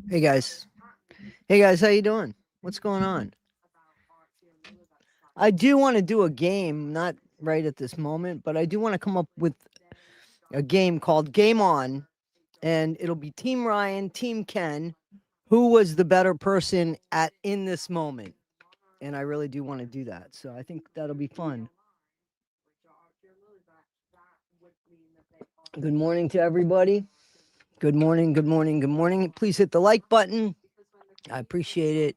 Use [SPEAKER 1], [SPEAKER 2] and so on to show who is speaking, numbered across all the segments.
[SPEAKER 1] Hey guys. Hey guys, how you doing? What's going on? I do want to do a game, not right at this moment, but I do want to come up with a game called Game On, and it'll be Team Ryan, Team Ken. Who was the better person at in this moment? And I really do want to do that. So I think that'll be fun. Good morning to everybody. Good morning, good morning, good morning. Please hit the like button. I appreciate it.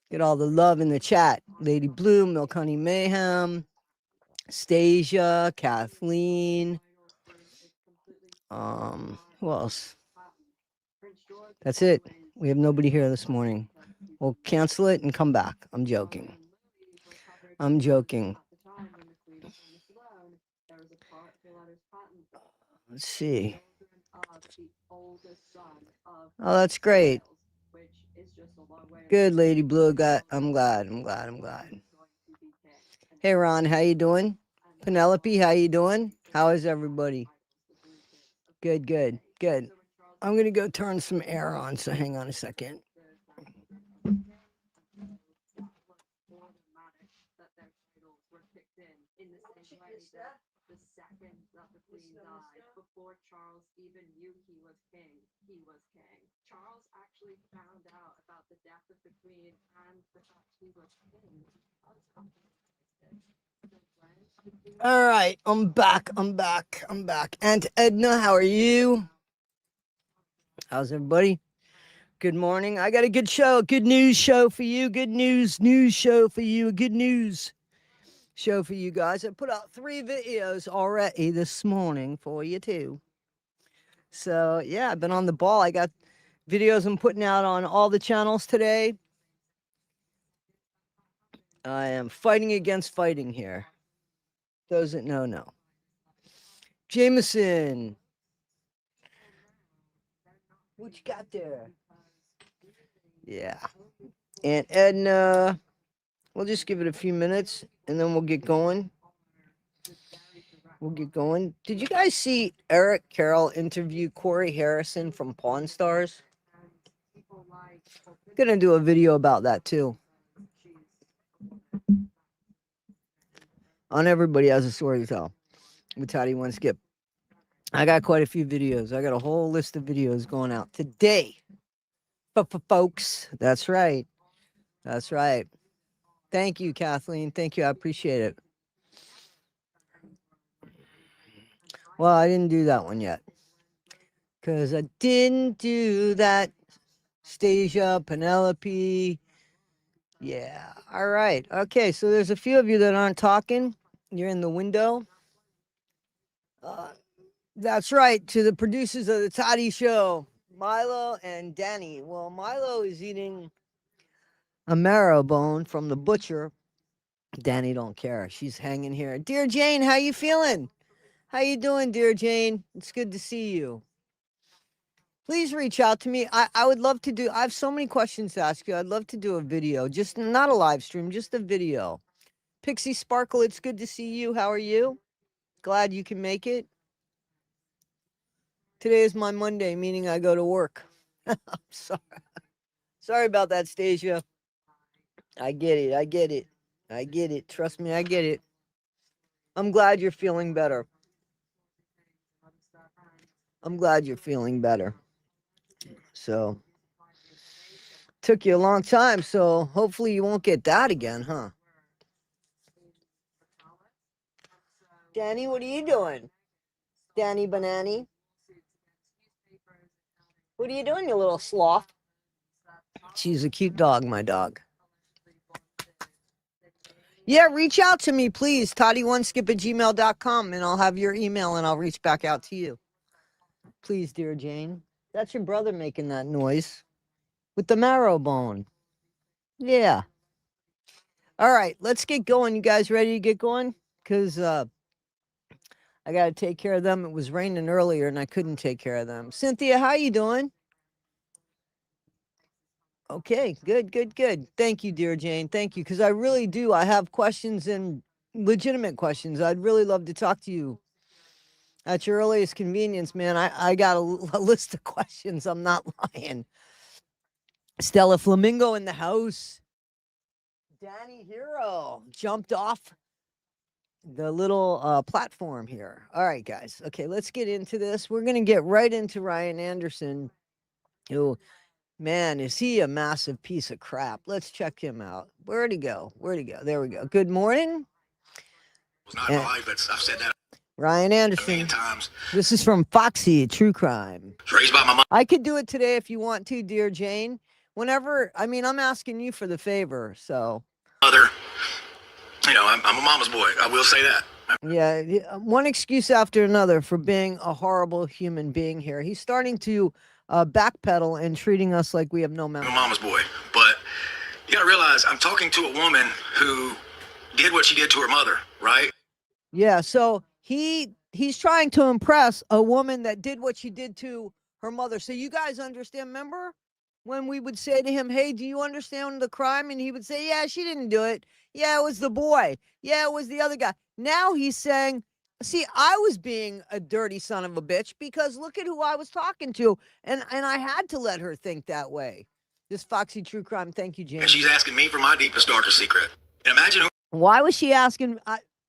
[SPEAKER 1] Get all the love in the chat. Lady Blue, Milk Honey Mayhem, Stasia, Kathleen. Who else? That's it. We have nobody here this morning. We'll cancel it and come back. I'm joking. I'm joking. Let's see. Oh, that's great. Good, Lady Blue. I'm glad. Hey, Ron, how you doing? Penelope, how you doing? How is everybody? Good, good, good. I'm going to go turn some air on, so hang on a second. All right, I'm back. Aunt Edna, how are you? How's everybody? Good morning. I got a good show, good news show for you. Good news show for you. Good news show for you guys. I put out 3 videos already this morning for you too. So yeah, I've been on the ball. I got videos I'm putting out on all the channels today. I am fighting against fighting here. Those that know. Jameson. What you got there? Yeah. And Edna. We'll just give it a few minutes and then we'll get going. Did you guys see Eric Carroll interview Corey Harrison from Pawn Stars? Gonna do a video about that too. On Everybody Has a Story to Tell with Toddy One Skip. I got quite a few videos. I got a whole list of videos going out today. Folks, that's right. Thank you, Kathleen. Thank you. I appreciate it. Well, I didn't do that one yet. Because I didn't do that. Stasia, Penelope. Yeah. All right. Okay. So there's a few of you that aren't talking. You're in the window. That's right. To the producers of the Toddy Show, Milo and Danny. Well, Milo is eating a marrow bone from the butcher. Danny don't care. She's hanging here. Dear Jane, how you feeling? How you doing, dear Jane? It's good to see you. Please reach out to me. I would love to do, I have so many questions to ask you. I'd love to do a video, just not a live stream, just a video. Pixie Sparkle, it's good to see you. How are you? Glad you can make it. Today is my Monday, meaning I go to work. I'm sorry. Sorry about that, Stasia. I get it. Trust me, I get it. I'm glad you're feeling better. So, took you a long time, so hopefully you won't get that again, huh? Danny, what are you doing? Danny Banani? What are you doing, you little sloth? She's a cute dog, my dog. Yeah, reach out to me, please. Toddy1skip@gmail.com, and I'll have your email and I'll reach back out to you. Please, dear Jane. That's your brother making that noise with the marrow bone. Yeah. All right, let's get going. You guys ready to get going? Because I got to take care of them. It was raining earlier and I couldn't take care of them. Cynthia, how you doing? Okay, good. Thank you, dear Jane. Thank you. Because I really do. I have questions and legitimate questions. I'd really love to talk to you At your earliest convenience, man. I got a list of questions. I'm not lying. Stella Flamingo in the house. Danny Hero jumped off the little platform here. All right, guys. Okay, let's get into this. We're going to get right into Ryan Anderson, who, man, is he a massive piece of crap. Let's check him out. Where'd he go? Where'd he go? There we go. Good morning.
[SPEAKER 2] It's not my life. I've said that
[SPEAKER 1] Ryan
[SPEAKER 2] a
[SPEAKER 1] Anderson.
[SPEAKER 2] million times.
[SPEAKER 1] This is from Foxy True Crime.
[SPEAKER 2] Raised by my mom.
[SPEAKER 1] I could do it today if you want to, dear Jane. Whenever, I mean, I'm asking you for the favor, so.
[SPEAKER 2] Mother, you know, I'm a mama's boy. I will say that.
[SPEAKER 1] Yeah, one excuse after another for being a horrible human being here. He's starting to backpedal and treating us like we have no memory.
[SPEAKER 2] I'm a mama's boy. But you got to realize I'm talking to a woman who did what she did to her mother, right?
[SPEAKER 1] Yeah, so he's trying to impress a woman that did what she did to her mother. So you guys understand, remember when we would say to him, hey, do you understand the crime? And he would say, yeah, she didn't do it. Yeah, it was the boy. Yeah, it was the other guy. Now he's saying, see, I was being a dirty son of a bitch because look at who I was talking to. And I had to let her think that way. This Foxy True Crime. Thank you, James.
[SPEAKER 2] And she's asking me for my deepest, darkest secret. And imagine who.
[SPEAKER 1] Why was she asking?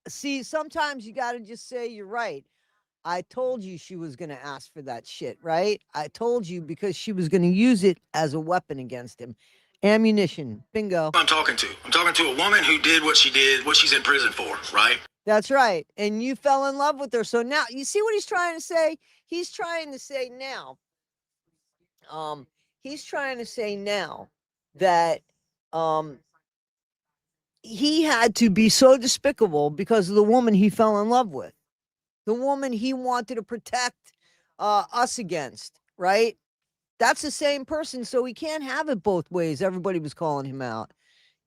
[SPEAKER 1] See, sometimes you got to just say you're right. I told you she was going to ask for that shit, right? I told you because she was going to use it as a weapon against him. Ammunition. Bingo.
[SPEAKER 2] I'm talking to a woman who did what she did, what she's in prison for, right?
[SPEAKER 1] That's right. And you fell in love with her. So now, you see what he's trying to say? He's trying to say now, that, he had to be so despicable because of the woman he fell in love with. The woman he wanted to protect us against, right? That's the same person, so he can't have it both ways. Everybody was calling him out.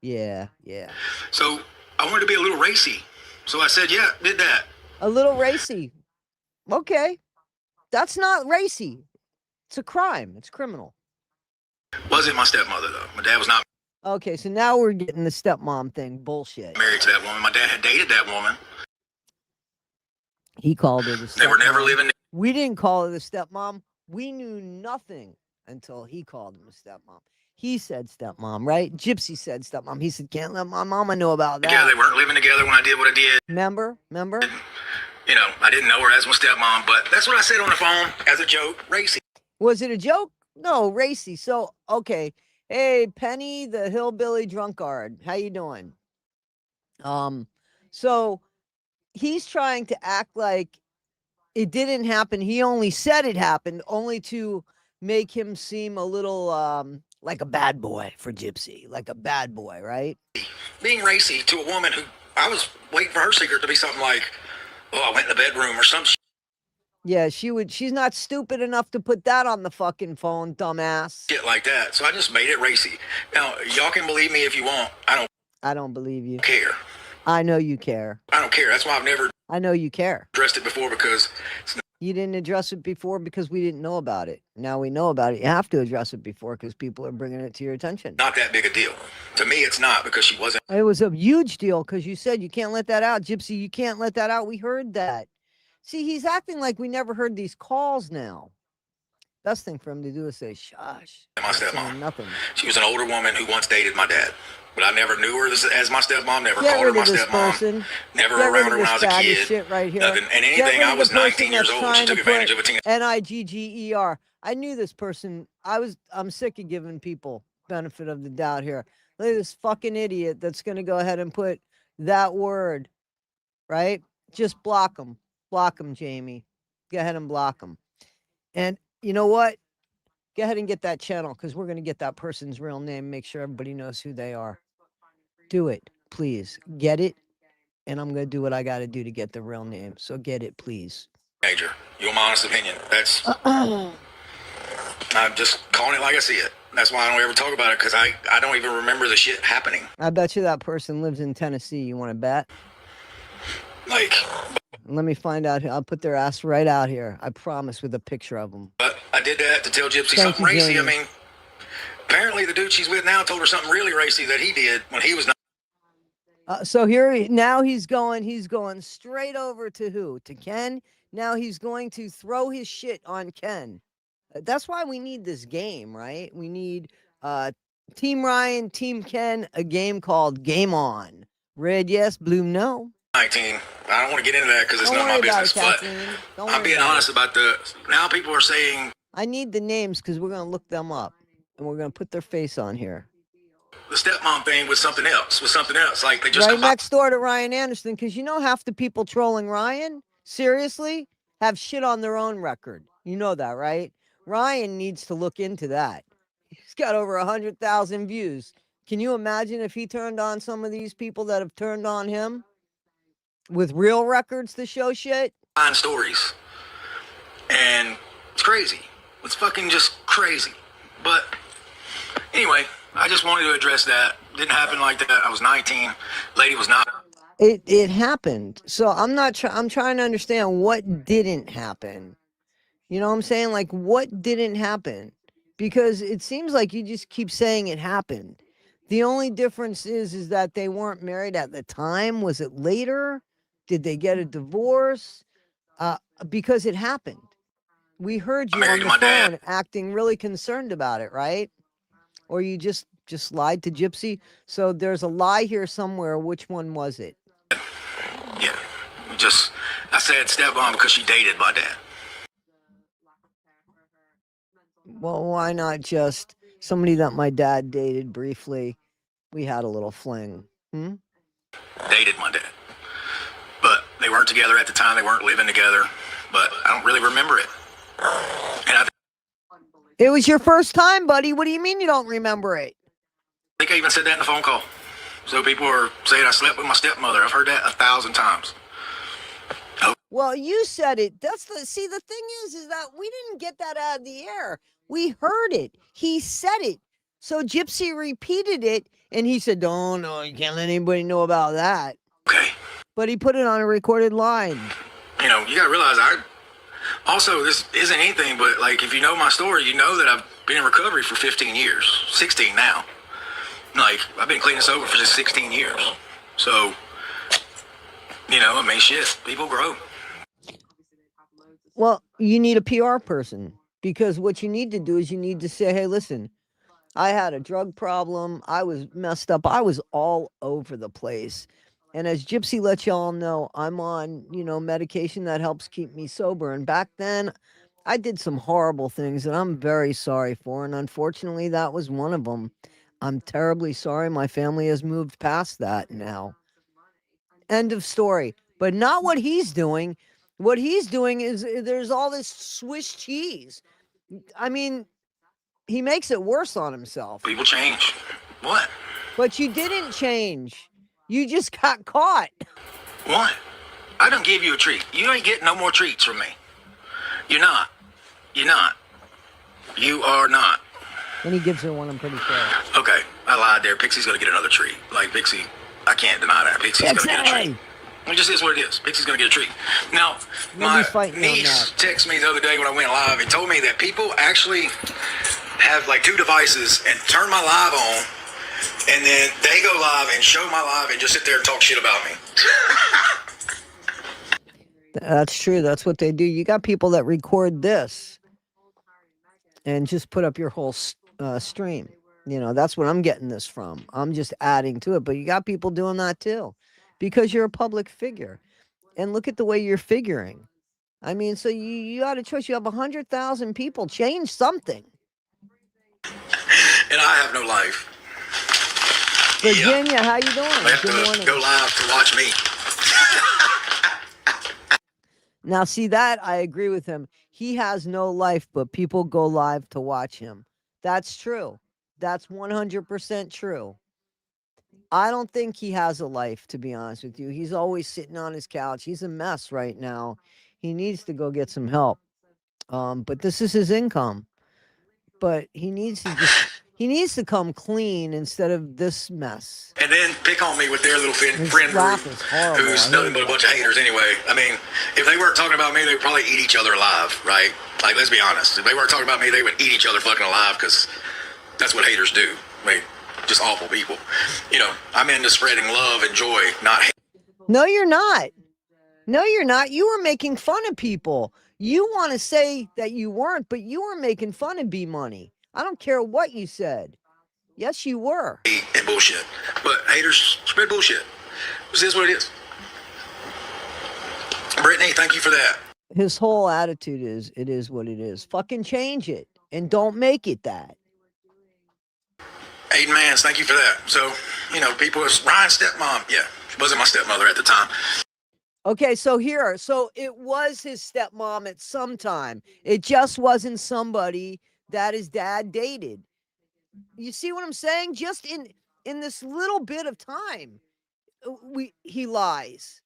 [SPEAKER 1] Yeah.
[SPEAKER 2] So I wanted to be a little racy. So I said, yeah, did that.
[SPEAKER 1] A little racy. Okay. That's not racy. It's a crime. It's criminal.
[SPEAKER 2] Wasn't my stepmother, though. My dad was not
[SPEAKER 1] Okay, so now we're getting the stepmom thing. Bullshit.
[SPEAKER 2] married to that woman. My dad had dated that woman.
[SPEAKER 1] He called her the stepmom.
[SPEAKER 2] They were never living.
[SPEAKER 1] We didn't call her the stepmom. We knew nothing until he called him a stepmom. He said stepmom, right? Gypsy said stepmom. He said, can't let my mama know about that.
[SPEAKER 2] Yeah, they weren't living together when I did what I did.
[SPEAKER 1] Remember?
[SPEAKER 2] You know, I didn't know her as my stepmom, but that's what I said on the phone as a joke. Racy.
[SPEAKER 1] Was it a joke? No, racy. So, okay. Hey, Penny, the hillbilly drunkard. How you doing? So he's trying to act like it didn't happen. He only said it happened only to make him seem a little like a bad boy for Gypsy, like a bad boy, right?
[SPEAKER 2] Being racy to a woman who I was waiting for her secret to be something like, oh, I went in the bedroom or some shit.
[SPEAKER 1] Yeah, she's not stupid enough to put that on the fucking phone, dumbass.
[SPEAKER 2] Shit like that. So I just made it racy. Now, y'all can believe me if you want.
[SPEAKER 1] I don't believe you.
[SPEAKER 2] Care.
[SPEAKER 1] I know you care.
[SPEAKER 2] I don't care. That's why I've never
[SPEAKER 1] I know you care.
[SPEAKER 2] addressed it before, because
[SPEAKER 1] You didn't address it before because we didn't know about it. Now we know about it. You have to address it before because people are bringing it to your attention.
[SPEAKER 2] not that big a deal. To me, it's not, because she wasn't.
[SPEAKER 1] It was a huge deal because you said you can't let that out. Gypsy, you can't let that out. We heard that. See, he's acting like we never heard these calls now. Best thing for him to do is say, shush.
[SPEAKER 2] My
[SPEAKER 1] Not saying
[SPEAKER 2] stepmom.
[SPEAKER 1] nothing.
[SPEAKER 2] She was an older woman who once dated my dad. But I never knew her as my stepmom, never
[SPEAKER 1] Get
[SPEAKER 2] called her
[SPEAKER 1] rid
[SPEAKER 2] my
[SPEAKER 1] of this
[SPEAKER 2] stepmom,
[SPEAKER 1] person.
[SPEAKER 2] never
[SPEAKER 1] Get rid
[SPEAKER 2] around
[SPEAKER 1] of
[SPEAKER 2] her when I
[SPEAKER 1] this
[SPEAKER 2] was a
[SPEAKER 1] bag of
[SPEAKER 2] kid.
[SPEAKER 1] shit right here.
[SPEAKER 2] Nothing. And
[SPEAKER 1] Get
[SPEAKER 2] anything,
[SPEAKER 1] rid
[SPEAKER 2] I
[SPEAKER 1] of
[SPEAKER 2] was
[SPEAKER 1] the person
[SPEAKER 2] 19 years
[SPEAKER 1] that's
[SPEAKER 2] old. She
[SPEAKER 1] trying
[SPEAKER 2] took
[SPEAKER 1] to
[SPEAKER 2] advantage
[SPEAKER 1] put
[SPEAKER 2] of a teenager.
[SPEAKER 1] Nigger. I knew this person. I'm sick of giving people benefit of the doubt here. Look at this fucking idiot that's going to go ahead and put that word, right? Just block him. Block him, Jamie. Go ahead and block him. And you know what? Go ahead and get that channel because we're going to get that person's real name. Make sure everybody knows who they are. Do it, please. Get it. And I'm going to do what I got to do to get the real name. So get it, please.
[SPEAKER 2] Major. You want my honest opinion? I'm just calling it like I see it. That's why I don't ever talk about it, because I don't even remember the shit happening.
[SPEAKER 1] I bet you that person lives in Tennessee. You want to bet?
[SPEAKER 2] Like,
[SPEAKER 1] Let me find out. I'll put their ass right out here. I promise, with a picture of them.
[SPEAKER 2] but I did that to tell Gypsy
[SPEAKER 1] Thank
[SPEAKER 2] something
[SPEAKER 1] you,
[SPEAKER 2] racy. I
[SPEAKER 1] Jamie.
[SPEAKER 2] mean, apparently the dude she's with now told her something really racy that he did when he was not.
[SPEAKER 1] So now he's going straight over to who? To Ken. Now he's going to throw his shit on Ken. That's why we need this game, right? We need Team Ryan, Team Ken, a game called Game On. Red, yes. Blue, no.
[SPEAKER 2] 19. I don't want to get into that because it's
[SPEAKER 1] Don't
[SPEAKER 2] none of
[SPEAKER 1] worry
[SPEAKER 2] my
[SPEAKER 1] about
[SPEAKER 2] business.
[SPEAKER 1] it,
[SPEAKER 2] But
[SPEAKER 1] Kathleen. Don't
[SPEAKER 2] I'm
[SPEAKER 1] worry
[SPEAKER 2] being
[SPEAKER 1] about
[SPEAKER 2] honest
[SPEAKER 1] it.
[SPEAKER 2] about now people are saying
[SPEAKER 1] I need the names because we're going to look them up and we're going to put their face on here.
[SPEAKER 2] the stepmom thing was something else. Like they just
[SPEAKER 1] right next door to Ryan Anderson, because you know half the people trolling Ryan, seriously, have shit on their own record. You know that, right? Ryan needs to look into that. He's got over 100,000 views. Can you imagine if he turned on some of these people that have turned on him with real records to show shit?
[SPEAKER 2] Find stories. And it's crazy. It's fucking just crazy. But anyway, I just wanted to address that. Didn't happen like that. I was 19. Lady was not.
[SPEAKER 1] It happened. So I'm not I'm trying to understand what didn't happen. You know what I'm saying? Like what didn't happen? Because it seems like you just keep saying it happened. The only difference is that they weren't married at the time. Was it later? Did they get a divorce? Because it happened. We heard you on the phone acting really concerned about it, right? Or you just lied to Gypsy. So there's a lie here somewhere. Which one was it?
[SPEAKER 2] Yeah. I said stepmom because she dated my dad.
[SPEAKER 1] Well, why not just somebody that my dad dated briefly? We had a little fling.
[SPEAKER 2] Dated my dad. But they weren't together at the time. They weren't living together. But I don't really remember it. And
[SPEAKER 1] it was your first time, buddy. What do you mean you don't remember it?
[SPEAKER 2] I think I even said that in the phone call. So people are saying I slept with my stepmother. I've heard that 1,000 times.
[SPEAKER 1] Oh. Well, you said it. The thing is that we didn't get that out of the air. We heard it. He said it. So Gypsy repeated it, and he said, no, you can't let anybody know about that.
[SPEAKER 2] Okay.
[SPEAKER 1] But he put it on a recorded line.
[SPEAKER 2] You know, you got to realize this isn't anything, but like if you know my story, you know that I've been in recovery for 15 years, 16 now. Like I've been clean and sober for just 16 years. So, you know, I mean, shit, people grow.
[SPEAKER 1] Well, you need a PR person because what you need to do is you need to say, hey, listen, I had a drug problem. I was messed up. I was all over the place. And as Gypsy let y'all know, I'm on, medication that helps keep me sober. And back then, I did some horrible things that I'm very sorry for. And unfortunately, that was one of them. I'm terribly sorry. My family has moved past that now. End of story. But not what he's doing. What he's doing is there's all this Swiss cheese. I mean, he makes it worse on himself.
[SPEAKER 2] People change. What?
[SPEAKER 1] But you didn't change. You just got caught.
[SPEAKER 2] What? I don't give you a treat. You ain't getting no more treats from me. You're not. You're not. You are not.
[SPEAKER 1] And he gives her one, I'm pretty sure.
[SPEAKER 2] Okay, I lied there. Pixie's gonna get another treat. Like Pixie, I can't deny that. Pixie's gonna get a treat. It just is what it is. Pixie's gonna get a treat. Now, my niece texted me the other day when I went live and told me that people actually have like two devices and turn my live on, and then they go live and show my live and just sit there and talk shit about me.
[SPEAKER 1] That's true. That's what they do. You got people that record this and just put up your whole stream. That's what I'm getting this from. I'm just adding to it. But you got people doing that too because you're a public figure. And look at the way you're figuring. I mean, so you got a choice. You have 100,000 people. Change something.
[SPEAKER 2] And I have no life.
[SPEAKER 1] Virginia, how you doing?
[SPEAKER 2] I have to go live to watch me.
[SPEAKER 1] Now, see that? I agree with him. He has no life, but people go live to watch him. That's true. That's 100% true. I don't think he has a life, to be honest with you. He's always sitting on his couch. He's a mess right now. He needs to go get some help. But this is his income. But he needs to come clean instead of this mess.
[SPEAKER 2] And then pick on me with their little friend group, who's nothing but a bunch of haters anyway. I mean, if they weren't talking about me, they would probably eat each other alive, right? Like, let's be honest. If they weren't talking about me, they would eat each other fucking alive because that's what haters do. I mean, just awful people. I'm into spreading love and joy, not hate.
[SPEAKER 1] No, you're not. No, you're not. You were making fun of people. You want to say that you weren't, but you were making fun of B Money. I don't care what you said. Yes, you were.
[SPEAKER 2] And bullshit. But haters spread bullshit. This is what it is. Brittany, thank you for that.
[SPEAKER 1] His whole attitude is, it is what it is. Fucking change it and don't make it that.
[SPEAKER 2] Aiden Mans, thank you for that. So, people, it's Ryan's stepmom. Yeah, she wasn't my stepmother at the time.
[SPEAKER 1] Okay, so it was his stepmom at some time. It just wasn't somebody that his dad dated. You see what I'm saying? Just in this little bit of time, he lies.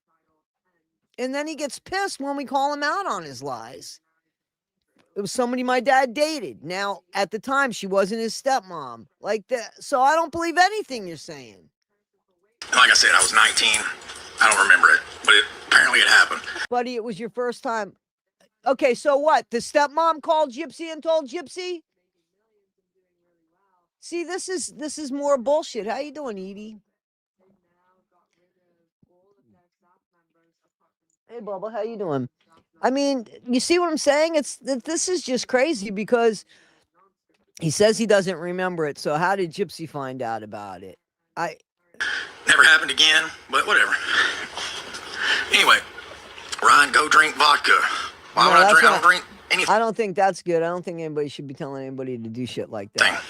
[SPEAKER 1] And then he gets pissed when we call him out on his lies. It was somebody my dad dated. Now, at the time, she wasn't his stepmom. Like that. So I don't believe anything you're saying.
[SPEAKER 2] Like I said, I was 19. I don't remember it, but apparently it happened.
[SPEAKER 1] Buddy, it was your first time. Okay, so what? The stepmom called Gypsy and told Gypsy? See, this is more bullshit. How you doing, Edie? Hey, Bubba, how you doing? I mean, you see what I'm saying? This is just crazy because he says he doesn't remember it. So how did Gypsy find out about it?
[SPEAKER 2] Never happened again, but whatever. Anyway, Ryan, go drink vodka. Why would I drink? I don't drink anything.
[SPEAKER 1] I don't think that's good. I don't think anybody should be telling anybody to do shit like that.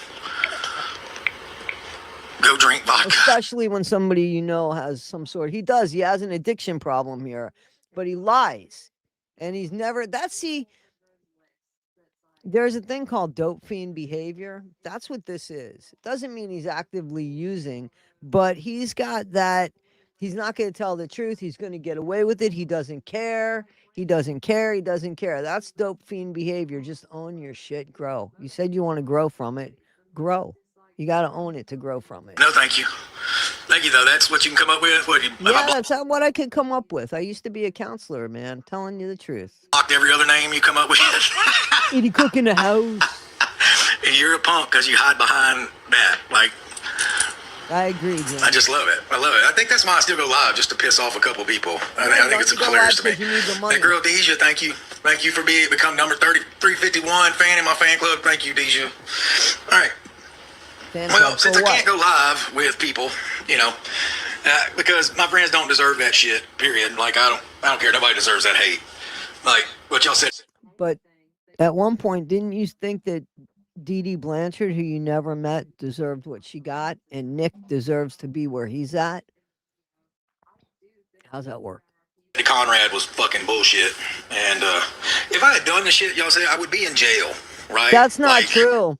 [SPEAKER 2] Go drink vodka.
[SPEAKER 1] Especially when somebody has some sort. He has an addiction problem here, but he lies. And he's never, there's a thing called dope fiend behavior. That's what this is. It doesn't mean he's actively using, but he's got that. He's not going to tell the truth. He's going to get away with it. He doesn't care. He doesn't care. He doesn't care. That's dope fiend behavior. Just own your shit. Grow. You said you want to grow from it. Grow. You got to own it to grow from it.
[SPEAKER 2] No, thank you. Thank you, though. That's what you can come up with?
[SPEAKER 1] That's what I could come up with. I used to be a counselor, man. I'm telling you the truth.
[SPEAKER 2] Blocked every other name you come up with.
[SPEAKER 1] Edie Cook in the house.
[SPEAKER 2] And you're a punk because you hide behind that.
[SPEAKER 1] I agree, Jim.
[SPEAKER 2] I just love it. I love it. I think that's why I still go live, just to piss off a couple people. I think it's hilarious to me. That girl, Deja, thank you. Thank you for become number 351 fan in my fan club. Thank you, Deja. All right. Well, since I can't go live with people, because my friends don't deserve that shit, period. I don't care. Nobody deserves that hate. Like what y'all said.
[SPEAKER 1] But at one point, didn't you think that Dee Dee Blanchard, who you never met, deserved what she got, and Nick deserves to be where he's at? How's that work?
[SPEAKER 2] Conrad was fucking bullshit. And if I had done the shit y'all said, I would be in jail, right?
[SPEAKER 1] That's not true.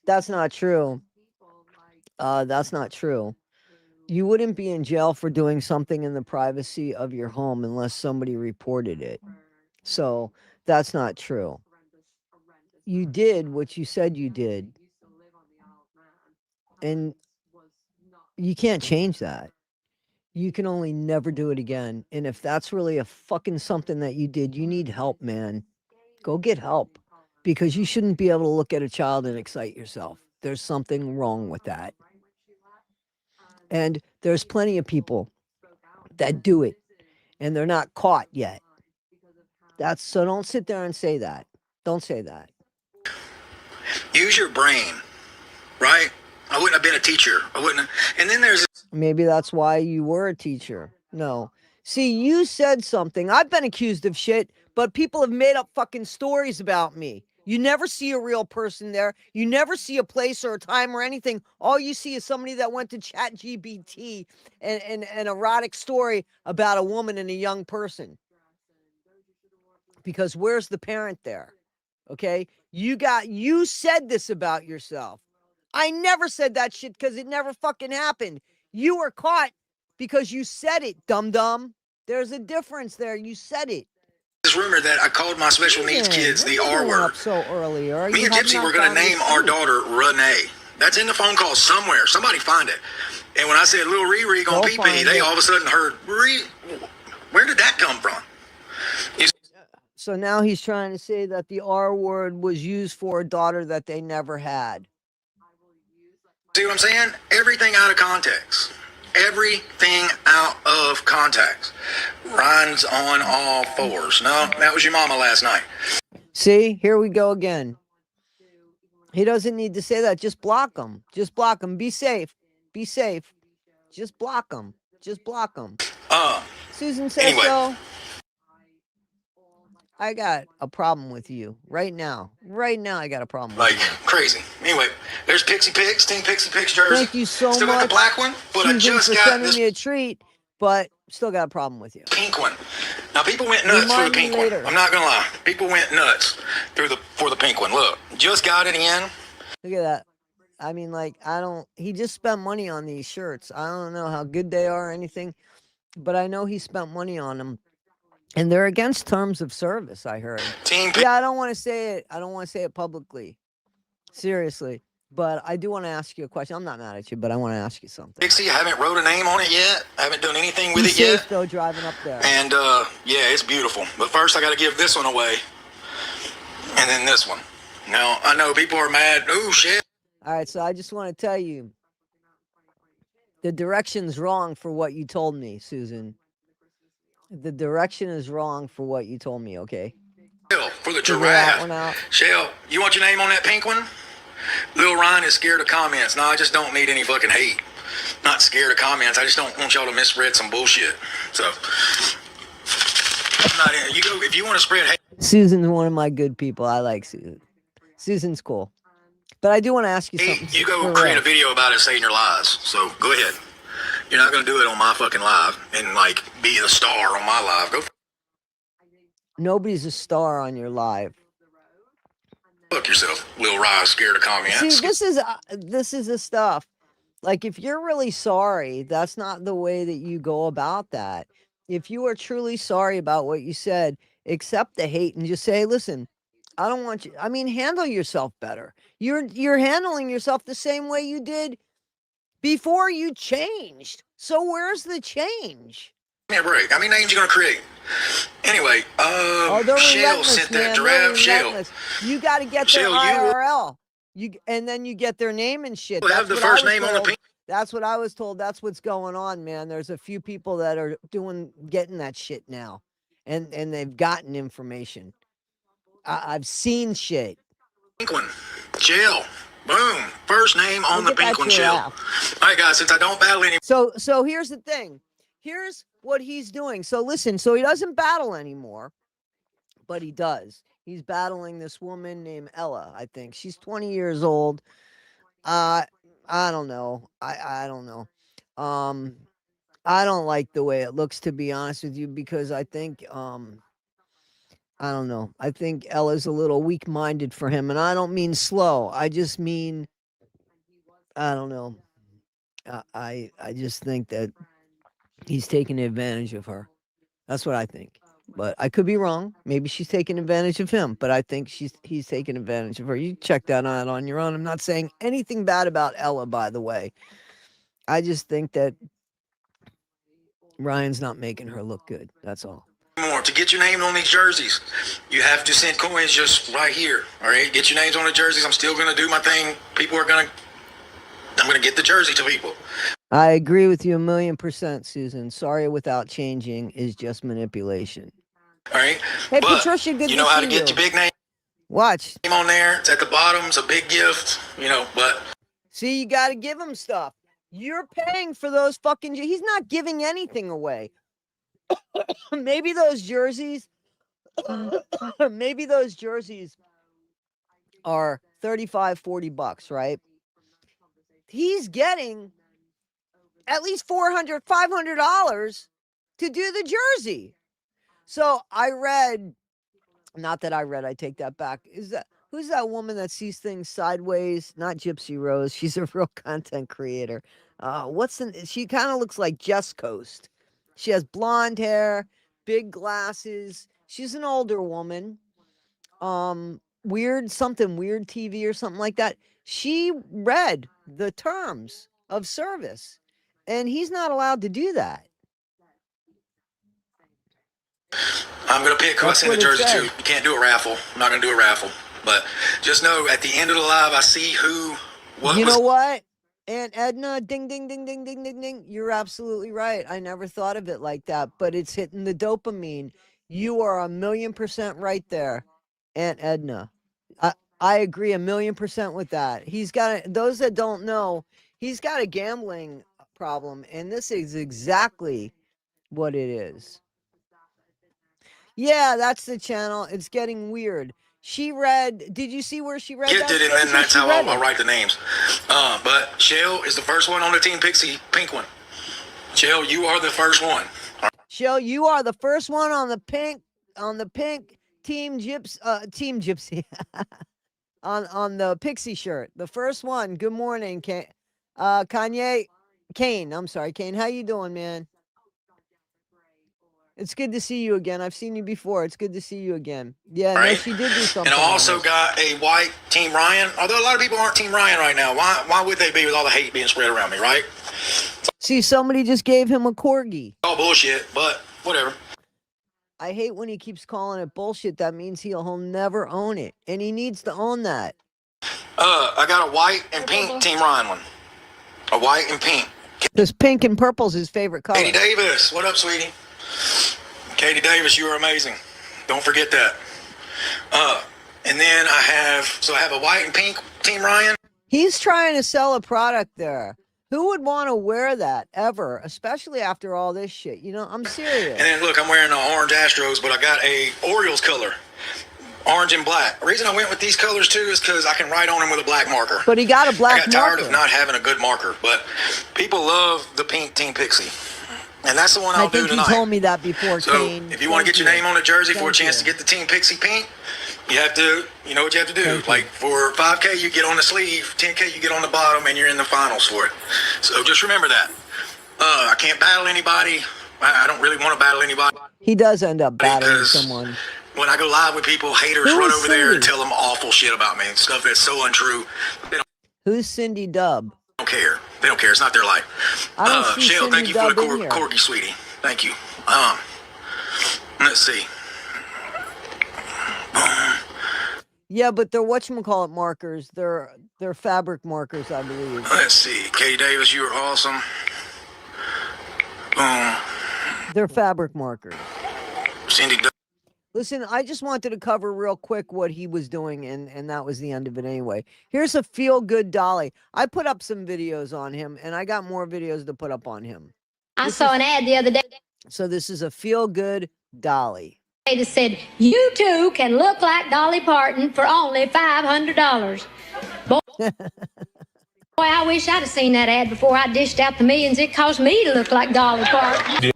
[SPEAKER 1] That's not true. That's not true. You wouldn't be in jail for doing something in the privacy of your home unless somebody reported it. So that's not true. You did what you said you did. And you can't change that. You can only never do it again. And if that's really a fucking something that you did, you need help, man. Go get help. Because you shouldn't be able to look at a child and excite yourself. There's something wrong with that. And there's plenty of people that do it, and they're not caught yet. So don't sit there and say that. Don't say that.
[SPEAKER 2] Use your brain, right? I wouldn't have been a teacher. I wouldn't have. And then there's...
[SPEAKER 1] Maybe that's why you were a teacher. No. See, you said something. I've been accused of shit, but people have made up fucking stories about me. You never see a real person there. You never see a place or a time or anything. All you see is somebody that went to ChatGPT and an erotic story about a woman and a young person. Because where's the parent there? Okay? You said this about yourself. I never said that shit because it never fucking happened. You were caught because you said it, dum-dum. There's a difference there. You said it.
[SPEAKER 2] This rumor that I called my special needs kids the R word.
[SPEAKER 1] Up so early,
[SPEAKER 2] Me and Gypsy were going to name our daughter Renee. That's in the phone call somewhere. Somebody find it. And when I said little Riri on PP, they all of a sudden heard, where did that come from?
[SPEAKER 1] So now he's trying to say that the R word was used for a daughter that they never had.
[SPEAKER 2] See what I'm saying? Everything out of context. everything out of context. Ryan's on all fours. No, that was your mama last night.
[SPEAKER 1] See, here we go again. He doesn't need to say that. Just block him. Just block him. Be safe. Be safe. Just block him. Just block him. Susan says
[SPEAKER 2] anyway.
[SPEAKER 1] so. I got a problem with you right now. Right now, I got a problem with you.
[SPEAKER 2] Like crazy. Anyway, there's Pixie Pix, Team Pixie Pix jersey.
[SPEAKER 1] Thank you so
[SPEAKER 2] still
[SPEAKER 1] much.
[SPEAKER 2] Got the black one, but
[SPEAKER 1] Susan,
[SPEAKER 2] I just
[SPEAKER 1] for
[SPEAKER 2] got
[SPEAKER 1] sending
[SPEAKER 2] this
[SPEAKER 1] me a treat, but still got a problem with you.
[SPEAKER 2] Pink one. Now people went nuts for the pink one. I'm not gonna lie. People went nuts for the pink one. Look, just got it in.
[SPEAKER 1] Look at that. I mean, like, he just spent money on these shirts. I don't know how good they are or anything, but I know he spent money on them. And they're against terms of service, I heard. Yeah, I don't want to say it. I don't want to say it publicly. Seriously. But I do want to ask you a question. I'm not mad at you, but I want to ask you something.
[SPEAKER 2] Pixie, I haven't wrote a name on it yet. I haven't done anything with
[SPEAKER 1] it
[SPEAKER 2] yet.
[SPEAKER 1] Safe, though, driving up there.
[SPEAKER 2] And, yeah, it's beautiful. But first, I got to give this one away. And then this one. Now, I know people are mad. Oh, shit.
[SPEAKER 1] All right, so I just want to tell you, the direction's wrong for what you told me, Susan. The direction is wrong for what you told me, okay?
[SPEAKER 2] For the giraffe. Shell, you want your name on that pink one? Lil Ryan is scared of comments. No, I just don't need any fucking hate. Not scared of comments. I just don't want y'all to misread some bullshit. So, I'm not in. You go if you want to spread hate.
[SPEAKER 1] Susan's one of my good people. I like Susan. Susan's cool. But I do want to ask you something.
[SPEAKER 2] You go create a video about it saying your lies. So go ahead. You're not going to do it on my fucking live and like be the star on my live. Go.
[SPEAKER 1] Nobody's a star on your live.
[SPEAKER 2] Fuck yourself, Lil Ryan, scared of comments.
[SPEAKER 1] See, this is the stuff. Like, if you're really sorry, that's not the way that you go about that. If you are truly sorry about what you said, accept the hate and just say, listen, I don't want you. I mean, handle yourself better. You're handling yourself the same way you did before you changed. So where's the change?
[SPEAKER 2] Give me a break. How many names you gonna create? Anyway, Shell sent that giraffe. Shell.
[SPEAKER 1] You got to get their IRL. And then you get their name and shit.
[SPEAKER 2] Have the first name on the pink.
[SPEAKER 1] That's what I was told. That's what's going on, man. There's a few people that are getting that shit now, and they've gotten information. I've seen shit.
[SPEAKER 2] Pink one, Shell. Boom. First name on the pink one, Shell. All right, guys. Since I don't battle any.
[SPEAKER 1] So here's the thing. Here's what he's doing. So listen. So he doesn't battle anymore, but he does. He's battling this woman named Ella. I think she's 20 years old. I don't know. I don't know. I don't like the way it looks, to be honest with you, because I think I don't know. I think Ella's a little weak-minded for him, and I don't mean slow. I just mean I don't know. I just think that he's taking advantage of her. That's what I think. But I could be wrong. Maybe she's taking advantage of him. But I think he's taking advantage of her. You check that out on your own. I'm not saying anything bad about Ella, by the way. I just think that Ryan's not making her look good. That's all.
[SPEAKER 2] More to get your name on these jerseys, you have to send coins just right here. All right, get your names on the jerseys. I'm still gonna do my thing. I'm gonna get the jersey to people.
[SPEAKER 1] I agree with you 1,000,000%, Susan. Sorry without changing is just manipulation.
[SPEAKER 2] All right.
[SPEAKER 1] Hey, but Patricia, good to see you.
[SPEAKER 2] You know how to get your big name?
[SPEAKER 1] Watch.
[SPEAKER 2] Name on there. It's at the bottom. It's a big gift. But.
[SPEAKER 1] See, you got to give him stuff. You're paying for those fucking. He's not giving anything away. Maybe those jerseys. Maybe those jerseys are $35-$40, right? He's getting at least $400, $500 to do the jersey. So I read, not that I read, I take that back. Who's that woman that sees things sideways? Not Gypsy Rose. She's a real content creator. She kind of looks like Jess Coast. She has blonde hair, big glasses. She's an older woman. Weird TV or something like that. She read the terms of service, and he's not allowed to do that.
[SPEAKER 2] I'm going to pick who I send the jersey to. You can't do a raffle. I'm not going to do a raffle. But just know at the end of the live, I see who.
[SPEAKER 1] You know what? Aunt Edna, ding, ding, ding, ding, ding, ding, ding. You're absolutely right. I never thought of it like that, but it's hitting the dopamine. You are 1,000,000% right there, Aunt Edna. I agree 1,000,000% with that. He's got those that don't know, he's got a gambling problem, and this is exactly what it is. Yeah, that's the channel. It's getting weird. She read. Did you see where she read
[SPEAKER 2] Get
[SPEAKER 1] that?
[SPEAKER 2] it, and then that's how I'll write the names. But Shell is the first one on the Team Pixie pink one. Shell, you are the first one.
[SPEAKER 1] Shell, you are the first one on the pink Team Gypsy on the Pixie shirt. The first one. Good morning, Kane. I'm sorry, Kane. How you doing, man? It's good to see you again. I've seen you before. It's good to see you again. Yeah, no, she did do something.
[SPEAKER 2] And I also got a white Team Ryan. Although a lot of people aren't Team Ryan right now. Why would they be with all the hate being spread around me, right?
[SPEAKER 1] See, somebody just gave him a corgi.
[SPEAKER 2] All bullshit, but whatever.
[SPEAKER 1] I hate when he keeps calling it bullshit. That means he'll never own it. And he needs to own that.
[SPEAKER 2] I got a white and pink Team Ryan one. A white and pink.
[SPEAKER 1] Because pink and purple's his favorite color.
[SPEAKER 2] Katie Davis, what up, sweetie? Katie Davis, you are amazing. Don't forget that. And then I have a white and pink Team Ryan.
[SPEAKER 1] He's trying to sell a product there. Who would want to wear that ever, especially after all this shit? You know, I'm serious.
[SPEAKER 2] And then look, I'm wearing the orange Astros, but I got a Orioles color. Orange and black. The reason I went with these colors too is because I can write on them with a black marker.
[SPEAKER 1] But he got a black marker.
[SPEAKER 2] I got tired of not having a good marker, but people love the pink Team Pixie. And that's the one I'll do tonight.
[SPEAKER 1] I think you told me that before,
[SPEAKER 2] so
[SPEAKER 1] Kane.
[SPEAKER 2] If you want to get your name on a jersey for a chance to get the Team Pixie pink, you have to, you know what you have to do. Like for 5K, you get on the sleeve, 10K, you get on the bottom, and you're in the finals for it. So just remember that. I can't battle anybody. I don't really want to battle anybody.
[SPEAKER 1] He does end up battling someone.
[SPEAKER 2] When I go live with people, haters run over there and tell them awful shit about me and stuff that's so untrue.
[SPEAKER 1] Who's Cindy Dub?
[SPEAKER 2] Don't care. They don't care. It's not their life. Shell, thank you for the corgi, sweetie. Thank you. Let's see.
[SPEAKER 1] Yeah, but they're whatchamacallit markers. They're fabric markers, I believe.
[SPEAKER 2] Let's see. Katie Davis, you are awesome.
[SPEAKER 1] They're fabric markers.
[SPEAKER 2] Cindy.
[SPEAKER 1] Listen, I just wanted to cover real quick what he was doing, and that was the end of it anyway. Here's a feel-good dolly. I put up some videos on him, and I got more videos to put up on him.
[SPEAKER 3] I saw an ad the other day.
[SPEAKER 1] So this is a feel-good dolly.
[SPEAKER 3] It said, you too can look like Dolly Parton for only $500. Boy, I wish I'd have seen that ad before I dished out the millions it cost me to look like Dolly Parton.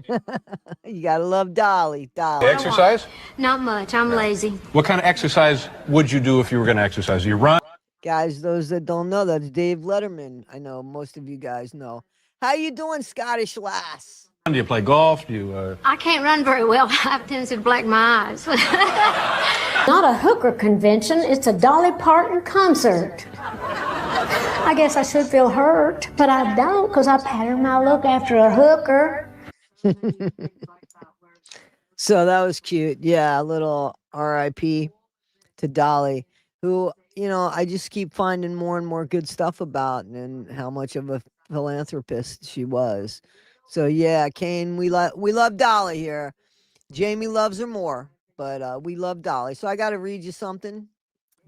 [SPEAKER 1] You gotta love Dolly.
[SPEAKER 4] Exercise?
[SPEAKER 3] Not much. I'm lazy.
[SPEAKER 4] What kind of exercise would you do if you were going to exercise? You run?
[SPEAKER 1] Guys, those that don't know, that's Dave Letterman. I know most of you guys know. How you doing, Scottish lass?
[SPEAKER 4] Do you play golf? Do you?
[SPEAKER 3] I can't run very well. I have a tendency to black my eyes.
[SPEAKER 5] Not a hooker convention. It's a Dolly Parton concert. I guess I should feel hurt, but I don't because I pattern my look after a hooker.
[SPEAKER 1] So that was cute. Yeah, a little RIP to Dolly, who, you know, I just keep finding more and more good stuff about and how much of a philanthropist she was. So yeah, Kane, we love Dolly here. Jamie loves her more, but we love Dolly. So I got to read you something.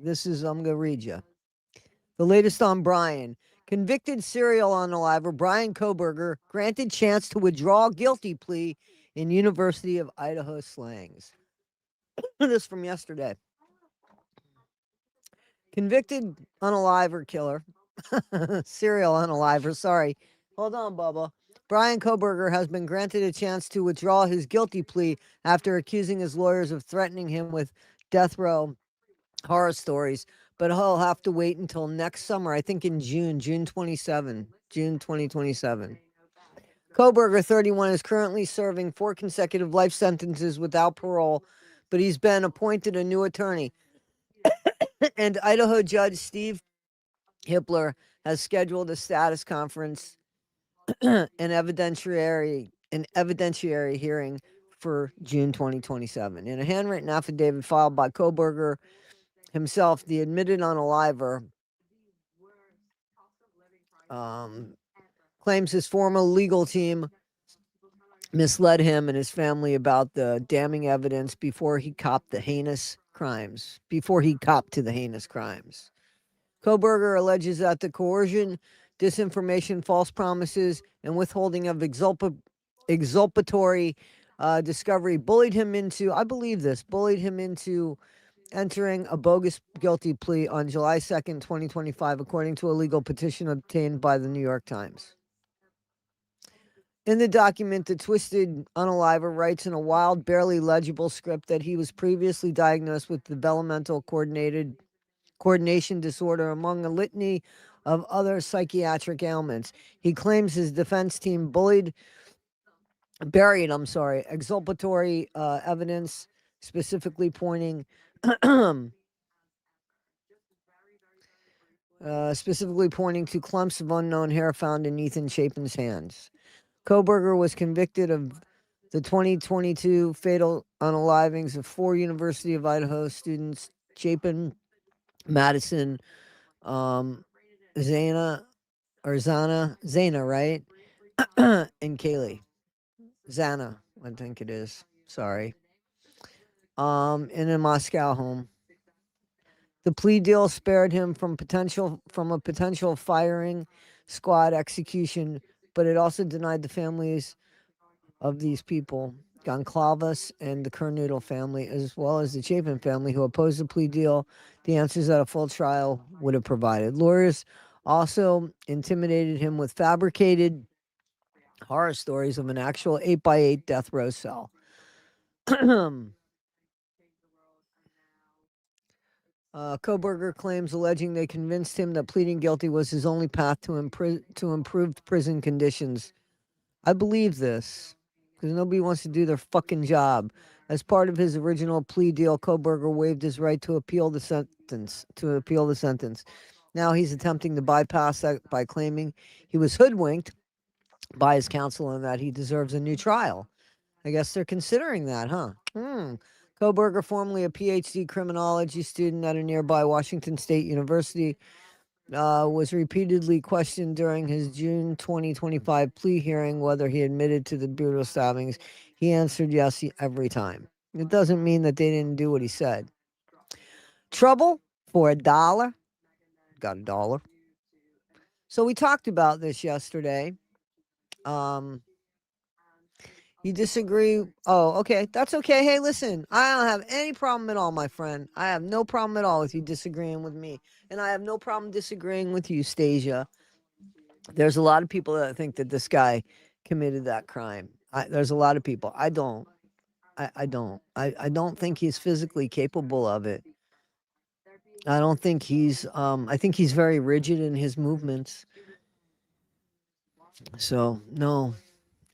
[SPEAKER 1] I'm going to read you. The latest on Brian. Convicted serial unaliver Brian Koberger granted chance to withdraw guilty plea in University of Idaho slangs. This from yesterday. Convicted unaliver killer. Serial unaliver, sorry. Hold on, Bubba. Brian Koberger has been granted a chance to withdraw his guilty plea after accusing his lawyers of threatening him with death row horror stories, but he'll have to wait until next summer, I think in June 2027. Koberger, 31, is currently serving 4 consecutive life sentences without parole, but he's been appointed a new attorney. And Idaho Judge Steve Hippler has scheduled a status conference an evidentiary hearing for June 2027. In a handwritten affidavit filed by Koberger himself, the admitted unaliver claims his former legal team misled him and his family about the damning evidence before he copped to the heinous crimes. Koberger alleges that the coercion, disinformation, false promises, and withholding of exculpatory discovery bullied him into entering a bogus guilty plea on July 2nd, 2025, according to a legal petition obtained by the New York Times. In the document, the twisted unaliver writes in a wild, barely legible script that he was previously diagnosed with developmental coordination disorder, among a litany of other psychiatric ailments. He claims his defense team buried exculpatory evidence, specifically pointing to clumps of unknown hair found in Ethan Chapin's hands. Koberger was convicted of the 2022 fatal unalivings of 4 University of Idaho students, Chapin, Madison, Zana, right? And Kaylee. Zana, I think it is. Sorry. In a Moscow home. The plea deal spared him from a potential firing squad execution, but it also denied the families of these people, Goncalves and the Kernodle family, as well as the Chapin family, who opposed the plea deal, the answers that a full trial would have provided. Lawyers also intimidated him with fabricated horror stories of an actual 8x8 death row cell. Koberger claims alleging they convinced him that pleading guilty was his only path to improved prison conditions. I believe this, because nobody wants to do their fucking job. As part of his original plea deal, Koberger waived his right to appeal the sentence. Now he's attempting to bypass that by claiming he was hoodwinked by his counsel and that he deserves a new trial. I guess they're considering that, huh? Koberger, formerly a PhD criminology student at a nearby Washington State University, was repeatedly questioned during his June 2025 plea hearing whether he admitted to the brutal stabbings. He answered yes every time. It doesn't mean that they didn't do what he said. Trouble for $1. Got $1. So we talked about this yesterday. You disagree? Oh, okay. That's okay. Hey, listen, I don't have any problem at all, my friend. I have no problem at all with you disagreeing with me. And I have no problem disagreeing with you, Stasia. There's a lot of people that think that this guy committed that crime. There's a lot of people. I don't. I don't. I don't think he's physically capable of it. I don't think he's, I think he's very rigid in his movements. So, no.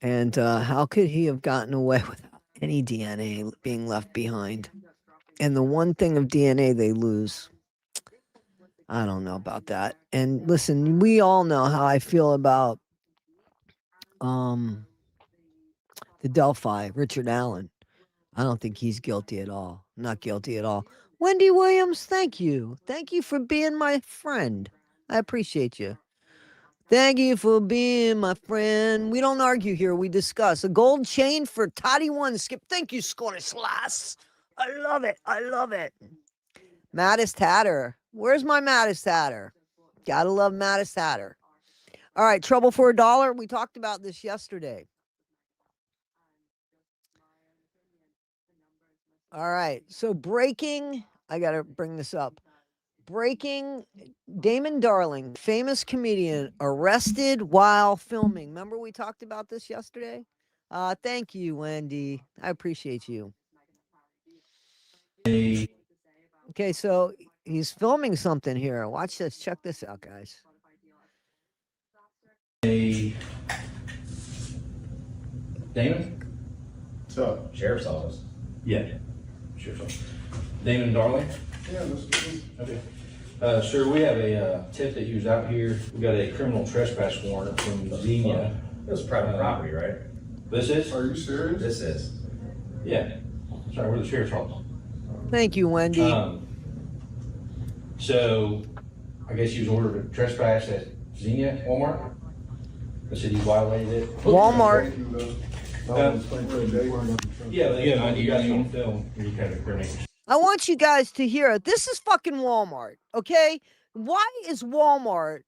[SPEAKER 1] And how could he have gotten away without any DNA being left behind? And the one thing of DNA they lose. I don't know about that. And listen, we all know how I feel about the Delphi, Richard Allen. I don't think he's guilty at all. Not guilty at all. Wendy Williams, thank you. Thank you for being my friend. I appreciate you. Thank you for being my friend. We don't argue here. We discuss. A gold chain for Toddy One Skip. Thank you, Scottish Lass. I love it. I love it. Maddest Hatter. Where's my Maddest Hatter? Gotta love Maddest Hatter. All right, trouble for $1. We talked about this yesterday. All right, so breaking. I got to bring this up. Breaking, Damon Darling, famous comedian, arrested while filming. Remember we talked about this yesterday? Thank you, Wendy. I appreciate you. Okay, so he's filming something here. Watch this. Check this out, guys.
[SPEAKER 6] Damon?
[SPEAKER 7] What's up?
[SPEAKER 6] Sheriff's office. Yeah. Sheriff's office. Damon Darling?
[SPEAKER 7] Yeah, let's do
[SPEAKER 6] Okay. Sir, we have a tip that you was out here. We got a criminal trespass warrant from Xenia.
[SPEAKER 7] It was private property, right?
[SPEAKER 6] This is?
[SPEAKER 7] Are you serious?
[SPEAKER 6] This is. Yeah. Sorry, we're the sheriff's office.
[SPEAKER 1] Thank you, Wendy.
[SPEAKER 6] So, I guess you was ordered to trespass at Xenia, Walmart. I said he violated it.
[SPEAKER 1] Walmart.
[SPEAKER 6] Yeah, you guys on film. You kind of criminate.
[SPEAKER 1] I want you guys to hear it. This is fucking Walmart, okay? Why is Walmart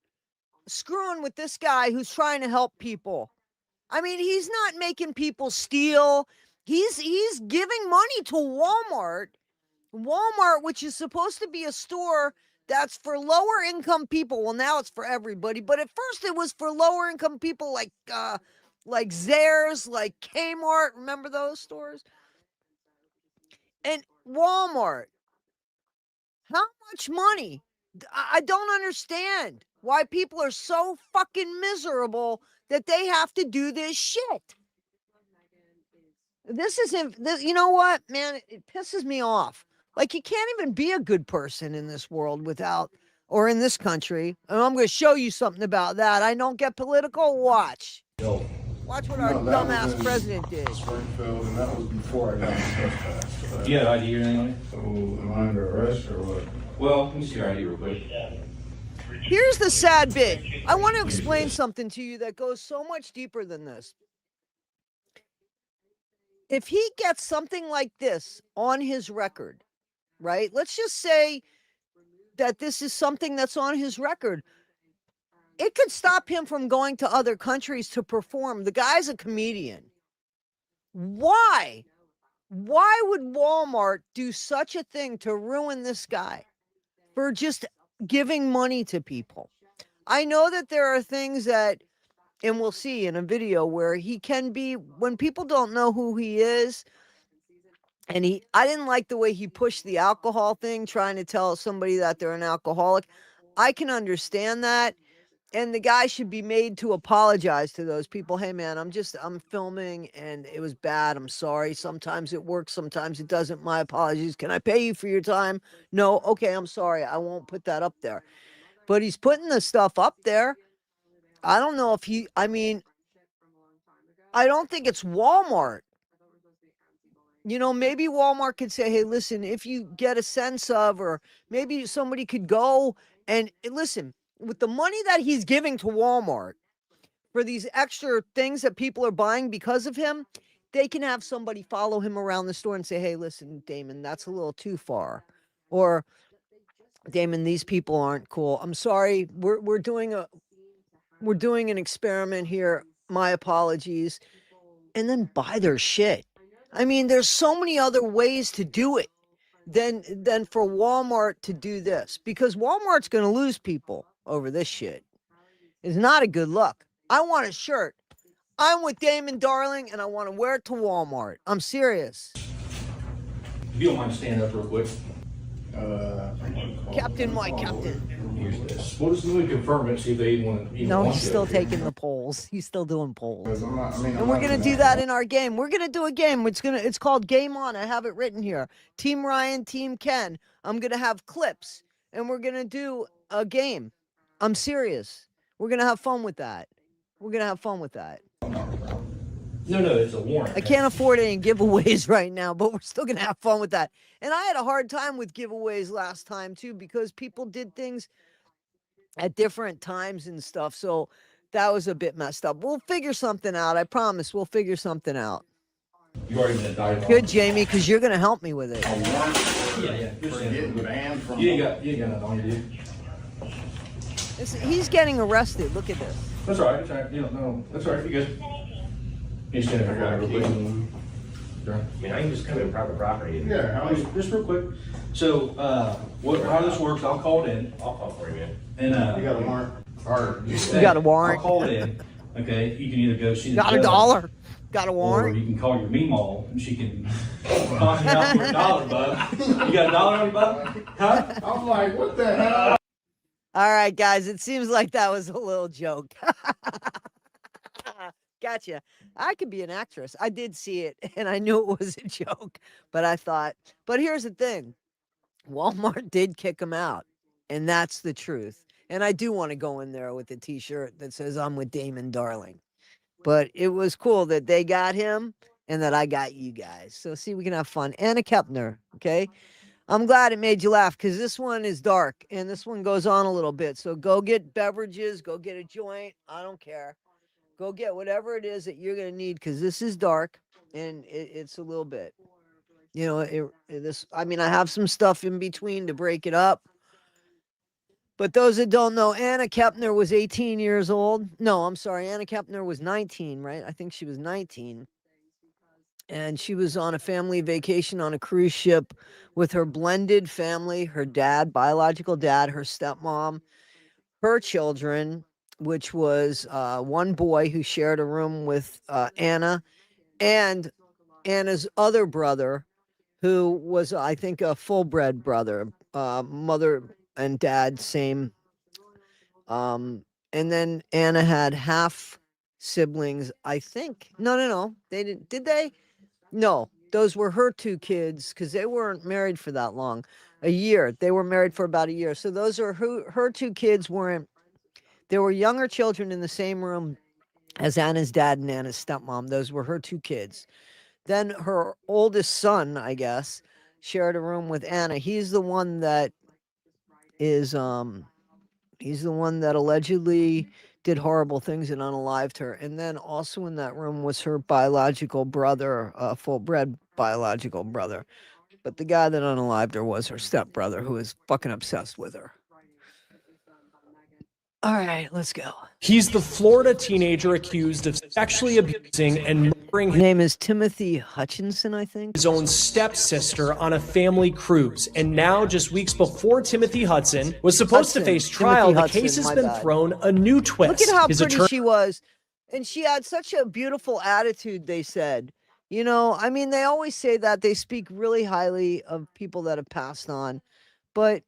[SPEAKER 1] screwing with this guy who's trying to help people? I mean, he's not making people steal. He's giving money to Walmart. Walmart, which is supposed to be a store that's for lower income people. Well, now it's for everybody, but at first it was for lower income people like Zayres, like Kmart. Remember those stores? And Walmart. How much money? I don't understand why people are so fucking miserable that they have to do this shit. This isn't, you know what, man? It pisses me off. Like, you can't even be a good person in this world without, or in this country. And I'm going to show you something about that. I don't get political. Watch. Watch what our dumbass president did.
[SPEAKER 7] Springfield, and that was before I got the trespass.
[SPEAKER 6] You had ID or anything?
[SPEAKER 7] So am I under arrest or what?
[SPEAKER 6] Well, let me see your ID real quick.
[SPEAKER 1] Here's the sad bit. I want to explain something to you that goes so much deeper than this. If he gets something like this on his record, right? Let's just say that this is something that's on his record. It could stop him from going to other countries to perform. The guy's a comedian. Why? Why would Walmart do such a thing to ruin this guy for just giving money to people? I know that there are things that, and we'll see in a video, where he can be, when people don't know who he is, and I didn't like the way he pushed the alcohol thing, trying to tell somebody that they're an alcoholic. I can understand that. And the guy should be made to apologize to those people. Hey, man, I'm filming and it was bad. I'm sorry. Sometimes it works. Sometimes it doesn't. My apologies. Can I pay you for your time? No. Okay. I'm sorry. I won't put that up there. But he's putting the stuff up there. I don't know if I don't think it's Walmart. You know, maybe Walmart could say, hey, listen, if you get a sense of, or maybe somebody could go and listen, with the money that he's giving to Walmart for these extra things that people are buying because of him, they can have somebody follow him around the store and say, hey, listen, Damon, that's a little too far. Or, Damon, these people aren't cool. I'm sorry. We're doing an experiment here. My apologies. And then buy their shit. I mean, there's so many other ways to do it than for Walmart to do this, because Walmart's going to lose people over this shit. It's not a good look. I want a shirt. I'm with Damon Darling, and I want to wear it to Walmart. I'm serious.
[SPEAKER 6] If you don't mind standing up real quick.
[SPEAKER 1] Captain, my captain.
[SPEAKER 6] Here's this. We'll just confirm it, see if they even want to.
[SPEAKER 1] No, he's still taking the polls. He's still doing polls. And we're gonna do
[SPEAKER 7] that
[SPEAKER 1] that in our game. We're gonna do a game. It's called Game On. I have it written here. Team Ryan, Team Ken. I'm gonna have clips, and we're gonna do a game. I'm serious. We're gonna have fun with that.
[SPEAKER 6] No, it's a warrant.
[SPEAKER 1] I can't afford any giveaways right now, but we're still gonna have fun with that. And I had a hard time with giveaways last time too, because people did things at different times and stuff. So that was a bit messed up. We'll figure something out. I promise we'll figure something out.
[SPEAKER 6] You already been died.
[SPEAKER 1] Good, Jamie, because you're gonna help me with it.
[SPEAKER 6] Yeah.
[SPEAKER 7] For getting banned from.
[SPEAKER 6] You ain't got nothing on you, dude.
[SPEAKER 1] He's getting arrested. Look at this.
[SPEAKER 6] That's all right. That's all right. You don't know. That's all right. You good? You stand there real quick.
[SPEAKER 8] I mean, I can just come in private property.
[SPEAKER 7] Yeah,
[SPEAKER 6] Just real quick. So, how this works, I'll call it in.
[SPEAKER 8] I'll call for you, man.
[SPEAKER 6] And,
[SPEAKER 7] you got a warrant. Or
[SPEAKER 1] You got a warrant.
[SPEAKER 6] I'll call it in. Okay, you can either go see the
[SPEAKER 1] Got a
[SPEAKER 6] judge,
[SPEAKER 1] dollar. Got a
[SPEAKER 6] or
[SPEAKER 1] warrant.
[SPEAKER 6] you can call your meemaw and she can toss you out for $1, bud. You got $1 on you, bud? Huh?
[SPEAKER 7] I'm like, what the hell?
[SPEAKER 1] All right, guys. It seems like that was a little joke. Gotcha. I could be an actress. I did see it, and I knew it was a joke. But here's the thing. Walmart did kick him out, and that's the truth. And I do want to go in there with a T-shirt that says, I'm with Damon Darling. But it was cool that they got him and that I got you guys. So see, we can have fun. Anna Kepner, okay? I'm glad it made you laugh because this one is dark and this one goes on a little bit. So go get beverages, go get a joint. I don't care. Go get whatever it is that you're going to need because this is dark and it's a little bit. You know, I mean, I have some stuff in between to break it up. But those that don't know, Anna Kepner was 18 years old. No, I'm sorry. Anna Kepner was 19, right? I think she was 19. And she was on a family vacation on a cruise ship with her blended family, her dad, biological dad, her stepmom, her children, which was one boy who shared a room with Anna, and Anna's other brother, who was, I think, a full-bred brother, mother and dad, same. And then Anna had half siblings, I think. No. They didn't. Did they? No, those were her two kids because they weren't married for that long. A year. They were married for about a year. So those are her two kids weren't. There were younger children in the same room as Anna's dad and Anna's stepmom. Those were her two kids. Then her oldest son, I guess, shared a room with Anna. He's the one that is he's the one that allegedly did horrible things and unalived her. And then also in that room was her biological brother, full-bred biological brother. But the guy that unalived her was her stepbrother, who was fucking obsessed with her. All right, let's go.
[SPEAKER 9] He's the Florida teenager accused of sexually abusing and murdering
[SPEAKER 1] His name is Timothy Hutchinson, I think.
[SPEAKER 9] His own stepsister on a family cruise. And now, just weeks before Timothy Hudson was supposed to face trial, the case has been thrown a new twist.
[SPEAKER 1] Look at how pretty she was. And she had such a beautiful attitude, they said. You know, I mean, they always say that. They speak really highly of people that have passed on. But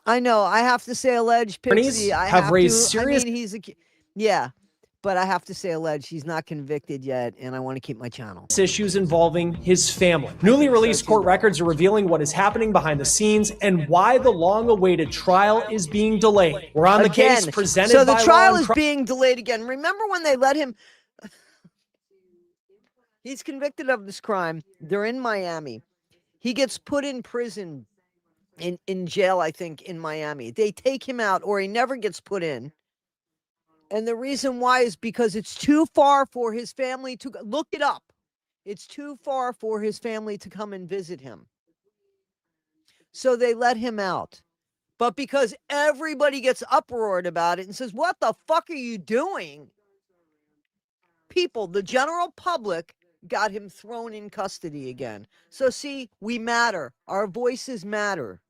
[SPEAKER 1] I know, I have to say alleged, Pixie. I have raised serious... I mean, yeah, but I have to say alleged. He's not convicted yet, and I want to keep my channel.
[SPEAKER 9] Issues involving his family. Newly released court records are revealing what is happening behind the scenes and why the long-awaited trial is being delayed. We're on the case presented by
[SPEAKER 1] So the trial is being delayed again. Remember when they let him... He's convicted of this crime. They're in Miami. He gets put in prison, in jail, I think, in Miami. They take him out, or he never gets put in. And the reason why is because it's too far for his family to... Look it up. It's too far for his family to come and visit him. So they let him out. But because everybody gets uproared about it and says, what the fuck are you doing? People, the general public, got him thrown in custody again. So see, we matter. Our voices matter.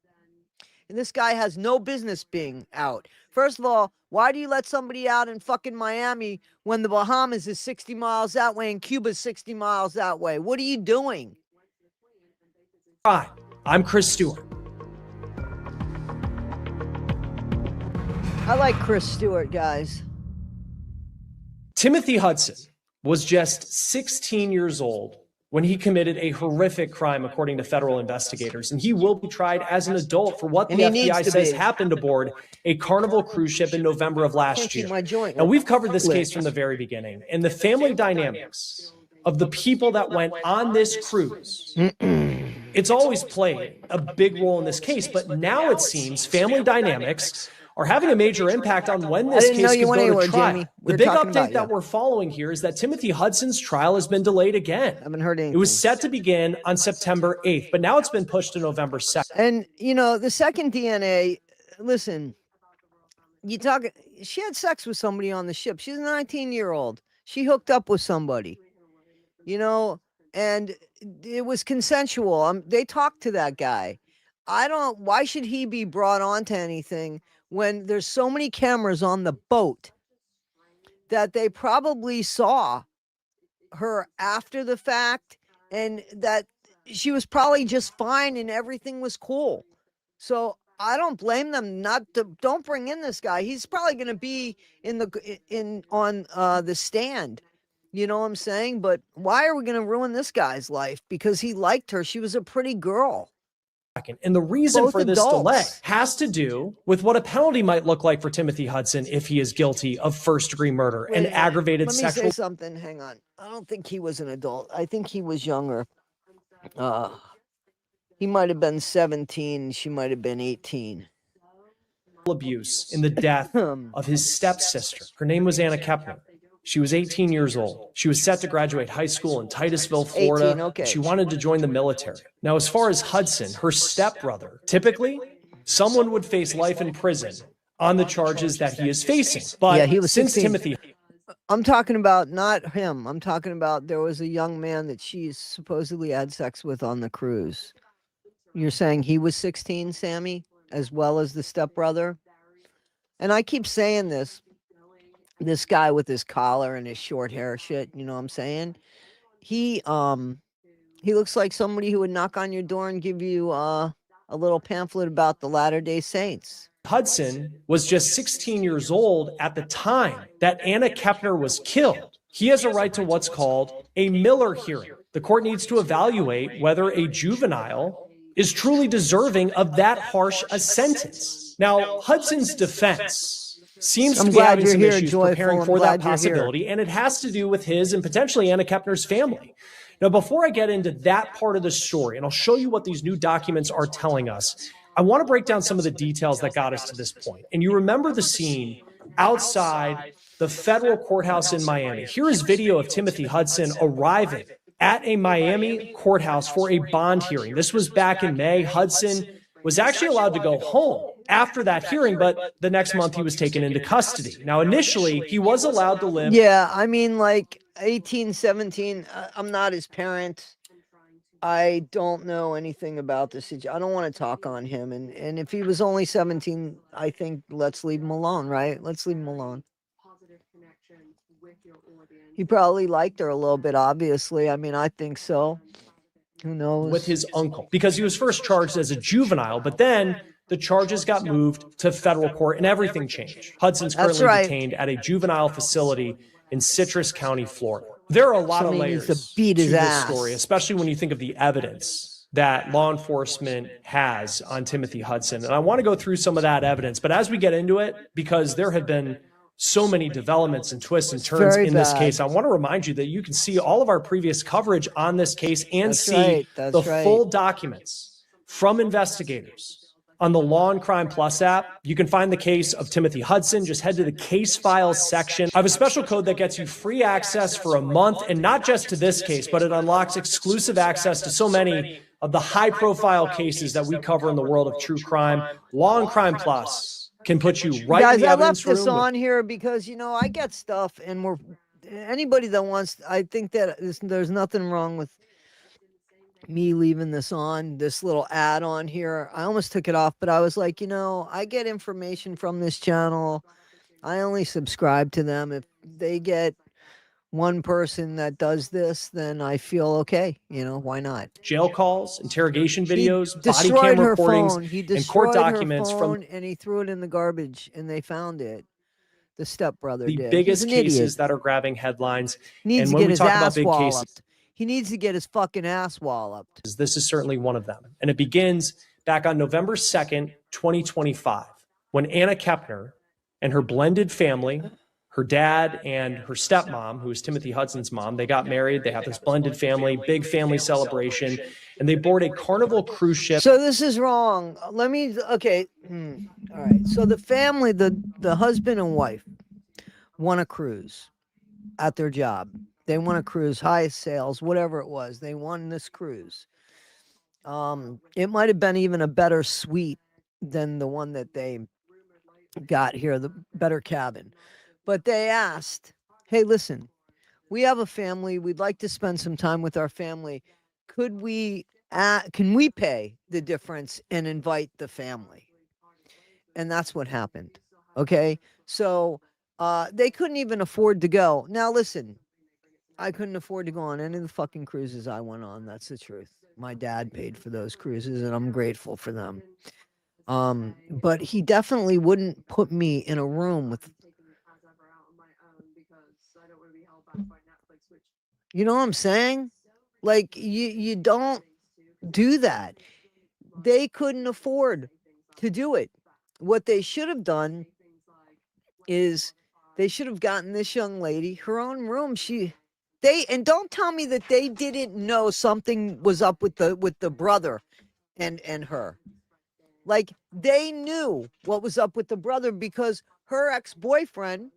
[SPEAKER 1] And this guy has no business being out. First of all, why do you let somebody out in fucking Miami when the Bahamas is 60 miles that way and Cuba's 60 miles that way? What are you doing?
[SPEAKER 9] Hi, I'm Chris Stewart.
[SPEAKER 1] I like Chris Stewart, guys.
[SPEAKER 9] Timothy Hudson was just 16 years old when he committed a horrific crime, according to federal investigators, and he will be tried as an adult for what the FBI says happened aboard a Carnival cruise ship in November of last year. Now, we've covered this case from the very beginning, and the family dynamics of the people that went on this cruise, it's always played a big role in this case, but now it seems family dynamics are having a major impact on when this case could go to trial. The big update that we're following here is that Timothy Hudson's trial has been delayed again.
[SPEAKER 1] I haven't heard anything.
[SPEAKER 9] It was set to begin on September 8th, but now it's been pushed to November 2nd.
[SPEAKER 1] And, you know, the second DNA, listen, she had sex with somebody on the ship. She's a 19-year-old. She hooked up with somebody, you know, and it was consensual. They talked to that guy. Why should he be brought on to anything when there's so many cameras on the boat that they probably saw her after the fact and that she was probably just fine and everything was cool. So I don't blame them don't bring in this guy. He's probably going to be on the stand. You know what I'm saying? But why are we going to ruin this guy's life? Because he liked her. She was a pretty girl.
[SPEAKER 9] And the reason for this delay has to do with what a penalty might look like for Timothy Hudson if he is guilty of first-degree murder and aggravated sexual...
[SPEAKER 1] Let me say something. Hang on. I don't think he was an adult. I think he was younger. He might have been 17. She might have been 18.
[SPEAKER 9] Abuse in the death of his stepsister. Her name was Anna Kepner. She was 18 years old. She was set to graduate high school in Titusville, Florida.
[SPEAKER 1] 18, okay.
[SPEAKER 9] She wanted to join the military. Now, as far as Hudson, her stepbrother, typically, someone would face life in prison on the charges that he is facing. But
[SPEAKER 1] yeah, he was
[SPEAKER 9] since
[SPEAKER 1] 16.
[SPEAKER 9] Timothy...
[SPEAKER 1] I'm talking about not him. I'm talking about there was a young man that she supposedly had sex with on the cruise. You're saying he was 16, Sammy, as well as the stepbrother? And I keep saying this guy with his collar and his short hair shit, you know what I'm saying? He looks like somebody who would knock on your door and give you a little pamphlet about the Latter-day Saints.
[SPEAKER 9] Hudson was just 16 years old at the time that Anna Kepner was killed. He has a right to what's called a Miller hearing. The court needs to evaluate whether a juvenile is truly deserving of that harsh a sentence. Now, Hudson's defense seems to be having some issues preparing for that possibility, and it has to do with his and potentially Anna Kepner's family. Now, before I get into that part of the story, and I'll show you what these new documents are telling us, I want to break down some of the details that got us to this point. And you remember the scene outside the federal courthouse in Miami. Here is video of Timothy Hudson arriving at a Miami courthouse for a bond hearing. This was back in May. Hudson was actually allowed to go home after that hearing, but the next month he was taken into custody. Now, initially, he was allowed to live.
[SPEAKER 1] Yeah, I mean, like 18, 17, I'm not his parent. I don't know anything about this situation. I don't want to talk on him. And if he was only 17, I think let's leave him alone, right? Let's leave him alone. He probably liked her a little bit, obviously. I mean, I think so. Who knows?
[SPEAKER 9] With his uncle, because he was first charged as a juvenile, but then the charges got moved to federal court and everything changed. Hudson's currently detained at a juvenile facility in Citrus County, Florida. There are a lot of layers to this story, especially when you think of the evidence that law enforcement has on Timothy Hudson. And I want to go through some of that evidence, but as we get into it, because there have been so many developments and twists and turns in this case, I want to remind you that you can see all of our previous coverage on this case and see the full documents from investigators on the Law and Crime Plus app. You can find the case of Timothy Hudson. Just head to the case files section. I have a special code that gets you free access for a month, and not just to this case, but it unlocks exclusive access to so many of the high-profile cases that we cover in the world of true crime. Law and Crime Plus can put you right in the evidence room.
[SPEAKER 1] I left this on here because, you know, I get stuff, and anybody that wants, I think that there's nothing wrong with me leaving this on, this little ad on here. I almost took it off, but I was like, you know, I get information from this channel. I only subscribe to them. If they get one person that does this, then I feel okay. You know, why not?
[SPEAKER 9] Jail calls, interrogation videos, body cam recordings, and court documents
[SPEAKER 1] and he threw it in the garbage, and they found it. The stepbrother did.
[SPEAKER 9] The biggest cases that are grabbing headlines.
[SPEAKER 1] Needs to get his ass walloped. He needs to get his fucking ass walloped.
[SPEAKER 9] This is certainly one of them. And it begins back on November 2nd, 2025, when Anna Kepner and her blended family, her dad and her stepmom, who is Timothy Hudson's mom, they got married. They have this blended family, big family celebration, and they board a Carnival cruise ship.
[SPEAKER 1] So this is wrong. Okay. All right. So the family, the husband and wife won a cruise at their job. They won a cruise, highest sales, whatever it was. They won this cruise. It might have been even a better suite than the one that they got here, the better cabin. But they asked, hey, listen, we have a family. We'd like to spend some time with our family. Can we pay the difference and invite the family? And that's what happened. Okay. So they couldn't even afford to go. Now, listen, I couldn't afford to go on any of the fucking cruises I went on. That's the truth. My dad paid for those cruises, and I'm grateful for them. But he definitely wouldn't put me in a room with. You know what I'm saying? Like, you don't do that. They couldn't afford to do it. What they should have done is they should have gotten this young lady her own room. And don't tell me that they didn't know something was up with the brother. and her. Like, they knew what was up with the brother because her ex-boyfriend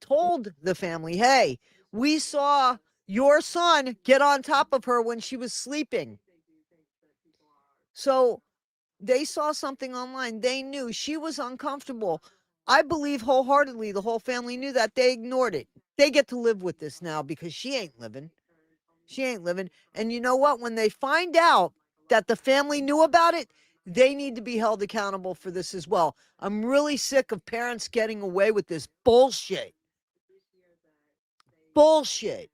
[SPEAKER 1] told the family, hey, we saw your son get on top of her when she was sleeping. So they saw something online. They knew she was uncomfortable. I believe wholeheartedly the whole family knew that. They ignored it. They get to live with this now because she ain't living. She ain't living. And you know what? When they find out that the family knew about it, they need to be held accountable for this as well. I'm really sick of parents getting away with this bullshit. Bullshit.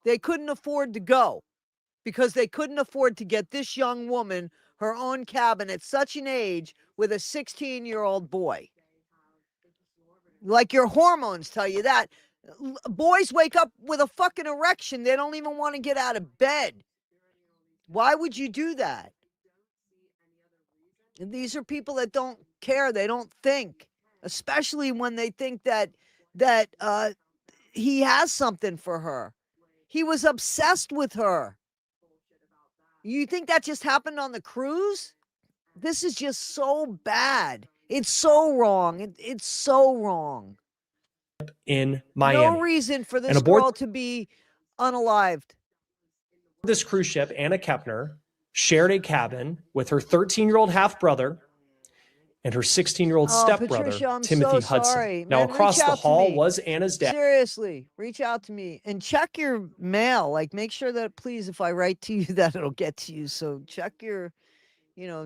[SPEAKER 1] They couldn't afford to go because they couldn't afford to get this young woman her own cabin at such an age with a 16-year-old boy. Like, your hormones tell you that. Boys wake up with a fucking erection. They don't even want to get out of bed. Why would you do that? And these are people that don't care. They don't think, especially when they think that he has something for her. He was obsessed with her. You think that just happened on the cruise? This is just so bad. It's so wrong. It's so wrong.
[SPEAKER 9] In Miami.
[SPEAKER 1] No reason for this girl to be unalived.
[SPEAKER 9] This cruise ship, Anna Kepner shared a cabin with her 13-year-old half-brother and her 16-year-old stepbrother,
[SPEAKER 1] Patricia,
[SPEAKER 9] Timothy
[SPEAKER 1] so
[SPEAKER 9] Hudson.
[SPEAKER 1] sorry.
[SPEAKER 9] Now,
[SPEAKER 1] Man,
[SPEAKER 9] across the hall was Anna's dad.
[SPEAKER 1] Seriously, reach out to me and check your mail. Like, make sure that, please, if I write to you, that it'll get to you. So check your,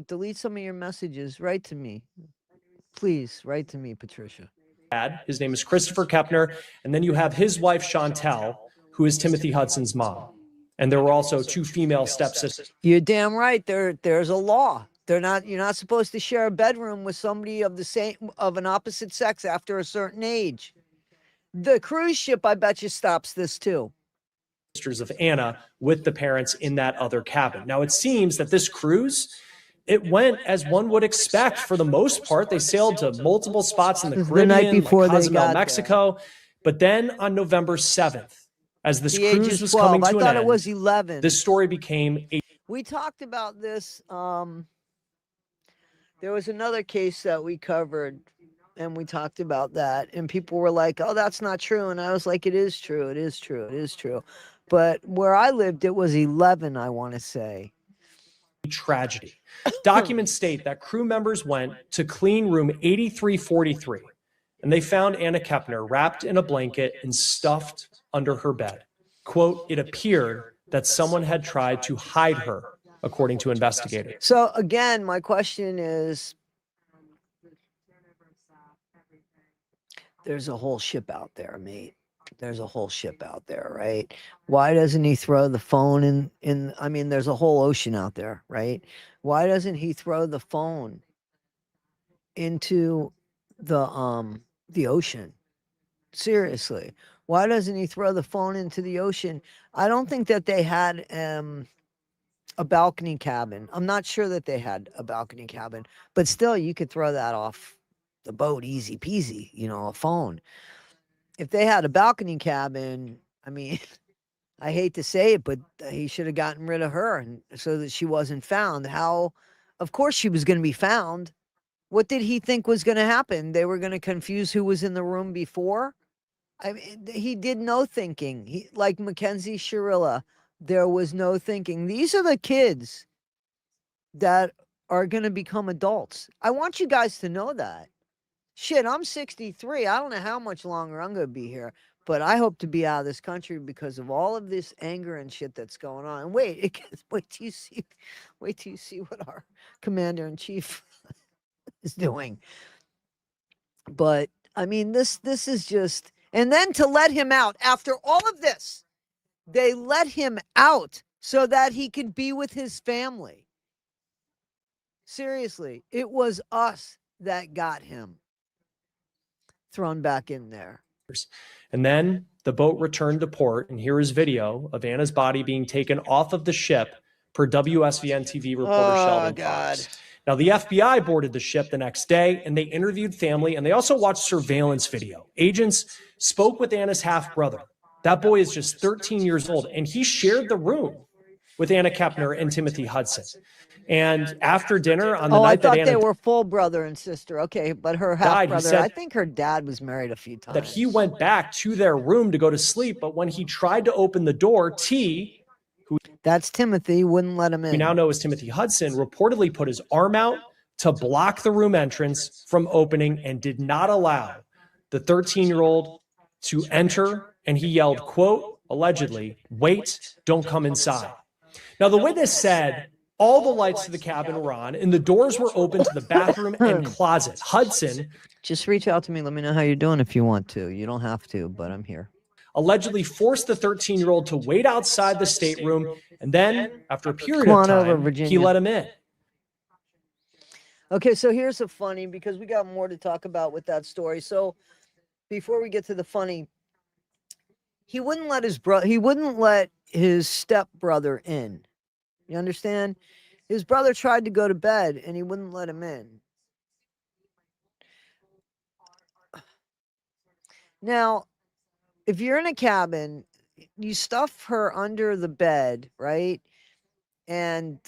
[SPEAKER 1] delete some of your messages. Write to me. Please, write to me, Patricia.
[SPEAKER 9] His name is Christopher Kepner. And then you have his wife, Chantel, who is Timothy Hudson's mom. And there were also two female stepsisters.
[SPEAKER 1] You're damn right. There's a law. You're not supposed to share a bedroom with somebody of an opposite sex after a certain age. The cruise ship, I bet you, stops this too.
[SPEAKER 9] Sisters of Anna with the parents in that other cabin. Now, it seems that this cruise, it went as one would expect. For the most part, they sailed to multiple spots in the Caribbean, like Cozumel, Mexico. But then on November 7th, as this cruise was coming to an end,
[SPEAKER 1] I thought it was 11.
[SPEAKER 9] This story became
[SPEAKER 1] We talked about this. There was another case that we covered, and we talked about that, and people were like, oh, that's not true. And I was like, it is true. It is true. It is true. But where I lived, it was 11, I want to say.
[SPEAKER 9] Tragedy. Documents state that crew members went to clean room 8343, and they found Anna Kepner wrapped in a blanket and stuffed under her bed. Quote, it appeared that someone had tried to hide her, according to investigators.
[SPEAKER 1] So again, my question is, there's a whole ship out there, mate. There's a whole ship out there, right? Why doesn't he throw the phone in? I mean, there's a whole ocean out there, right? Why doesn't he throw the phone into the ocean? Seriously, why doesn't he throw the phone into the ocean? I don't think that they had a balcony cabin. I'm not sure that they had a balcony cabin, but still, you could throw that off the boat easy peasy, a phone. If they had a balcony cabin, I mean, I hate to say it, but he should have gotten rid of her so that she wasn't found. How? Of course she was going to be found. What did he think was going to happen? They were going to confuse who was in the room before? I mean, he did no thinking. Like Mackenzie Shirilla, there was no thinking. These are the kids that are going to become adults. I want you guys to know that. Shit, I'm 63. I don't know how much longer I'm going to be here, but I hope to be out of this country because of all of this anger and shit that's going on. And wait till you see what our commander-in-chief is doing. But I mean, this is just, and then to let him out after all of this, they let him out so that he could be with his family. Seriously, it was us that got him thrown back in there.
[SPEAKER 9] And then the boat returned to port, and here is video of Anna's body being taken off of the ship per WSVN TV reporter Sheldon Fox. Now, the FBI boarded the ship the next day, and they interviewed family, and they also watched surveillance video. Agents spoke with Anna's half-brother. That boy is just 13 years old, and he shared the room with Anna Kepner and Timothy Hudson. And after dinner on the night that Anna
[SPEAKER 1] they were full brother and sister. Okay, but her half brother, I think her dad was married a few times.
[SPEAKER 9] That he went back to their room to go to sleep, but when he tried to open the door, T, who
[SPEAKER 1] that's Timothy, wouldn't let him in.
[SPEAKER 9] We now know as Timothy Hudson, reportedly put his arm out to block the room entrance from opening and did not allow the 13-year-old to enter. And he yelled, quote, allegedly, "Wait, don't come inside." Now, the witness said all the lights to the cabin were on and the doors were open to the bathroom and closet. Hudson,
[SPEAKER 1] just reach out to me. Let me know how you're doing if you want to. You don't have to, but I'm here.
[SPEAKER 9] Allegedly forced the 13-year-old to wait outside the stateroom. And then, after a period of time, he let him in.
[SPEAKER 1] Okay, so here's a funny, because we got more to talk about with that story. So before we get to the funny, he wouldn't let his stepbrother in. You understand? His brother tried to go to bed and he wouldn't let him in. Now, if you're in a cabin, you stuff her under the bed, right? And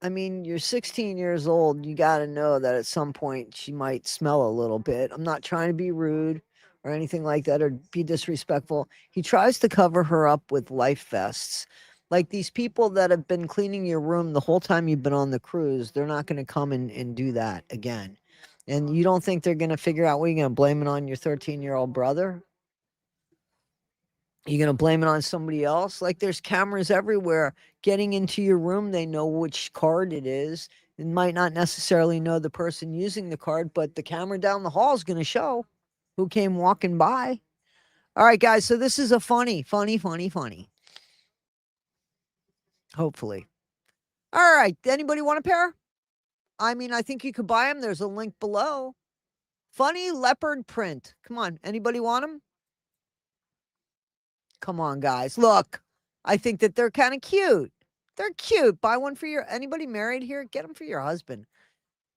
[SPEAKER 1] I mean, you're 16 years old. You got to know that at some point she might smell a little bit. I'm not trying to be rude or anything like that or be disrespectful. He tries to cover her up with life vests. Like these people that have been cleaning your room the whole time you've been on the cruise, they're not going to come and do that again. And you don't think they're going to figure out, what, are you going to blame it on your 13-year-old brother? You're going to blame it on somebody else? Like there's cameras everywhere getting into your room. They know which card it is. It might not necessarily know the person using the card, but the camera down the hall is going to show who came walking by. All right, guys. So this is a funny. Hopefully. All right. Anybody want a pair? I mean, I think you could buy them. There's a link below. Funny leopard print. Come on. Anybody want them? Come on, guys. Look, I think that they're kind of cute. They're cute. Buy one for anybody married here? Get them for your husband.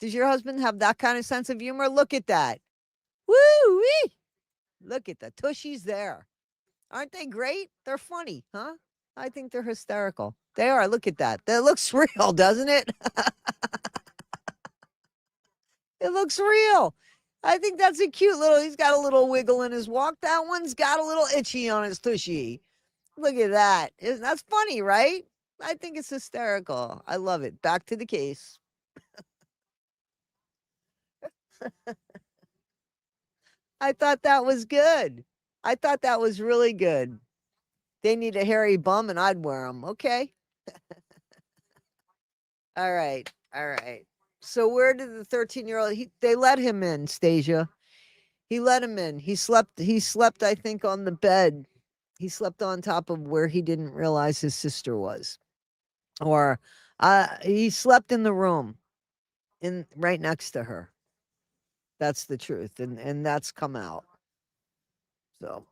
[SPEAKER 1] Does your husband have that kind of sense of humor? Look at that. Woo-wee. Look at the tushies there. Aren't they great? They're funny, huh? I think they're hysterical. They are. Look at that. That looks real, doesn't it? It looks real. I think that's a cute little, he's got a little wiggle in his walk. That one's got a little itchy on his tushy. Look at that. That's funny, right? I think it's hysterical. I love it. Back to the case. I thought that was good. I thought that was really good. They need a hairy bum and I'd wear them. Okay. All right. So where did the 13-year-old, they let him in, Stasia. He let him in. He slept, I think, on the bed. He slept on top of where he didn't realize his sister was. Or he slept in the room right next to her. That's the truth. And that's come out. So.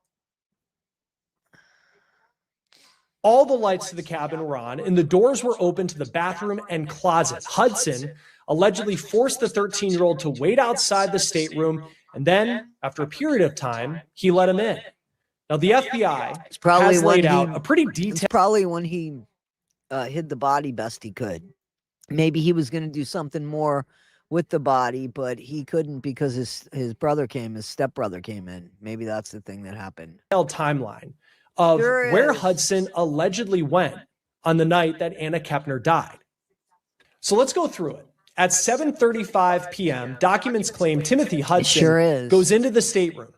[SPEAKER 9] All the lights to the cabin were on and the doors were open to the bathroom and closet. Hudson allegedly forced the 13-year-old to wait outside the stateroom, and then, after a period of time, he let him in. Now, the FBI has laid out a pretty detailed...
[SPEAKER 1] It's probably when he hid the body best he could. Maybe he was going to do something more with the body, but he couldn't because his stepbrother came in. Maybe that's the thing that happened.
[SPEAKER 9] Timeline of where Hudson allegedly went on the night that Anna Kepner died. So let's go through it. At 7:35 p.m., documents claim Timothy Hudson goes into the stateroom.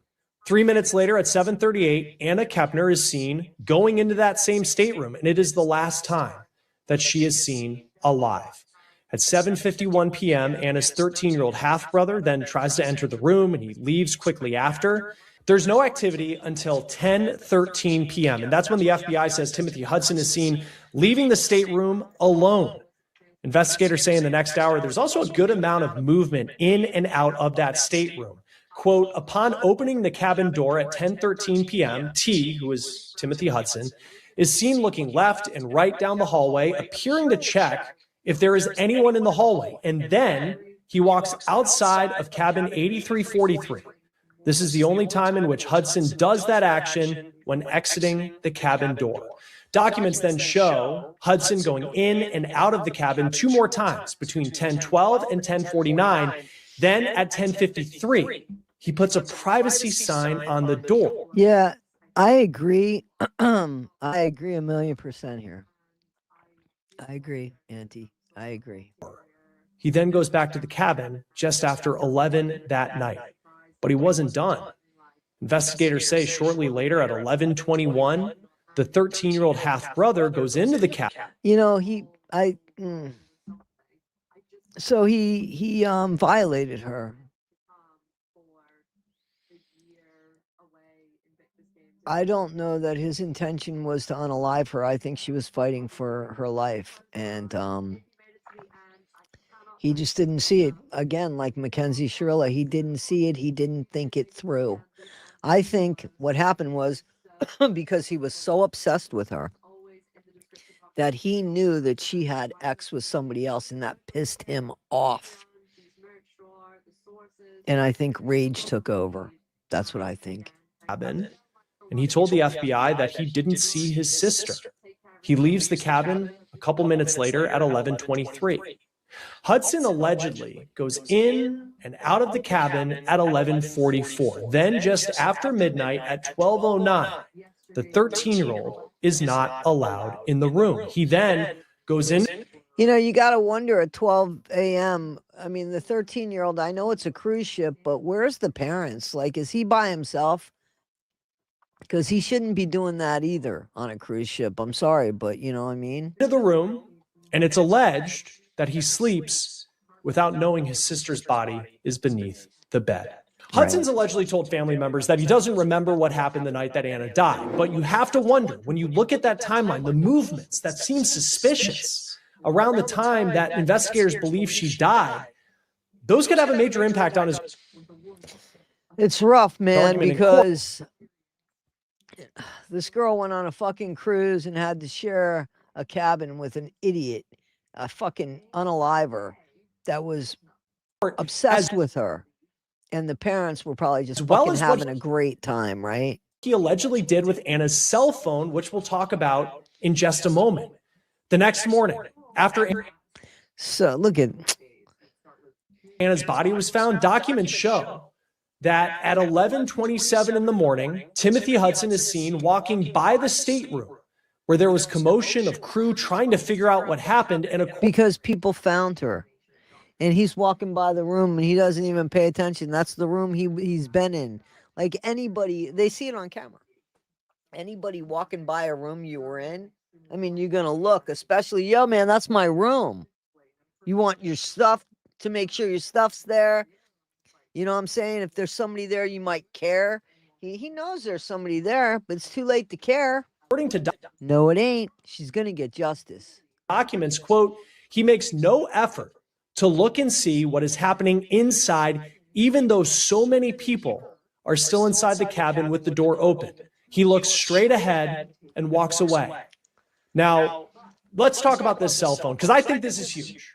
[SPEAKER 9] 3 minutes later, at 7:38, Anna Kepner is seen going into that same stateroom, and it is the last time that she is seen alive. At 7:51 p.m., Anna's 13-year-old half-brother then tries to enter the room, and he leaves quickly after. There's no activity until 10:13 p.m., and that's when the FBI says Timothy Hudson is seen leaving the stateroom alone. Investigators say in the next hour, there's also a good amount of movement in and out of that stateroom. Quote, upon opening the cabin door at 10:13 p.m., T, who is Timothy Hudson, is seen looking left and right down the hallway, appearing to check if there is anyone in the hallway. And then he walks outside of cabin 8343. This is the only time in which Hudson does that action when exiting the cabin door. Documents then show Hudson going in and out of the cabin 2 more times between 10:12 and 10:49. Then at 10:53, he puts a privacy sign on the door.
[SPEAKER 1] Yeah, I agree. I agree 1,000,000% here. I agree, Auntie. I agree.
[SPEAKER 9] He then goes back to the cabin just after 11 that night, but he wasn't done. Investigators say shortly later at 11:21, the 13-year-old half-brother goes into the cabin.
[SPEAKER 1] You know, so he violated her. I don't know that his intention was to unalive her. I think she was fighting for her life, and he just didn't see it. Again, like Mackenzie Shirilla, he didn't see it. He didn't think it through. I think what happened was because he was so obsessed with her that he knew that she had X with somebody else, and that pissed him off. And I think rage took over. That's what I think.
[SPEAKER 9] And he told the FBI that he didn't see his sister. He leaves the cabin a couple minutes later at 11:23. Hudson allegedly goes in and out of the cabin at 11:44. Then just after midnight at 12:09, the 13-year-old is not allowed in the room. He then goes in.
[SPEAKER 1] You know, you got to wonder at 12 a.m. I mean, the 13-year-old, I know it's a cruise ship, but where's the parents? Like, is he by himself? Because he shouldn't be doing that either on a cruise ship. I'm sorry, but you know what I mean?
[SPEAKER 9] To the room, and it's alleged that he sleeps without knowing his sister's body is beneath the bed. Hudson's allegedly told family members that he doesn't remember what happened the night that Anna died. But you have to wonder, when you look at that timeline, the movements that seem suspicious around the time that investigators believe she died, those could have a major impact on his...
[SPEAKER 1] It's rough, man, because this girl went on a fucking cruise and had to share a cabin with an idiot, a fucking unaliver that was obsessed with her. And the parents were probably just fucking having a great time, right?
[SPEAKER 9] He allegedly did with Anna's cell phone, which we'll talk about in just a moment. The next morning, after
[SPEAKER 1] so look at
[SPEAKER 9] Anna's body was found, documents show that at 11:27 in the morning, Timothy Hudson is seen walking by the stateroom where there was commotion of crew trying to figure out what happened. And
[SPEAKER 1] because people found her. And he's walking by the room and he doesn't even pay attention. That's the room he's been in. Like anybody, they see it on camera. Anybody walking by a room you were in, I mean, you're going to look, especially, yo, man, that's my room. You want your stuff to make sure your stuff's there. You know what I'm saying? If there's somebody there, you might care. He knows there's somebody there, but it's too late to care.
[SPEAKER 9] According to
[SPEAKER 1] no, it ain't. She's going to get justice.
[SPEAKER 9] Documents, quote, he makes no effort to look and see what is happening inside, even though so many people are still inside the cabin with the door open. He looks straight ahead and walks away. Now, let's talk about this cell phone, because I think this is huge.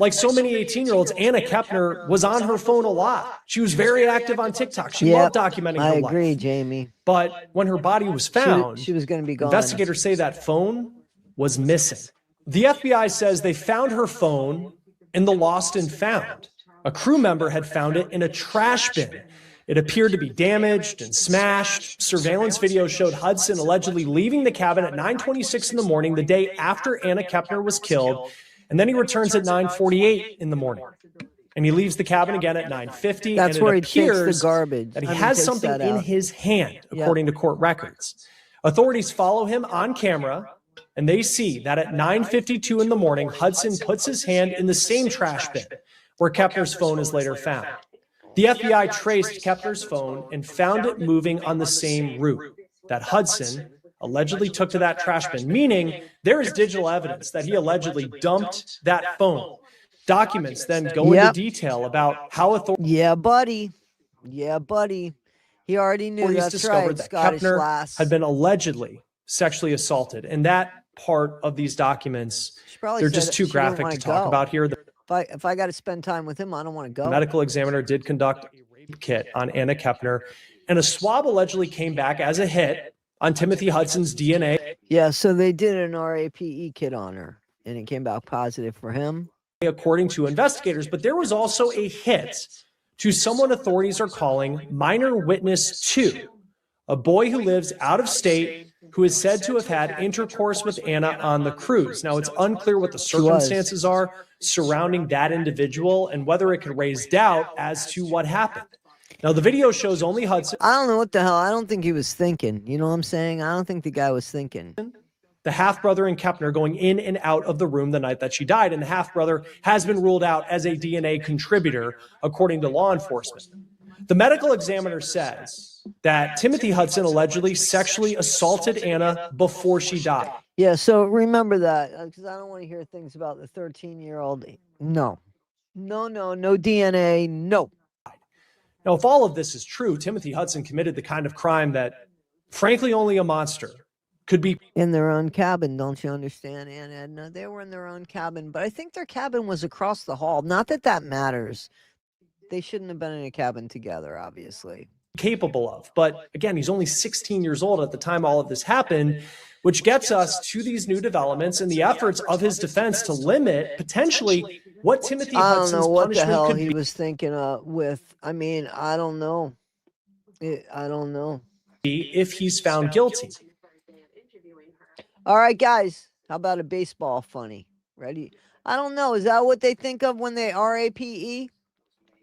[SPEAKER 9] Like so many 18-year-olds, Anna Kepner was on her phone a lot. She was very active on TikTok. She loved documenting her life.
[SPEAKER 1] I agree, Jamie.
[SPEAKER 9] But when her body was found,
[SPEAKER 1] she was going to be gone.
[SPEAKER 9] Investigators say that phone was missing. The FBI says they found her phone in the lost and found. A crew member had found it in a trash bin. It appeared to be damaged and smashed. Surveillance video showed Hudson allegedly leaving the cabin at 9:26 in the morning, the day after Anna Kepner was killed, and then he returns at 9:48 in the morning. And he leaves the cabin again at 9:50.
[SPEAKER 1] That's
[SPEAKER 9] and
[SPEAKER 1] where
[SPEAKER 9] it
[SPEAKER 1] he takes
[SPEAKER 9] appears
[SPEAKER 1] the garbage.
[SPEAKER 9] that he has something in his hand, according to court records. Authorities follow him on camera, and they see that at 9:52 in the morning, Hudson puts his hand in the same trash bin where Kepner's phone is later found. The FBI traced Kepner's phone and found it moving on the same route that Hudson allegedly took to that trash bin, meaning there is digital evidence that he allegedly dumped that phone. Documents then go into detail about how authorities...
[SPEAKER 1] Yeah, buddy. Yeah, buddy. He already knew. That's
[SPEAKER 9] discovered
[SPEAKER 1] right,
[SPEAKER 9] that
[SPEAKER 1] Scottish
[SPEAKER 9] Kepner
[SPEAKER 1] lass.
[SPEAKER 9] had been allegedly sexually assaulted, and that part of these documents, they're just too graphic to talk about here.
[SPEAKER 1] If I got to spend time with him, I don't want to go.
[SPEAKER 9] The medical examiner did conduct a rape kit on Anna Kepner, and a swab allegedly came back as a hit on Timothy Hudson's DNA.
[SPEAKER 1] Yeah, so they did an RAPE kit on her, and it came back positive for him.
[SPEAKER 9] According to investigators, but there was also a hit to someone authorities are calling Minor Witness 2, a boy who lives out of state who is said to have had intercourse with Anna on the cruise. Now, it's unclear what the circumstances are surrounding that individual and whether it could raise doubt as to what happened. Now, the video shows only Hudson.
[SPEAKER 1] I don't know what the hell. I don't think he was thinking. You know what I'm saying? I don't think the guy was thinking.
[SPEAKER 9] The half-brother and Kepner going in and out of the room the night that she died, and the half-brother has been ruled out as a DNA contributor, according to law enforcement. The medical examiner says that Timothy Hudson allegedly sexually assaulted Anna before she died.
[SPEAKER 1] Yeah, so remember that, because I don't want to hear things about the 13-year-old. No DNA, no.
[SPEAKER 9] Now, if all of this is true, Timothy Hudson committed the kind of crime that, frankly, only a monster could be.
[SPEAKER 1] In their own cabin, don't you understand, Aunt Edna? They were in their own cabin, but I think their cabin was across the hall. Not that that matters. They shouldn't have been in a cabin together, obviously.
[SPEAKER 9] Capable of. But again, he's only 16 years old at the time all of this happened, which gets us to these new developments and the efforts of his defense to limit potentially what Timothy Hudson's punishment could be. I don't know what the hell he
[SPEAKER 1] was thinking with. I mean, I don't know. I don't know.
[SPEAKER 9] If he's found guilty.
[SPEAKER 1] All right, guys. How about a baseball funny? Ready? I don't know. Is that what they think of when they RAPE?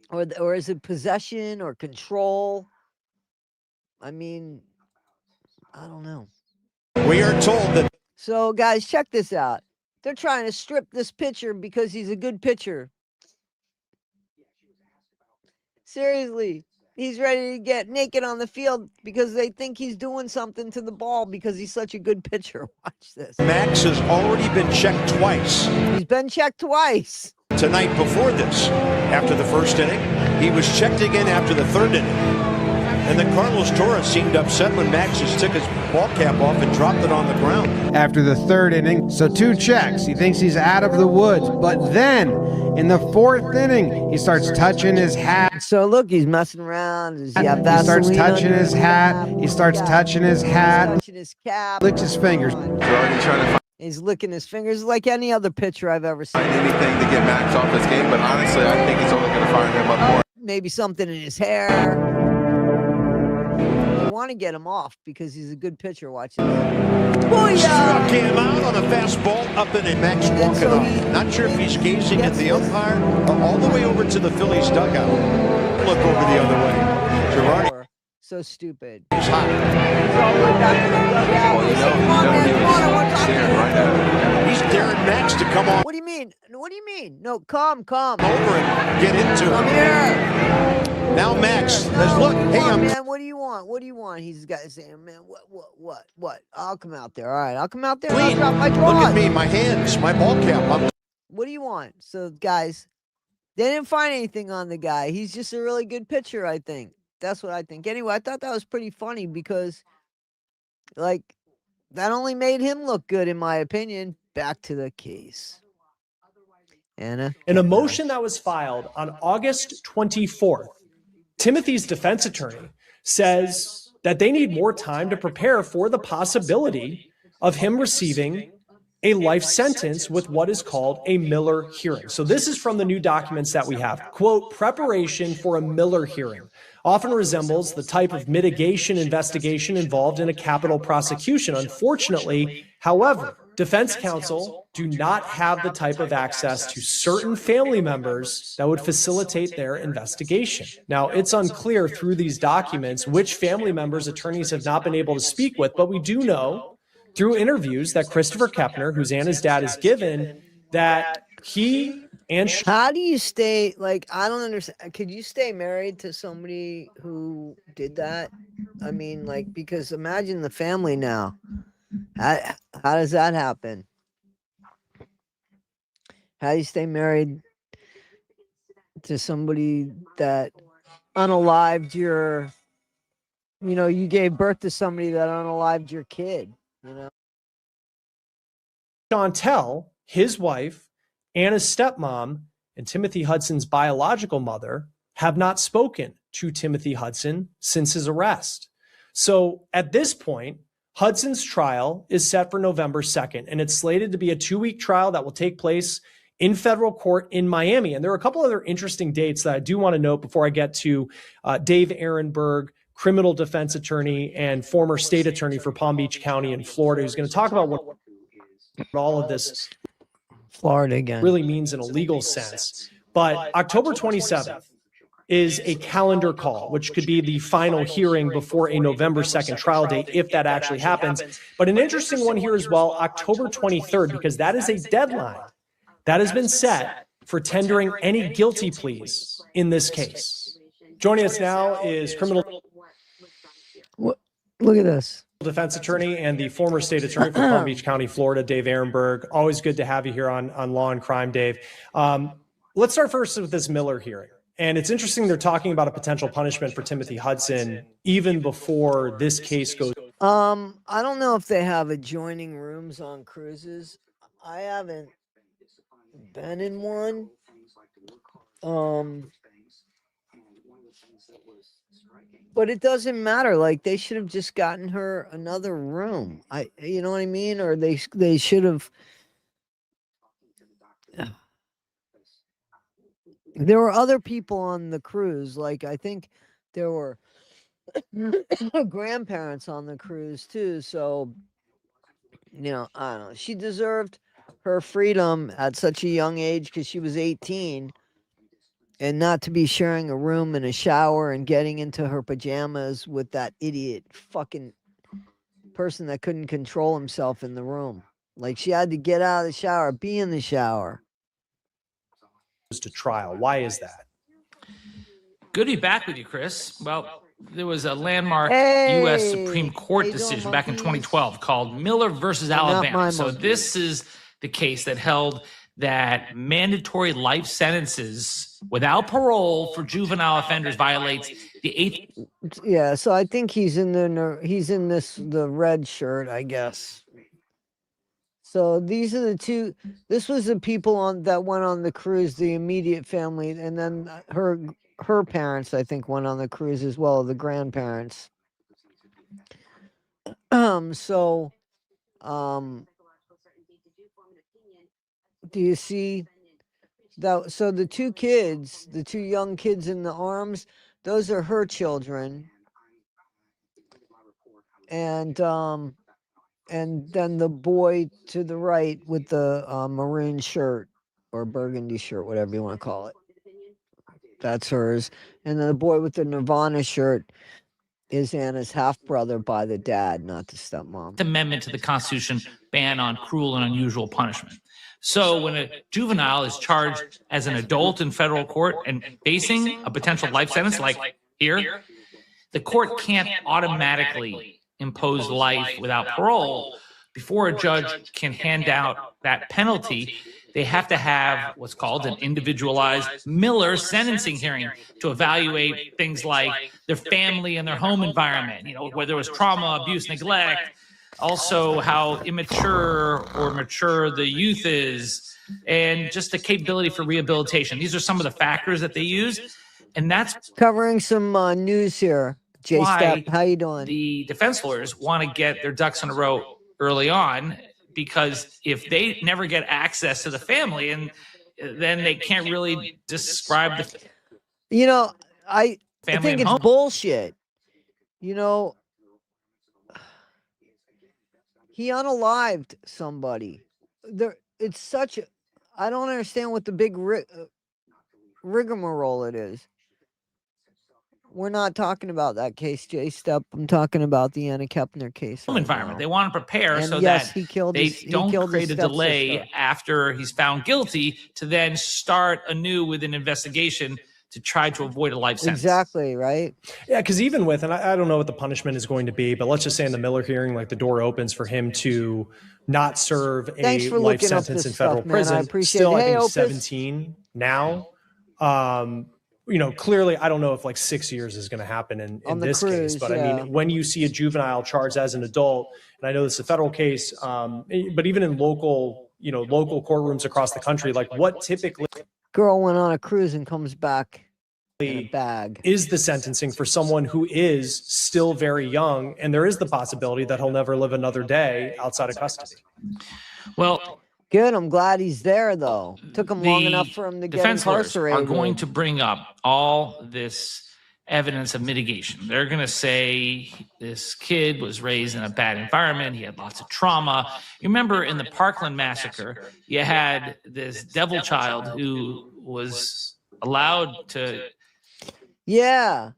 [SPEAKER 1] Or is it possession or control? I mean, I don't know.
[SPEAKER 10] We are told that.
[SPEAKER 1] So, guys, check this out. They're trying to strip this pitcher because he's a good pitcher. Seriously. He's ready to get naked on the field because they think he's doing something to the ball because he's such a good pitcher. Watch this.
[SPEAKER 10] Max has already been checked twice.
[SPEAKER 1] He's been checked twice.
[SPEAKER 10] Tonight before this, after the first inning, he was checked again after the third inning. And then Carlos Torres seemed upset when Max just took his ball cap off and dropped it on the ground.
[SPEAKER 11] After the third inning, so 2 checks. He thinks he's out of the woods. But then, in the 4th inning, he starts touching his hat.
[SPEAKER 1] So look, he's messing around.
[SPEAKER 11] He starts touching his hat. He starts touching his hat.
[SPEAKER 1] Touching his cap.
[SPEAKER 11] Licks his fingers.
[SPEAKER 1] He's licking his fingers like any other pitcher I've ever seen.
[SPEAKER 12] Anything to get Max off his game, but honestly, I think it's only going to fire him up more.
[SPEAKER 1] Maybe something in his hair. Want to get him off because he's a good pitcher. Watch this.
[SPEAKER 10] Struck him out on a fastball up in it. Max walking off. Not sure if he's gazing at the umpire or all the way over to the Phillies dugout. Look over the other way. Girardi.
[SPEAKER 1] So stupid.
[SPEAKER 10] He's hot. He's daring Max to come on.
[SPEAKER 1] What do you mean? What do you mean? No, come.
[SPEAKER 10] Over and get into it.
[SPEAKER 1] Come here.
[SPEAKER 10] Now Max says, look, hey,
[SPEAKER 1] man, what do you want? What do you want? He's got saying, man, what? I'll come out there. All right, I'll come out there. I'll drop my draws.
[SPEAKER 10] Look at me, my hands, my ball cap.
[SPEAKER 1] What do you want? So, guys, they didn't find anything on the guy. He's just a really good pitcher, I think. That's what I think. Anyway, I thought that was pretty funny because, like, that only made him look good, in my opinion. Back to the case. Anna?
[SPEAKER 9] In a motion that was filed on August 24th, Timothy's defense attorney says that they need more time to prepare for the possibility of him receiving a life sentence with what is called a Miller hearing. So this is from the new documents that we have. Quote, preparation for a Miller hearing often resembles the type of mitigation investigation involved in a capital prosecution. Unfortunately, however, defense counsel do not have the type of access to certain family members that would facilitate their investigation. Now, it's unclear through these documents which family members attorneys have not been able to speak with, but we do know through interviews that Christopher Kepner, who's Anna's dad, has given, that he and...
[SPEAKER 1] How do you stay, like, I don't understand. Could you stay married to somebody who did that? I mean, like, because imagine the family now. How does that happen? How do you stay married to somebody that unalived your, you gave birth to somebody that unalived your kid,
[SPEAKER 9] Chantel, his wife, Anna's stepmom, and Timothy Hudson's biological mother have not spoken to Timothy Hudson since his arrest. So at this point, Hudson's trial is set for November 2nd, and it's slated to be a 2-week trial that will take place in federal court in Miami. And there are a couple other interesting dates that I do want to note before I get to Dave Ehrenberg, criminal defense attorney and former state attorney for Palm Beach County in Florida, who's going to talk about what all of this
[SPEAKER 1] Florida again
[SPEAKER 9] really means in a legal sense. But October 27th is a calendar call, which could be the final hearing before a November 2nd trial date, if that actually happens. But an interesting one here as well, October 23rd, because that is a deadline that has been set for tendering any guilty pleas in this case. Joining us now is criminal
[SPEAKER 1] Look at this.
[SPEAKER 9] defense attorney and the former state attorney for Palm Beach County, Florida, Dave Ehrenberg. Always good to have you here on Law and Crime, Dave. Let's start first with this Miller hearing. And it's interesting they're talking about a potential punishment for Timothy Hudson even before this case goes.
[SPEAKER 1] I don't know if they have adjoining rooms on cruises. I haven't been in one. But it doesn't matter. Like, they should have just gotten her another room. You know what I mean? Or they should have. There were other people on the cruise. Like, I think there were grandparents on the cruise too. So, you know, I don't know. She deserved her freedom at such a young age because she was 18. And not to be sharing a room and a shower and getting into her pajamas with that idiot fucking person that couldn't control himself in the room. Like, she had to get out of the shower, be in the shower.
[SPEAKER 9] To trial. Why is that?
[SPEAKER 13] Good to be back with you, Chris. Well, there was a landmark U.S. Supreme Court decision back in 2012 called Miller versus Alabama. So this is the case that held that mandatory life sentences without parole for juvenile offenders violates the 8th.
[SPEAKER 1] Yeah, so I think he's in the red shirt, I guess. So these are the two. This was the people that went on the cruise, the immediate family, and then her parents, I think, went on the cruise as well, the grandparents. Do you see that? So the two kids, the two young kids in the arms, those are her children. And then the boy to the right with the maroon shirt or burgundy shirt, whatever you want to call it. That's hers. And then the boy with the Nirvana shirt is Anna's half-brother by the dad, not the stepmom.
[SPEAKER 13] Amendment to the Constitution ban on cruel and unusual punishment. So when a juvenile is charged as an adult in federal court and facing a potential life sentence like here, the court can't automatically impose life without parole. Before a judge can hand out that penalty, they have to have what's called an individualized Miller sentencing hearing to evaluate things like their family and their home environment, you know, whether it was trauma, abuse, neglect, also how immature or mature the youth is, and just the capability for rehabilitation. These are some of the factors that they use, and that's
[SPEAKER 1] covering some news here. Jay Stepp, how you doing?
[SPEAKER 13] The defense lawyers want to get their ducks in a row early on, because if they never get access to the family, and then they can't really describe the.
[SPEAKER 1] You know, I think it's bullshit. You know, he unalived somebody. It's such a. I don't understand what the big rigmarole it is. We're not talking about that case, Jay Stepp. I'm talking about the Anna Kepner case.
[SPEAKER 13] Environment. They want to prepare so that they don't create a delay after he's found guilty to then start anew with an investigation to try to avoid a life sentence.
[SPEAKER 1] Exactly, right?
[SPEAKER 9] Yeah, because even with, and I don't know what the punishment is going to be, but let's just say in the Miller hearing, like, the door opens for him to not serve a life sentence in federal prison.
[SPEAKER 1] I appreciate
[SPEAKER 9] Still,
[SPEAKER 1] it. Hey,
[SPEAKER 9] I think 17 now. You know, clearly, I don't know if like 6 years is going to happen in this case, but I mean, when you see a juvenile charged as an adult, and I know this is a federal case, but even in local courtrooms across the country, like, what typically.
[SPEAKER 1] Girl went on a cruise and comes back in a bag.
[SPEAKER 9] Is the sentencing for someone who is still very young, and there is the possibility that he'll never live another day outside of custody.
[SPEAKER 13] Well,
[SPEAKER 1] good. I'm glad he's there, though. Took him long enough for him to get incarcerated.
[SPEAKER 13] Are going to bring up all this evidence of mitigation. They're going to say this kid was raised in a bad environment. He had lots of trauma. You remember in the Parkland massacre, you had this devil child who was allowed to.
[SPEAKER 1] Yeah.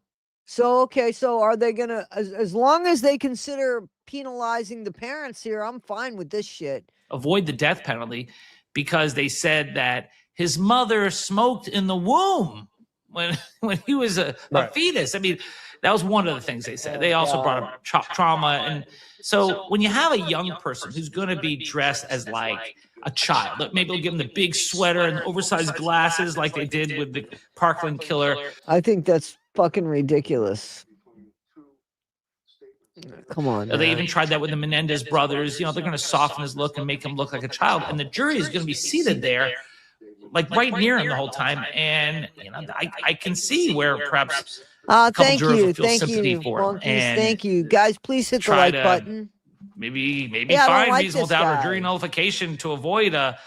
[SPEAKER 1] So, okay. So are they going to, as long as they consider penalizing the parents here, I'm fine with this shit.
[SPEAKER 13] Avoid the death penalty because they said that his mother smoked in the womb when he was a fetus. I mean, that was one of the things they said. They also brought up trauma. And so when you have a young person who's going to be dressed as like a child, maybe they'll give him the big sweater and oversized glasses like they did with the Parkland killer.
[SPEAKER 1] I think that's fucking ridiculous. Come on.
[SPEAKER 13] They even tried that with the Menendez brothers. You know, they're going to soften his look and make him look like a child. And the jury is going to be seated there, like right near him the whole time. And, you know, I can see where perhaps a couple jurors will feel sympathy for him. And
[SPEAKER 1] thank you. Guys, please hit the like button.
[SPEAKER 13] Maybe find reasonable doubt or jury nullification to avoid a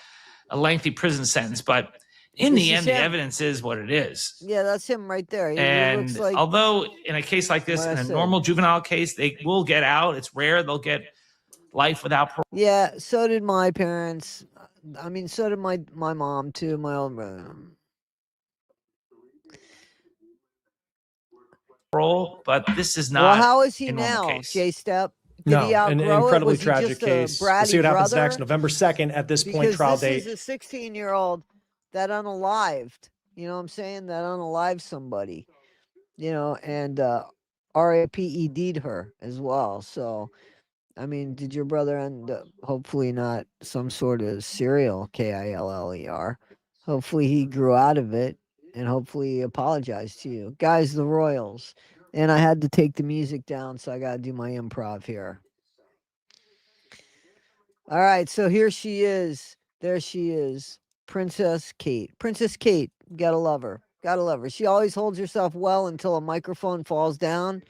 [SPEAKER 13] lengthy prison sentence. But in the end, the evidence is what it is.
[SPEAKER 1] Yeah, that's him right there.
[SPEAKER 13] And looks like, although in a case like this, in a normal juvenile case, they will get out. It's rare they'll get life without parole.
[SPEAKER 1] Yeah, so did my parents. I mean, so did my mom too, my old brother.
[SPEAKER 13] Parole, but this is not.
[SPEAKER 1] Well, how is he
[SPEAKER 13] a
[SPEAKER 1] now, J-Step?
[SPEAKER 9] No, an incredibly tragic case. We'll see what happens next. November 2nd at this point, trial date.
[SPEAKER 1] This is a 16-year-old that unalived, you know what I'm saying? That unalived somebody, you know, and RAPED'd her as well. So, I mean, did your brother end up, hopefully not some sort of serial KILLER? Hopefully he grew out of it and hopefully he apologized to you. Guys, the Royals. And I had to take the music down, so I got to do my improv here. All right, so here she is. There she is. Princess Kate. Princess Kate, gotta love her. Gotta love her. She always holds herself well until a microphone falls down.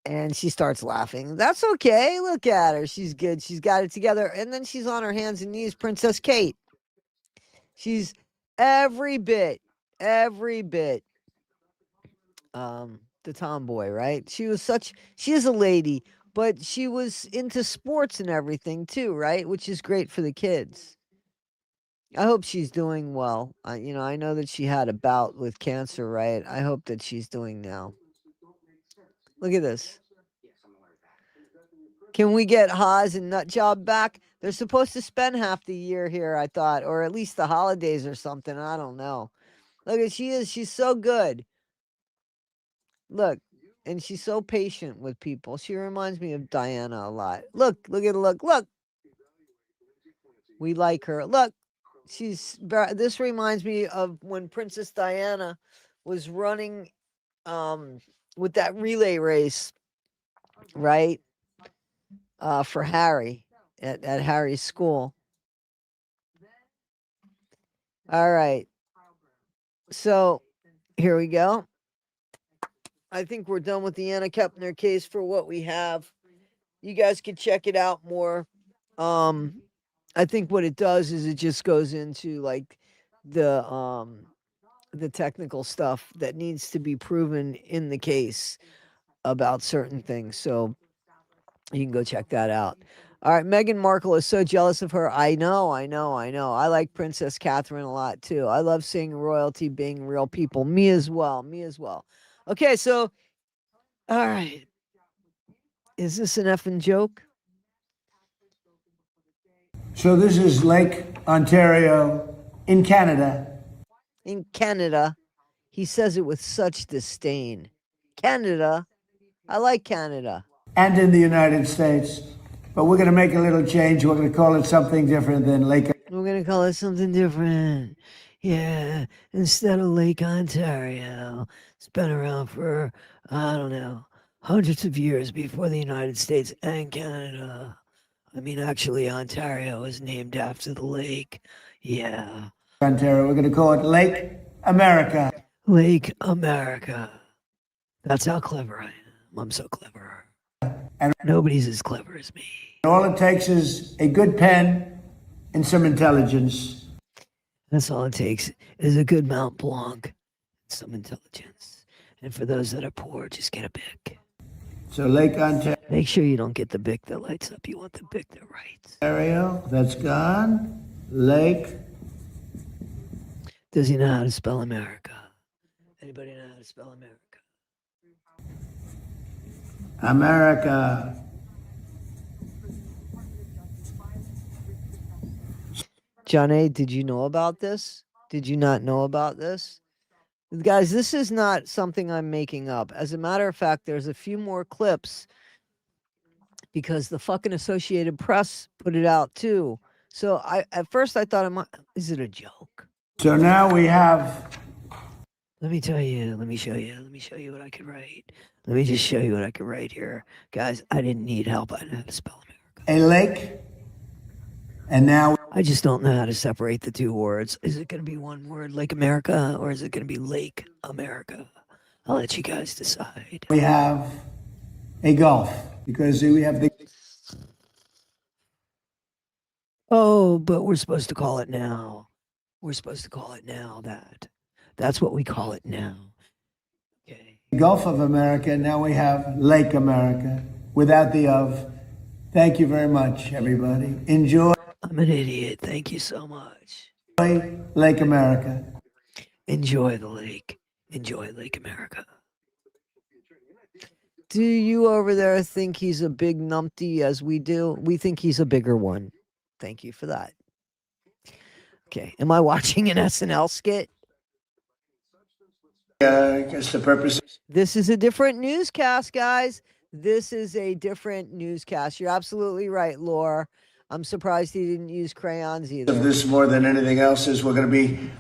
[SPEAKER 1] And she starts laughing. That's okay. Look at her. She's good. She's got it together. And then she's on her hands and knees. Princess Kate. She's every bit the tomboy, right? She is a lady, but she was into sports and everything too, right? Which is great for the kids. I hope she's doing well. You know, I know that she had a bout with cancer, right? I hope that she's doing now. Look at this. Can we get Haas and Nutjob back? They're supposed to spend half the year here, I thought, or at least the holidays or something. I don't know. Look at she's so good. Look, and she's so patient with people. She reminds me of Diana a lot. Look at her, look. We like her. Look, this reminds me of when Princess Diana was running with that relay race, right? For Harry at Harry's school. All right. So here we go. I think we're done with the Anna Kepner case for what we have. You guys can check it out more. I think what it does is it just goes into like the technical stuff that needs to be proven in the case about certain things. So you can go check that out. All right, Meghan Markle is so jealous of her. I know. I like Princess Catherine a lot too. I love seeing royalty being real people. Me as well. Okay, so, all right. Is this an effing joke?
[SPEAKER 14] So this is Lake Ontario in Canada.
[SPEAKER 1] In Canada. He says it with such disdain. Canada. I like Canada.
[SPEAKER 14] And in the United States. But we're going to make a little change. We're going to call it something different than Lake.
[SPEAKER 1] We're going to call it something different. Yeah, instead of Lake Ontario. It's been around for, I don't know, hundreds of years before the United States and Canada. I mean, actually, Ontario is named after the lake. Yeah.
[SPEAKER 14] Ontario. We're going to call it Lake America.
[SPEAKER 1] Lake America. That's how clever I am. I'm so clever.
[SPEAKER 14] And
[SPEAKER 1] nobody's as clever as me.
[SPEAKER 14] All it takes is a good pen and some intelligence.
[SPEAKER 1] That's all it takes is a good Mount Blanc and some intelligence. And for those that are poor, just get a Bic.
[SPEAKER 14] So Lake Ontario.
[SPEAKER 1] Make sure you don't get the Bic that lights up. You want the Bic that writes.
[SPEAKER 14] Ontario, that's gone. Lake.
[SPEAKER 1] Does he know how to spell America? Anybody know how to spell America?
[SPEAKER 14] America.
[SPEAKER 1] John A., did you know about this? Did you not know about this? Guys, this is not something I'm making up. As a matter of fact, there's a few more clips because the fucking Associated Press put it out too. So at first I thought, is it a joke?
[SPEAKER 14] So now we have.
[SPEAKER 1] Let me tell you, let me show you what I could write. Let me just show you what I could write here. Guys, I didn't need help. I know how to spell America.
[SPEAKER 14] A lake. And now.
[SPEAKER 1] I just don't know how to separate the two words. Is it going to be one word, Lake America, or is it going to be Lake America? I'll let you guys decide.
[SPEAKER 14] We have a Gulf because we have the.
[SPEAKER 1] Oh, but we're supposed to call it now. We're supposed to call it now that. That's what we call it now. Okay.
[SPEAKER 14] Gulf of America. Now we have Lake America without the of. Thank you very much, everybody. Enjoy.
[SPEAKER 1] I'm an idiot. Thank you so much.
[SPEAKER 14] Lake America.
[SPEAKER 1] Enjoy the lake. Enjoy Lake America. Do you over there think he's a big numpty as we do? We think he's a bigger one. Thank you for that. Okay. Am I watching an SNL skit?
[SPEAKER 14] I guess the purpose.
[SPEAKER 1] This is a different newscast, guys. This is a different newscast. You're absolutely right, Laura. I'm surprised he didn't use crayons either.
[SPEAKER 14] Of this more than anything else is we're going to be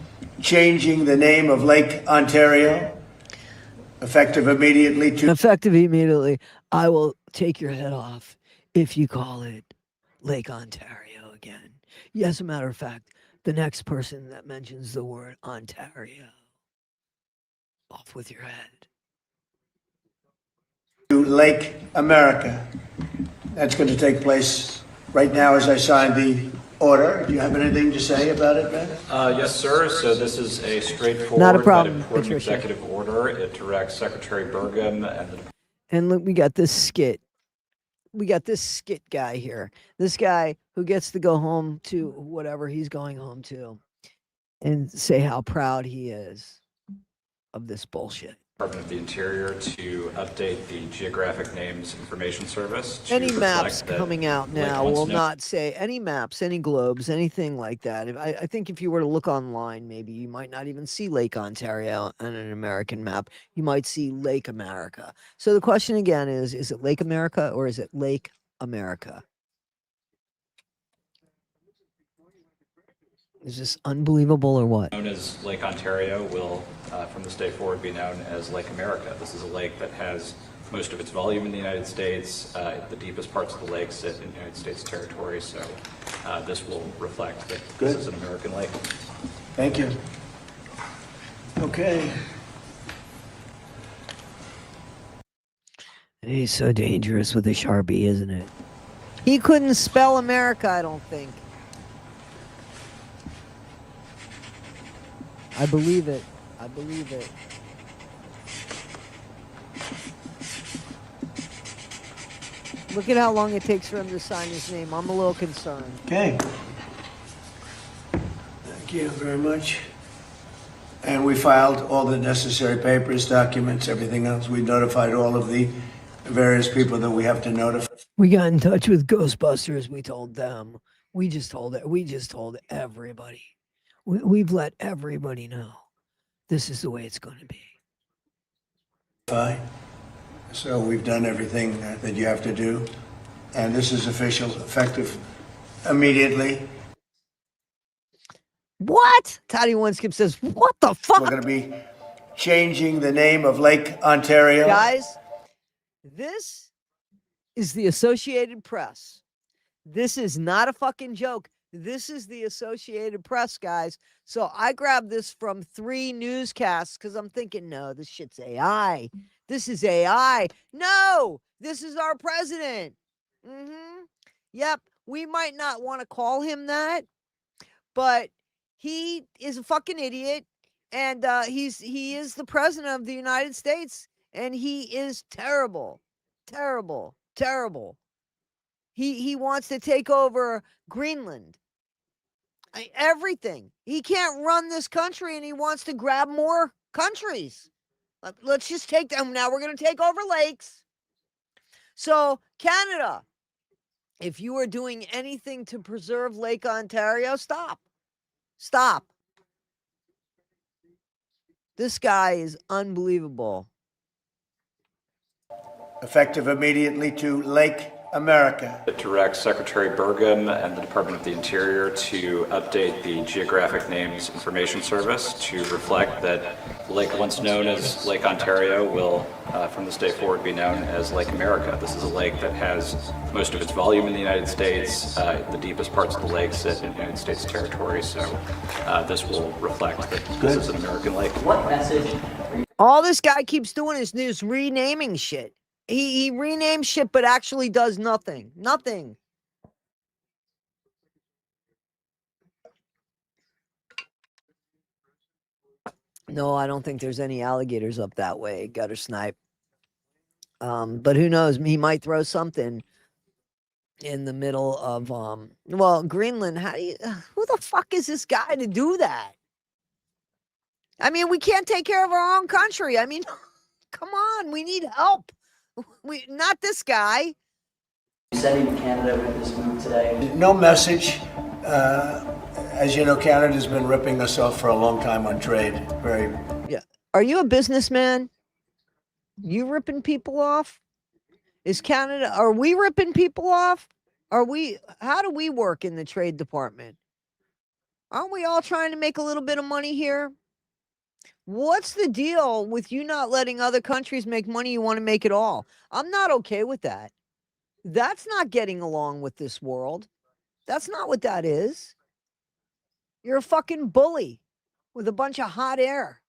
[SPEAKER 14] changing the name of Lake Ontario, effective immediately.
[SPEAKER 1] Effective immediately. I will take your head off if you call it Lake Ontario again. Yeah, as a matter of fact, the next person that mentions the word Ontario, off with your head.
[SPEAKER 14] To Lake America. That's going to take place right now as I sign the order. Do you have anything to say about it, Ben?
[SPEAKER 15] Yes, sir. So this is a straightforward
[SPEAKER 1] Not a problem,
[SPEAKER 15] but important
[SPEAKER 1] Patricia.
[SPEAKER 15] executive order. It directs Secretary Burgum and the.
[SPEAKER 1] And look, we got this skit. We got this skit guy here. This guy who gets to go home to whatever he's going home to and say how proud he is of this bullshit.
[SPEAKER 15] Department of the Interior to update the Geographic Names Information Service. To
[SPEAKER 1] Any maps
[SPEAKER 15] reflect that
[SPEAKER 1] coming out
[SPEAKER 15] Lake
[SPEAKER 1] now
[SPEAKER 15] wants
[SPEAKER 1] will
[SPEAKER 15] to know-
[SPEAKER 1] not say any maps, any globes, anything like that. I think if you were to look online, maybe you might not even see Lake Ontario on an American map. You might see Lake America. So the question again is it Lake America or is it Lake America? Is this unbelievable or what?
[SPEAKER 15] Known as Lake Ontario will, from this day forward, be known as Lake America. This is a lake that has most of its volume in the United States. The deepest parts of the lake sit in United States territory, so this will reflect that this is an American lake.
[SPEAKER 14] Thank you. Okay.
[SPEAKER 1] He's so dangerous with a Sharpie, isn't it? He couldn't spell America, I don't think. I believe it. I believe it. Look at how long it takes for him to sign his name. I'm a little concerned.
[SPEAKER 14] Okay. Thank you very much. And we filed all the necessary papers, documents, everything else. We notified all of the various people that we have to notify.
[SPEAKER 1] We got in touch with Ghostbusters. We told them. We just told everybody. We've let everybody know this is the way it's going to be.
[SPEAKER 14] Fine. So we've done everything that you have to do. And this is official, effective immediately.
[SPEAKER 1] What? Toddy Winskip says, what the fuck?
[SPEAKER 14] We're going to be changing the name of Lake Ontario.
[SPEAKER 1] Guys, this is the Associated Press. This is not a fucking joke. This is the Associated Press, guys. So I grabbed this from 3 newscasts because I'm thinking, no, this shit's AI. This is AI. No, this is our president. Yep, we might not want to call him that, but he is a fucking idiot, and he is the president of the United States, and he is terrible, terrible, terrible. He wants to take over Greenland. Everything. He can't run this country, and he wants to grab more countries. Let's just take them. Now we're going to take over lakes. So, Canada, if you are doing anything to preserve Lake Ontario, stop. Stop. This guy is unbelievable.
[SPEAKER 14] Effective immediately to Lake America.
[SPEAKER 15] It directs Secretary Burgum and the Department of the Interior to update the Geographic Names Information Service to reflect that the lake once known as Lake Ontario will, from this day forward, be known as Lake America. This is a lake that has most of its volume in the United States. The deepest parts of the lake sit in United States territory, so this will reflect that this is an American lake.
[SPEAKER 1] What message? All this guy keeps doing is this renaming shit. He renames shit, but actually does nothing. Nothing. No, I don't think there's any alligators up that way, gutter snipe. But who knows? He might throw something in the middle of well, Greenland. Who the fuck is this guy to do that? I mean, we can't take care of our own country. I mean, come on, we need help. Not this guy.
[SPEAKER 16] Sending to Canada with this move today?
[SPEAKER 14] No message. As you know, Canada's been ripping us off for a long time on trade.
[SPEAKER 1] Yeah. Are you a businessman? You ripping people off? Is Canada? Are we ripping people off? How do we work in the Trade Department? Aren't we all trying to make a little bit of money here? What's the deal with you not letting other countries make money? You want to make it all. I'm not okay with that. That's not getting along with this world. That's not what that is. You're a fucking bully with a bunch of hot air.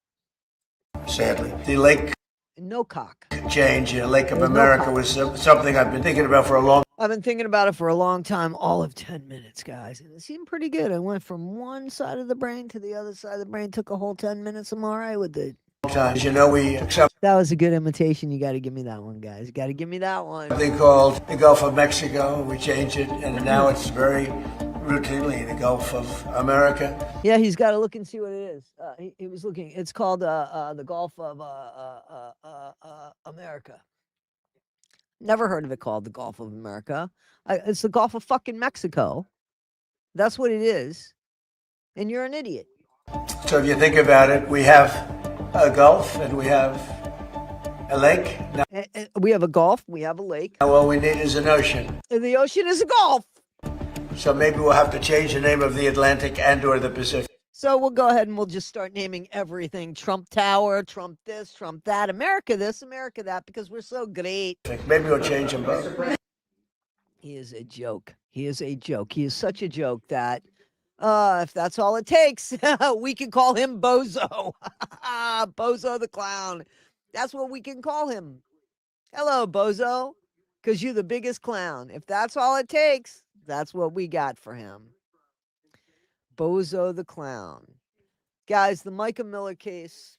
[SPEAKER 14] Sadly, the lake
[SPEAKER 1] no cock
[SPEAKER 14] change, Lake of America, was something I've been thinking about for a long.
[SPEAKER 1] I've been thinking about it for a long time, all of 10 minutes, guys. And it seemed pretty good. I went from one side of the brain to the other side of the brain. Took a whole 10 minutes. I'm all right with it.
[SPEAKER 14] Times, you know, we accept.
[SPEAKER 1] That was a good imitation. You got to give me that one, guys. You got to give me that one.
[SPEAKER 14] Something called the Gulf of Mexico. We changed it, and now it's very routinely the Gulf of America.
[SPEAKER 1] Yeah, he's got to look and see what it is. He was looking. It's called the Gulf of America. Never heard of it called the Gulf of America. It's the Gulf of fucking Mexico. That's what it is. And you're an idiot.
[SPEAKER 14] So if you think about it, we have a gulf and we have a lake. Now,
[SPEAKER 1] we have a gulf. We have a lake.
[SPEAKER 14] Now all we need is an ocean.
[SPEAKER 1] And the ocean is a gulf.
[SPEAKER 14] So maybe we'll have to change the name of the Atlantic and or the Pacific.
[SPEAKER 1] So we'll go ahead and we'll just start naming everything. Trump Tower, Trump this, Trump that, America this, America that, because we're so great.
[SPEAKER 14] Maybe we'll change them both.
[SPEAKER 1] He is a joke. He is a joke. He is such a joke that if that's all it takes, we can call him Bozo. Bozo the clown. That's what we can call him. Hello, Bozo, because you're the biggest clown. If that's all it takes, that's what we got for him. Bozo the clown. Guys, the Micah Miller case,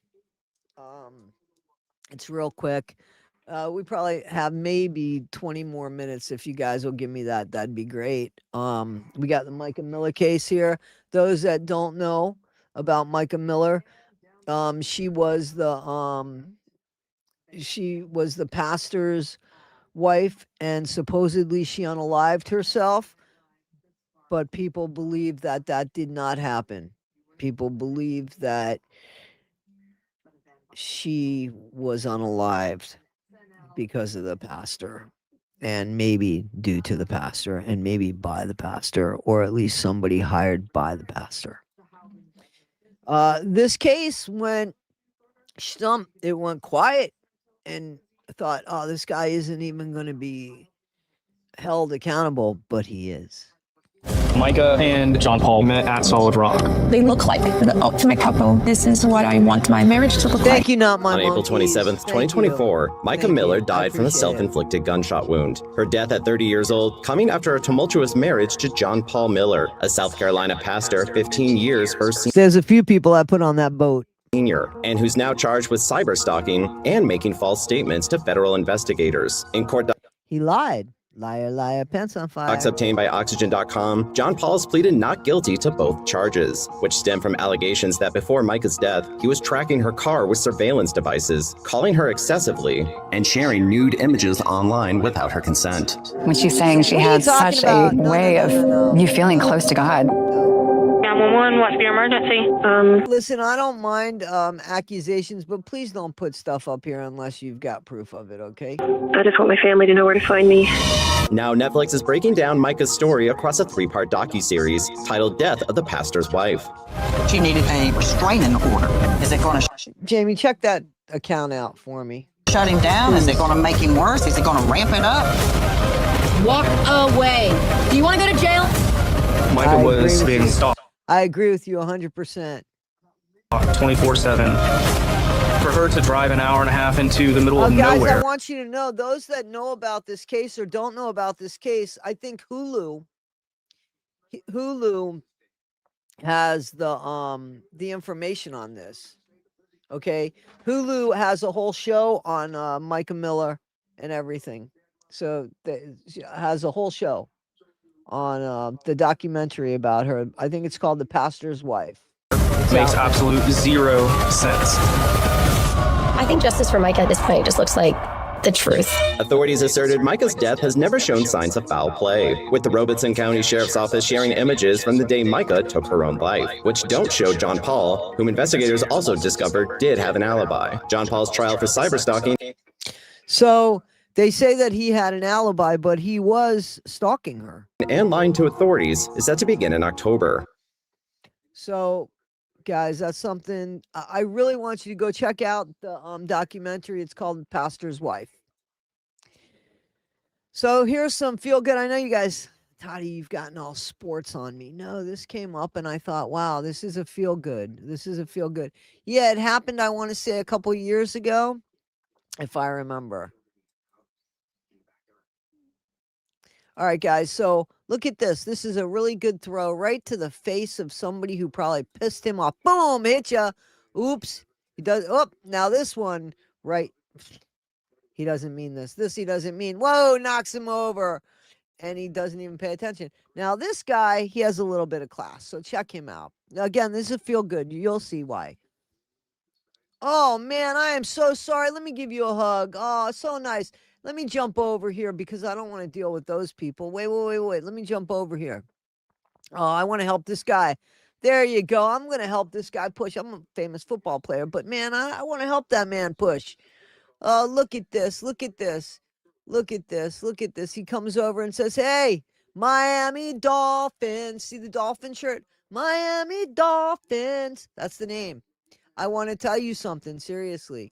[SPEAKER 1] it's real quick. We probably have maybe 20 more minutes. If you guys will give me that, that'd be great. We got the Micah Miller case here. Those that don't know about Micah Miller, she was the pastor's wife, and supposedly she unalived herself. But people believe that that did not happen. People believe that she was unalived because of the pastor, and maybe due to the pastor, and maybe by the pastor, or at least somebody hired by the pastor. This case went it went quiet, and I thought, this guy isn't even going to be held accountable, but he is.
[SPEAKER 17] Micah and John Paul met at Solid Rock.
[SPEAKER 18] They look like the ultimate couple. This is what I want my marriage to look like.
[SPEAKER 1] Thank you, not my
[SPEAKER 19] On April
[SPEAKER 1] monkeys.
[SPEAKER 19] 27th, 2024, Micah Miller died from a
[SPEAKER 1] appreciate it.
[SPEAKER 19] self-inflicted gunshot wound. Her death at 30 years old coming after a tumultuous marriage to John Paul Miller, a South Carolina pastor, 15 years her
[SPEAKER 1] There's a few people I put on that boat.
[SPEAKER 19] senior, and who's now charged with cyberstalking and making false statements to federal investigators. In court
[SPEAKER 1] He lied. Liar, liar, pants on fire.
[SPEAKER 19] docs obtained by Oxygen.com, John Paul's pleaded not guilty to both charges, which stem from allegations that before Micah's death, he was tracking her car with surveillance devices, calling her excessively, and sharing nude images online without her consent.
[SPEAKER 18] When she's saying she had such a way of you feeling close to God.
[SPEAKER 20] 911, what's your emergency?
[SPEAKER 1] Listen, I don't mind accusations, but please don't put stuff up here unless you've got proof of it, okay?
[SPEAKER 20] I just want my family to know where to find me.
[SPEAKER 19] Now Netflix is breaking down Micah's story across a 3-part docuseries titled Death of the Pastor's Wife.
[SPEAKER 21] She needed a restraining order. Is it going to
[SPEAKER 1] Jamie, check that account out for me.
[SPEAKER 21] shut him down? Is it going to make him worse? Is it going to ramp it up?
[SPEAKER 3] Walk away. Do you want to go to jail?
[SPEAKER 17] Micah was being stalked
[SPEAKER 1] I agree with you 100%.
[SPEAKER 17] 24/7. For her to drive an hour and a half into the middle of
[SPEAKER 1] Guys,
[SPEAKER 17] nowhere.
[SPEAKER 1] I want you to know, those that know about this case or don't know about this case, I think Hulu has the information on this. Okay, Hulu has a whole show on Micah Miller and everything, so has a whole show on the documentary about her. I think it's called The Pastor's Wife.
[SPEAKER 17] Makes absolute zero sense.
[SPEAKER 22] I think justice for Micah at this point just looks like the truth.
[SPEAKER 19] Authorities asserted Micah's death has never shown signs of foul play, with the Robeson County Sheriff's Office sharing images from the day Micah took her own life, which don't show John Paul, whom investigators also discovered did have an alibi. John Paul's trial for cyberstalking.
[SPEAKER 1] So they say that he had an alibi, but he was stalking her.
[SPEAKER 19] And lying to authorities is set to begin in October.
[SPEAKER 1] So, guys, that's something I really want you to go check out the documentary. It's called The Pastor's Wife. So here's some feel good. I know you guys, Toddy, you've gotten all sports on me. No, this came up and I thought, wow, this is a feel good. This is a feel good. Yeah, it happened, I want to say, a couple years ago, if I remember. All right, guys, so look at this. This is a really good throw right to the face of somebody who probably pissed him off. Boom, hit ya. Oops. He does. Oh, now this one, right. He doesn't mean this. This he doesn't mean. Whoa, knocks him over. And he doesn't even pay attention. Now, this guy, he has a little bit of class, so check him out. Now, again, this is feel good. You'll see why. Oh, man, I am so sorry. Let me give you a hug. Oh, so nice. Let me jump over here because I don't want to deal with those people. Wait. Let me jump over here. Oh, I want to help this guy. There you go. I'm going to help this guy push. I'm a famous football player, but man, I want to help that man push. Oh, look at this. Look at this. Look at this. Look at this. He comes over and says, hey, Miami Dolphins. See the Dolphin shirt? Miami Dolphins. That's the name. I want to tell you something, seriously.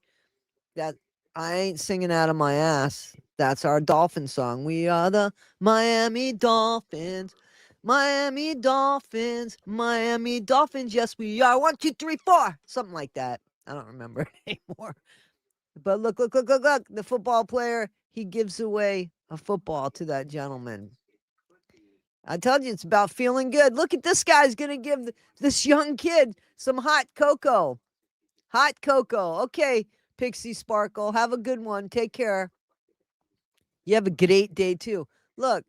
[SPEAKER 1] That I ain't singing out of my ass. That's our Dolphin song. We are the Miami Dolphins. Miami Dolphins. Miami Dolphins. Yes, we are. 1, 2, 3, 4. Something like that. I don't remember anymore. But look. The football player, he gives away a football to that gentleman. I told you it's about feeling good. Look at this guy's going to give this young kid some hot cocoa. Hot cocoa. Okay, Pixie Sparkle. Have a good one. Take care. You have a great day, too. Look,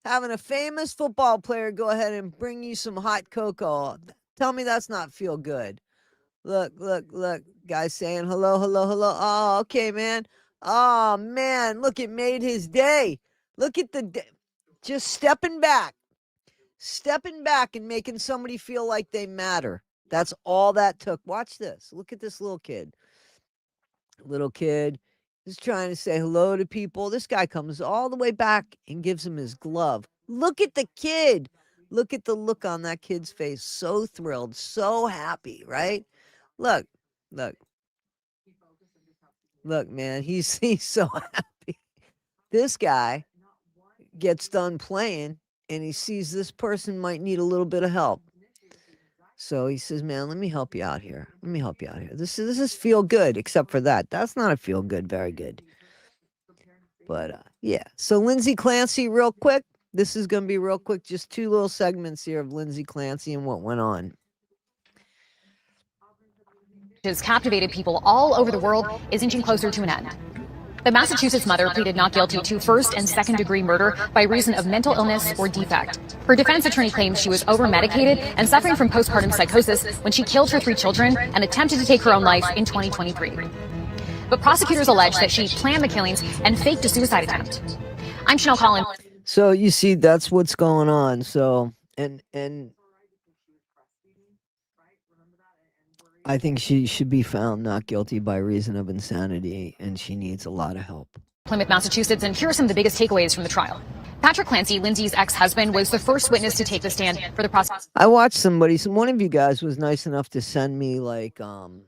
[SPEAKER 1] having a famous football player go ahead and bring you some hot cocoa. Tell me that's not feel good. Look. Guy saying hello. Oh, okay, man. Oh, man. Look, it made his day. Look at the day. Just stepping back and making somebody feel like they matter. That's all that took. Watch this. Look at this little kid. Little kid is trying to say hello to people. This guy comes all the way back and gives him his glove. Look at the kid. Look at the look on that kid's face. So thrilled, so happy, right? Look, man, he's so happy. This guy gets done playing and he sees this person might need a little bit of help. So he says, man, let me help you out here. Let me help you out here. This is feel good, except for that. That's not a feel good, very good. But yeah. So Lindsay Clancy, real quick. This is going to be real quick. Just 2 little segments here of Lindsay Clancy and what went on.
[SPEAKER 2] Has captivated people all over the world is inching closer to an end. The Massachusetts mother pleaded not guilty to first and second degree murder by reason of mental illness or defect. Her defense attorney claims she was over-medicated and suffering from postpartum psychosis when she killed her 3 children and attempted to take her own life in 2023. But prosecutors allege that she planned the killings and faked a suicide attempt. I'm Chanel Collins.
[SPEAKER 1] So you see, that's what's going on. So, and I think she should be found not guilty by reason of insanity, and she needs a lot of help.
[SPEAKER 2] Plymouth, Massachusetts, and here are some of the biggest takeaways from the trial. Patrick Clancy, Lindsay's ex-husband, was the first witness to take the stand for the prosecution.
[SPEAKER 1] I watched one of you guys was nice enough to send me like some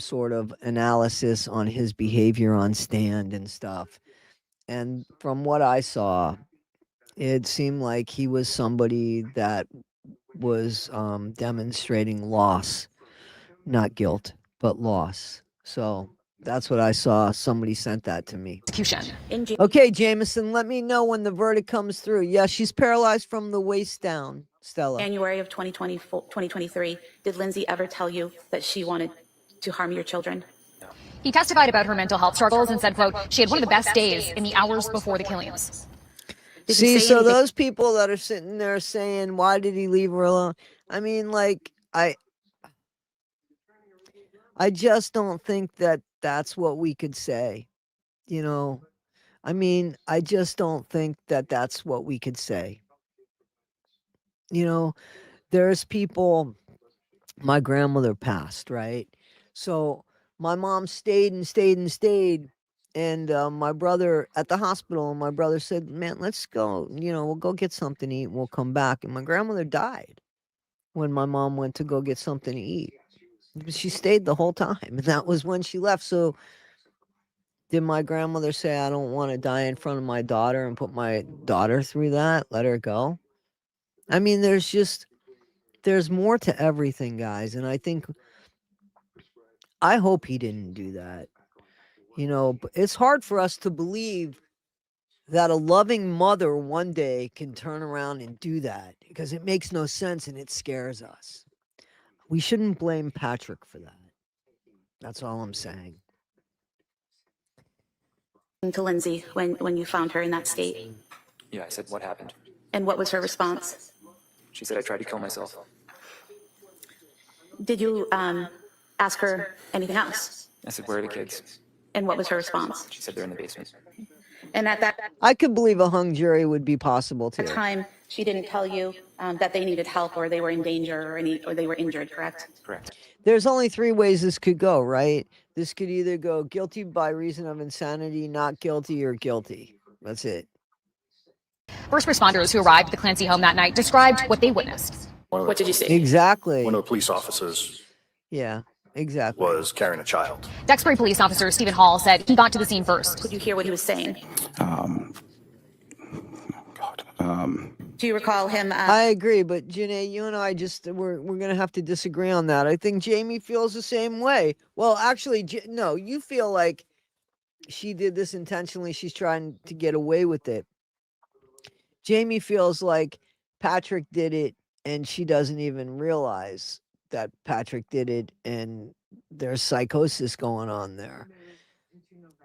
[SPEAKER 1] sort of analysis on his behavior on stand and stuff. And from what I saw, it seemed like he was somebody that was demonstrating loss, not guilt, but loss. So that's what I saw. Somebody sent that to me. Okay, Jameson, let me know when the verdict comes through. Yeah, she's paralyzed from the waist down, Stella.
[SPEAKER 4] January of 2023, did Lindsay ever tell you that she wanted to harm your children?
[SPEAKER 2] He testified about her mental health struggles and said, quote, she had one of the best days in the hours before the killings.
[SPEAKER 1] See, so those people that are sitting there saying, why did he leave her alone? I mean, like, I just don't think that that's what we could say, you know? I mean, I just don't think that that's what we could say. You know, there's people, my grandmother passed, right? So my mom stayed. And my brother at the hospital, and my brother said, man, let's go, we'll go get something to eat and we'll come back. And my grandmother died when my mom went to go get something to eat. She stayed the whole time, and that was when she left. So did my grandmother say, I don't want to die in front of my daughter and put my daughter through that? Let her go? I mean, there's more to everything, guys. And I hope he didn't do that. But it's hard for us to believe that a loving mother one day can turn around and do that, because it makes no sense and it scares us. We shouldn't blame Patrick for that. That's all I'm saying.
[SPEAKER 4] To Lindsay when you found her in that state?
[SPEAKER 17] Yeah, I said, what happened?
[SPEAKER 4] And what was her response?
[SPEAKER 17] She said, I tried to kill myself.
[SPEAKER 4] Did you ask her anything else?
[SPEAKER 17] I said, where are the kids?
[SPEAKER 4] And what was her response?
[SPEAKER 17] She said, they're in the basement.
[SPEAKER 4] And at that
[SPEAKER 1] I could believe a hung jury would be possible too.
[SPEAKER 4] time, she didn't tell you that they needed help or they were in danger or they were injured, correct?
[SPEAKER 17] Correct.
[SPEAKER 1] There's only 3 ways this could go, right? This could either go guilty by reason of insanity, not guilty, or guilty. That's it.
[SPEAKER 2] First responders who arrived at the Clancy home that night described what they witnessed.
[SPEAKER 4] What did you see?
[SPEAKER 1] Exactly.
[SPEAKER 23] One of the police officers
[SPEAKER 1] exactly.
[SPEAKER 23] was carrying a child.
[SPEAKER 2] Duxbury police officer Stephen Hall said he got to the scene first.
[SPEAKER 4] Could you hear what he was saying? Do you recall him?
[SPEAKER 1] I agree, but Janae, you and I we're gonna have to disagree on that. I think Jamie feels the same way. Well, actually, no, you feel like she did this intentionally. She's trying to get away with it. Jamie feels like Patrick did it, and she doesn't even realize that Patrick did it, and there's psychosis going on there.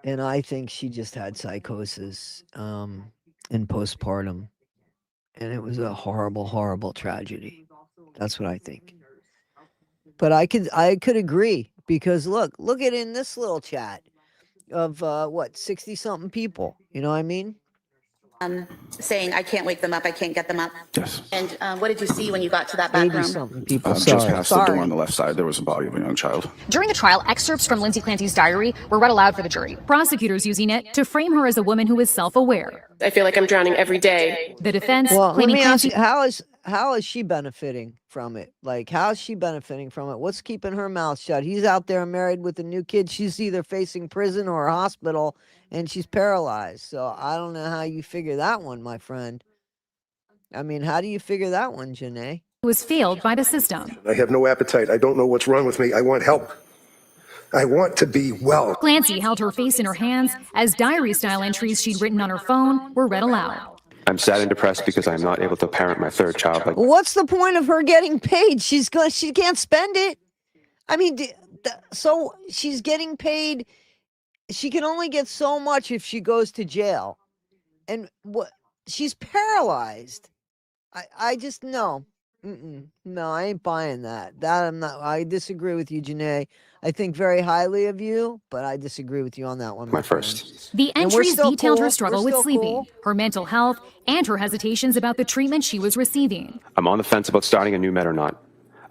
[SPEAKER 1] And I think she just had psychosis in postpartum. And it was a horrible, horrible tragedy. That's what I think. But I could agree, because look at in this little chat of 60-something people. You know what I mean?
[SPEAKER 4] Saying, I can't wake them up, I can't get them up.
[SPEAKER 23] Yes.
[SPEAKER 4] And what did you see when you got to that back room?
[SPEAKER 1] 80-something people.
[SPEAKER 23] Just past the door on the left side, there was a body of a young child.
[SPEAKER 2] During the trial, excerpts from Lindsay Clancy's diary were read aloud for the jury. Prosecutors using it to frame her as a woman who is self-aware.
[SPEAKER 20] I feel like I'm drowning every day.
[SPEAKER 2] The defense
[SPEAKER 1] Well, let
[SPEAKER 2] claiming
[SPEAKER 1] me ask
[SPEAKER 2] Clancy.
[SPEAKER 1] you, how is she benefiting from it? Like, how is she benefiting from it? What's keeping her mouth shut? He's out there married with a new kid. She's either facing prison or a hospital, and she's paralyzed. So I don't know how you figure that one, my friend. I mean, how do you figure that one, Janae?
[SPEAKER 2] Was failed by the system.
[SPEAKER 5] I have no appetite. I don't know what's wrong with me. I want help. I want to be well.
[SPEAKER 2] Clancy held her face in her hands as diary-style entries she'd written on her phone were read aloud.
[SPEAKER 6] I'm sad and depressed because I'm not able to parent my third child.
[SPEAKER 1] What's the point of her getting paid? She can't spend it. I mean, so she's getting paid. She can only get so much if she goes to jail, and what? She's paralyzed. I just no. No, I ain't buying that. That I'm not. I disagree with you, Janae. I think very highly of you, but I disagree with you on that one.
[SPEAKER 6] My first.
[SPEAKER 2] The entries detailed her struggle with sleeping,
[SPEAKER 1] cool.
[SPEAKER 2] her mental health, and her hesitations about the treatment she was receiving.
[SPEAKER 6] I'm on the fence about starting a new med or not.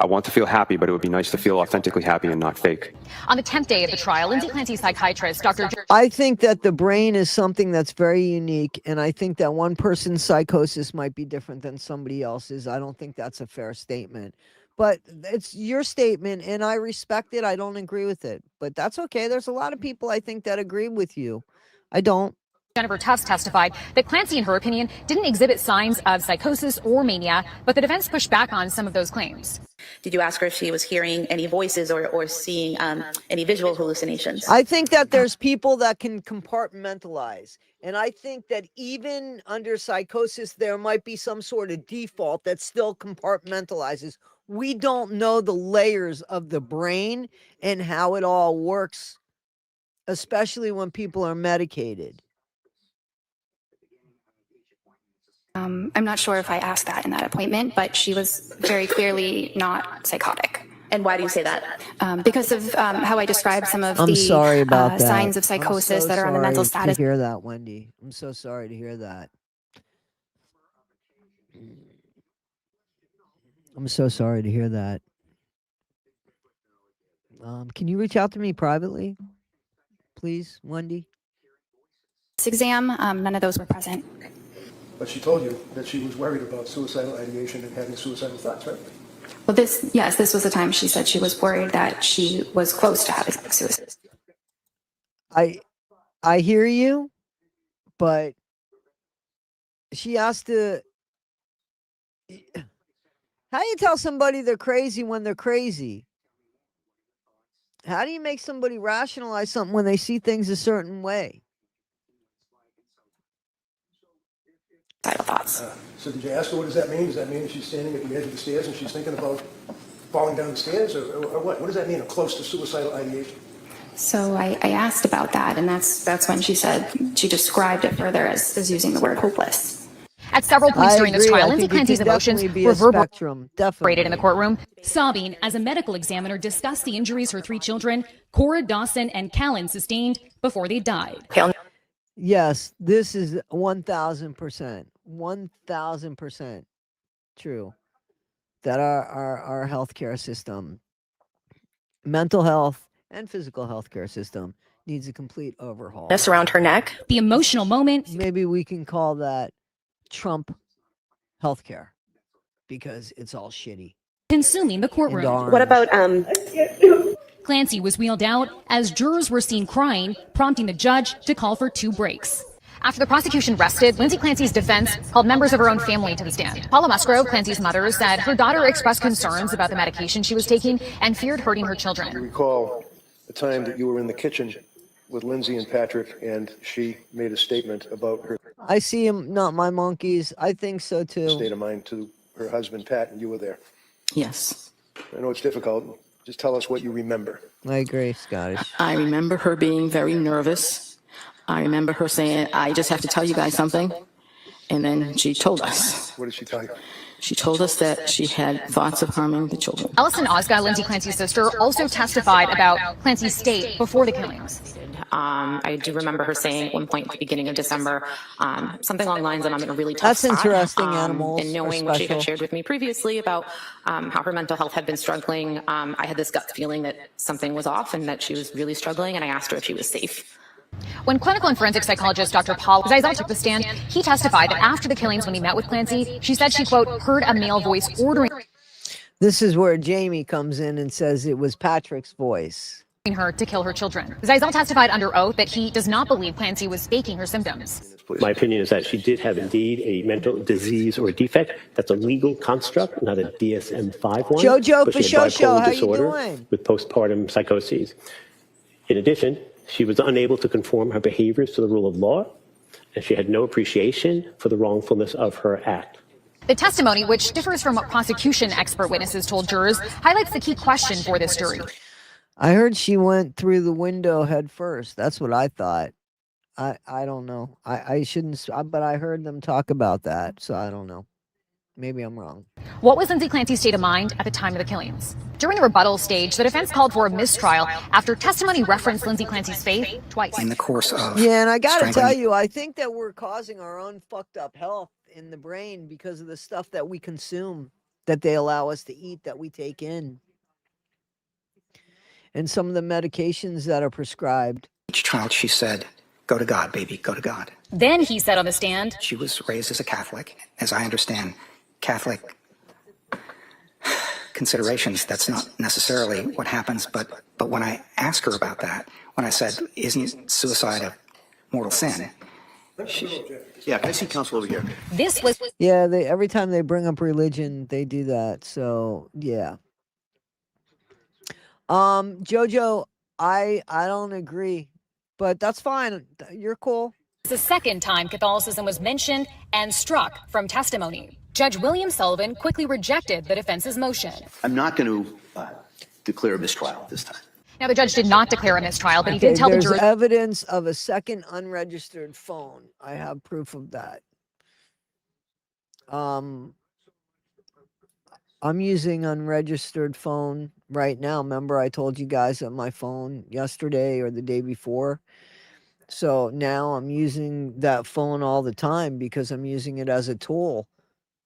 [SPEAKER 6] I want to feel happy, but it would be nice to feel authentically happy and not fake.
[SPEAKER 2] On the 10th day of the trial, Lindsay Clancy's psychiatrist, Dr.
[SPEAKER 1] I think that the brain is something that's very unique, and I think that one person's psychosis might be different than somebody else's. I don't think that's a fair statement. But it's your statement, and I respect it. I don't agree with it, but that's okay. There's a lot of people, I think, that agree with you. I don't.
[SPEAKER 2] Jennifer Tufts testified that Clancy, in her opinion, didn't exhibit signs of psychosis or mania, but the defense pushed back on some of those claims.
[SPEAKER 4] Did you ask her if she was hearing any voices or seeing any visual hallucinations?
[SPEAKER 1] I think that there's people that can compartmentalize. And I think that even under psychosis, there might be some sort of default that still compartmentalizes. We don't know the layers of the brain and how it all works, especially when people are medicated.
[SPEAKER 8] I'm not sure if I asked that in that appointment, but she was very clearly not psychotic.
[SPEAKER 4] And why do you say that?
[SPEAKER 8] Because of how I described some of
[SPEAKER 1] I'm
[SPEAKER 8] the
[SPEAKER 1] sorry about that.
[SPEAKER 8] signs of psychosis that are on the mental status.
[SPEAKER 1] To hear that, Wendy. I'm so sorry to hear that. I'm so sorry to hear that. Can you reach out to me privately, please, Wendy?
[SPEAKER 8] Exam, none of those were present.
[SPEAKER 5] But she told you that she was worried about suicidal ideation and having suicidal thoughts, right?
[SPEAKER 8] Well, this was the time she said she was worried that she was close to having suicide.
[SPEAKER 1] I hear you, but she has to. How do you tell somebody they're crazy when they're crazy? How do you make somebody rationalize something when they see things a certain way?
[SPEAKER 8] Thoughts.
[SPEAKER 5] So did you ask her what does that mean? Does that mean she's standing at the edge of the stairs and she's thinking about falling down the stairs, or what? What does that mean? Close to suicidal ideation?
[SPEAKER 8] So I asked about that, and that's when she said she described it further as using the word hopeless.
[SPEAKER 2] At several points during this trial, Lindsay Clancy's emotions were reverberated in the courtroom, sobbing as a medical examiner discussed the injuries her three children, Cora, Dawson, and Callan, sustained before they died.
[SPEAKER 1] Yes, this is 1,000%, 1,000% true that our healthcare system, mental health and physical healthcare system, needs a complete overhaul.
[SPEAKER 22] This around her neck.
[SPEAKER 2] The emotional moment.
[SPEAKER 1] Maybe we can call that Trump healthcare because it's all shitty.
[SPEAKER 2] Consuming the courtroom.
[SPEAKER 22] What about
[SPEAKER 2] Clancy was wheeled out as jurors were seen crying, prompting the judge to call for 2 breaks. After the prosecution rested, Lindsay Clancy's defense called members of her own family to the stand. Paula Musgrove, Clancy's mother, said her daughter expressed concerns about the medication she was taking and feared hurting her children.
[SPEAKER 5] Do you recall the time that you were in the kitchen with Lindsay and Patrick and she made a statement about her
[SPEAKER 1] I see him, not my monkeys. I think so too.
[SPEAKER 5] State of mind to her husband, Pat, and you were there?
[SPEAKER 21] Yes.
[SPEAKER 5] I know it's difficult. Just tell us what you remember.
[SPEAKER 1] I agree, Scottish.
[SPEAKER 21] I remember her being very nervous. I remember her saying, I just have to tell you guys something. And then she told us.
[SPEAKER 5] What did she tell you?
[SPEAKER 21] She told us that she had thoughts of harming the children.
[SPEAKER 2] Allison Ozga, Lindsay Clancy's sister, also testified about Clancy's state before the killings.
[SPEAKER 24] I do remember her saying at one point at the beginning of December, something along the lines that I'm in a really tough
[SPEAKER 1] That's
[SPEAKER 24] spot.
[SPEAKER 1] Interesting. Animals
[SPEAKER 24] and knowing what she had shared with me previously about how her mental health had been struggling, I had this gut feeling that something was off and that she was really struggling, and I asked her if she was safe.
[SPEAKER 2] When clinical and forensic psychologist Dr. Paul Zeisel took the stand, he testified that after the killings when he met with Clancy, she said she, quote, heard a male voice ordering
[SPEAKER 1] This is where Jamie comes in and says it was Patrick's voice.
[SPEAKER 2] Her to kill her children. Zeisel testified under oath that he does not believe Clancy was faking her symptoms.
[SPEAKER 7] My opinion is that she did have indeed a mental disease or defect. That's a legal construct, not a DSM-5 one.
[SPEAKER 1] Jojo
[SPEAKER 7] but she had
[SPEAKER 1] Fashocho,
[SPEAKER 7] bipolar
[SPEAKER 1] how
[SPEAKER 7] disorder
[SPEAKER 1] you doing?
[SPEAKER 7] with postpartum psychoses. In addition, she was unable to conform her behaviors to the rule of law, and she had no appreciation for the wrongfulness of her act.
[SPEAKER 2] The testimony, which differs from what prosecution expert witnesses told jurors, highlights the key question for this jury.
[SPEAKER 1] I heard she went through the window head first. That's what I thought. I don't know. I shouldn't, but I heard them talk about that, so I don't know. Maybe I'm wrong.
[SPEAKER 2] What was Lindsay Clancy's state of mind at the time of the killings? During the rebuttal stage, the defense called for a mistrial after testimony referenced Lindsay Clancy's faith twice.
[SPEAKER 10] In the course of
[SPEAKER 1] Yeah, and I got to tell you, I think that we're causing our own fucked up health in the brain because of the stuff that we consume, that they allow us to eat, that we take in, and some of the medications that are prescribed.
[SPEAKER 10] Each child, she said, go to God, baby, go to God.
[SPEAKER 2] Then he said on the stand,
[SPEAKER 10] She was raised as a Catholic. As I understand Catholic considerations, that's not necessarily what happens, but when I asked her about that, when I said, isn't suicide a mortal sin?
[SPEAKER 23] Yeah, can I see counsel over here?
[SPEAKER 2] This was...
[SPEAKER 1] Yeah, every time they bring up religion, they do that. So, yeah. Jojo, I don't agree, but that's fine. You're cool.
[SPEAKER 2] It's the second time Catholicism was mentioned and struck from testimony. Judge William Sullivan quickly rejected the defense's motion.
[SPEAKER 23] I'm not going to declare a mistrial this time.
[SPEAKER 2] Now, the judge did not declare a mistrial, but he did tell the jury...
[SPEAKER 1] There's evidence of a second unregistered phone. I have proof of that. I'm using unregistered phone right now. Remember, I told you guys that my phone yesterday or the day before. So now I'm using that phone all the time because I'm using it as a tool.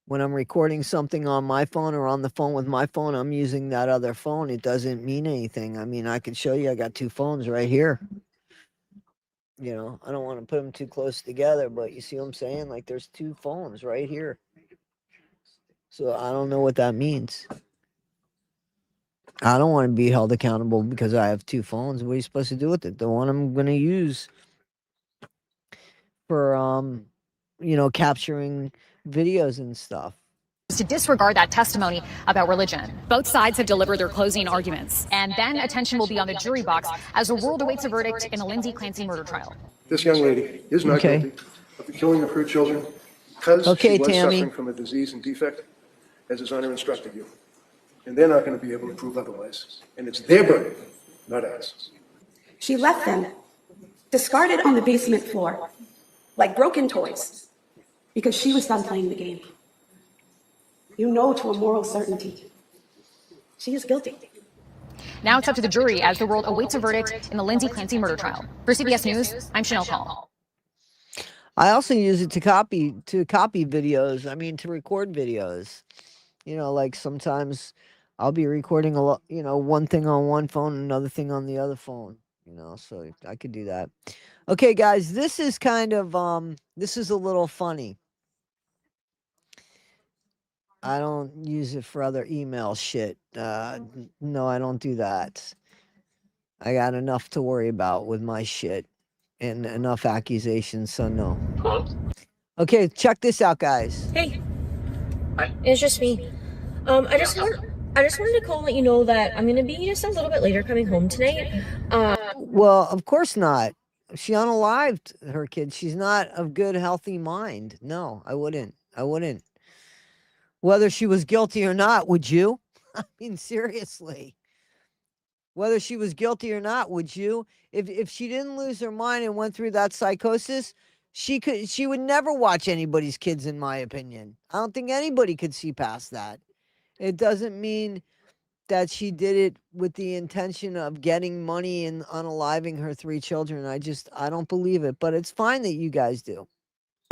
[SPEAKER 1] When I'm recording something on my phone or on the phone with my phone, I'm using that other phone. It doesn't mean anything. I mean, I can show you I got two phones right here. You know, I don't want to put them too close together, but you see what I'm saying? Like there's two phones right here. So I don't know what that means. I don't want to be held accountable because I have two phones. What are you supposed to do with it? The one I'm going to use for, you know, capturing videos and stuff.
[SPEAKER 2] To disregard that testimony about religion. Both sides have delivered their closing arguments, and then attention will be on the jury box as the world awaits a verdict in the Lindsay Clancy murder trial.
[SPEAKER 5] This young lady is not guilty of the killing of her children because she was suffering from a disease and defect, as His Honor instructed you. And they're not going to be able to prove otherwise. And it's their burden, not ours.
[SPEAKER 11] She left them discarded on the basement floor, like broken toys, because she was done playing the game. You know to a moral certainty, she is guilty.
[SPEAKER 2] Now it's up to the jury as the world awaits a verdict in the Lindsay Clancy murder trial. For CBS News, I'm Chanel Call.
[SPEAKER 1] I also use it to copy videos. I mean, to record videos. You know, like sometimes I'll be recording a lot, you know, one thing on one phone, another thing on the other phone, you know, so I could do that. Okay, guys, this is kind of, this is a little funny. I don't use it for other email shit. No, I don't do that. I got enough to worry about with my shit and enough accusations, so no. Okay, check this out, guys.
[SPEAKER 12] Hey, it's just me. I just wanted to call and let you know that I'm gonna be just a little bit later coming home tonight.
[SPEAKER 1] Well, of course not. She unalived her kid. She's not of good, healthy mind. No, I wouldn't. Whether she was guilty or not, would you? I mean, seriously. Whether she was guilty or not, would you? If she didn't lose her mind and went through that psychosis, she would never watch anybody's kids, in my opinion. I don't think anybody could see past that. It doesn't mean that she did it with the intention of getting money and unaliving her 3 children. I don't believe it, but it's fine that you guys do.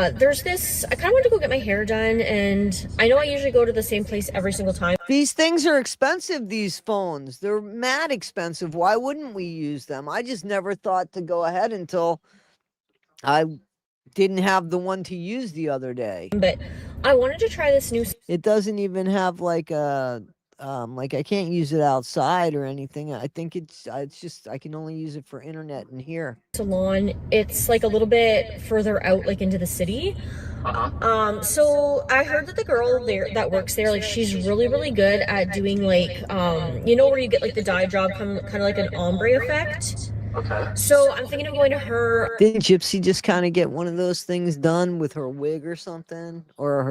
[SPEAKER 12] There's this, I kind of want to go get my hair done, and I know I usually go to the same place every single time.
[SPEAKER 1] These things are expensive, these phones. They're mad expensive. Why wouldn't we use them? I just never thought to go ahead until I didn't have the one to use the other day.
[SPEAKER 12] But I wanted to try this new.
[SPEAKER 1] It doesn't even have like a like I can't use it outside or anything. I think it's just I can only use it for internet and here.
[SPEAKER 12] Salon. It's like a little bit further out, like into the city. So I heard that the girl there that works there, like she's really good at doing like you know where you get like the dye job, kind of like an ombre effect.
[SPEAKER 9] Okay.
[SPEAKER 12] So I'm thinking of going to her.
[SPEAKER 1] Didn't Gypsy just kind of get one of those things done with her wig or something, or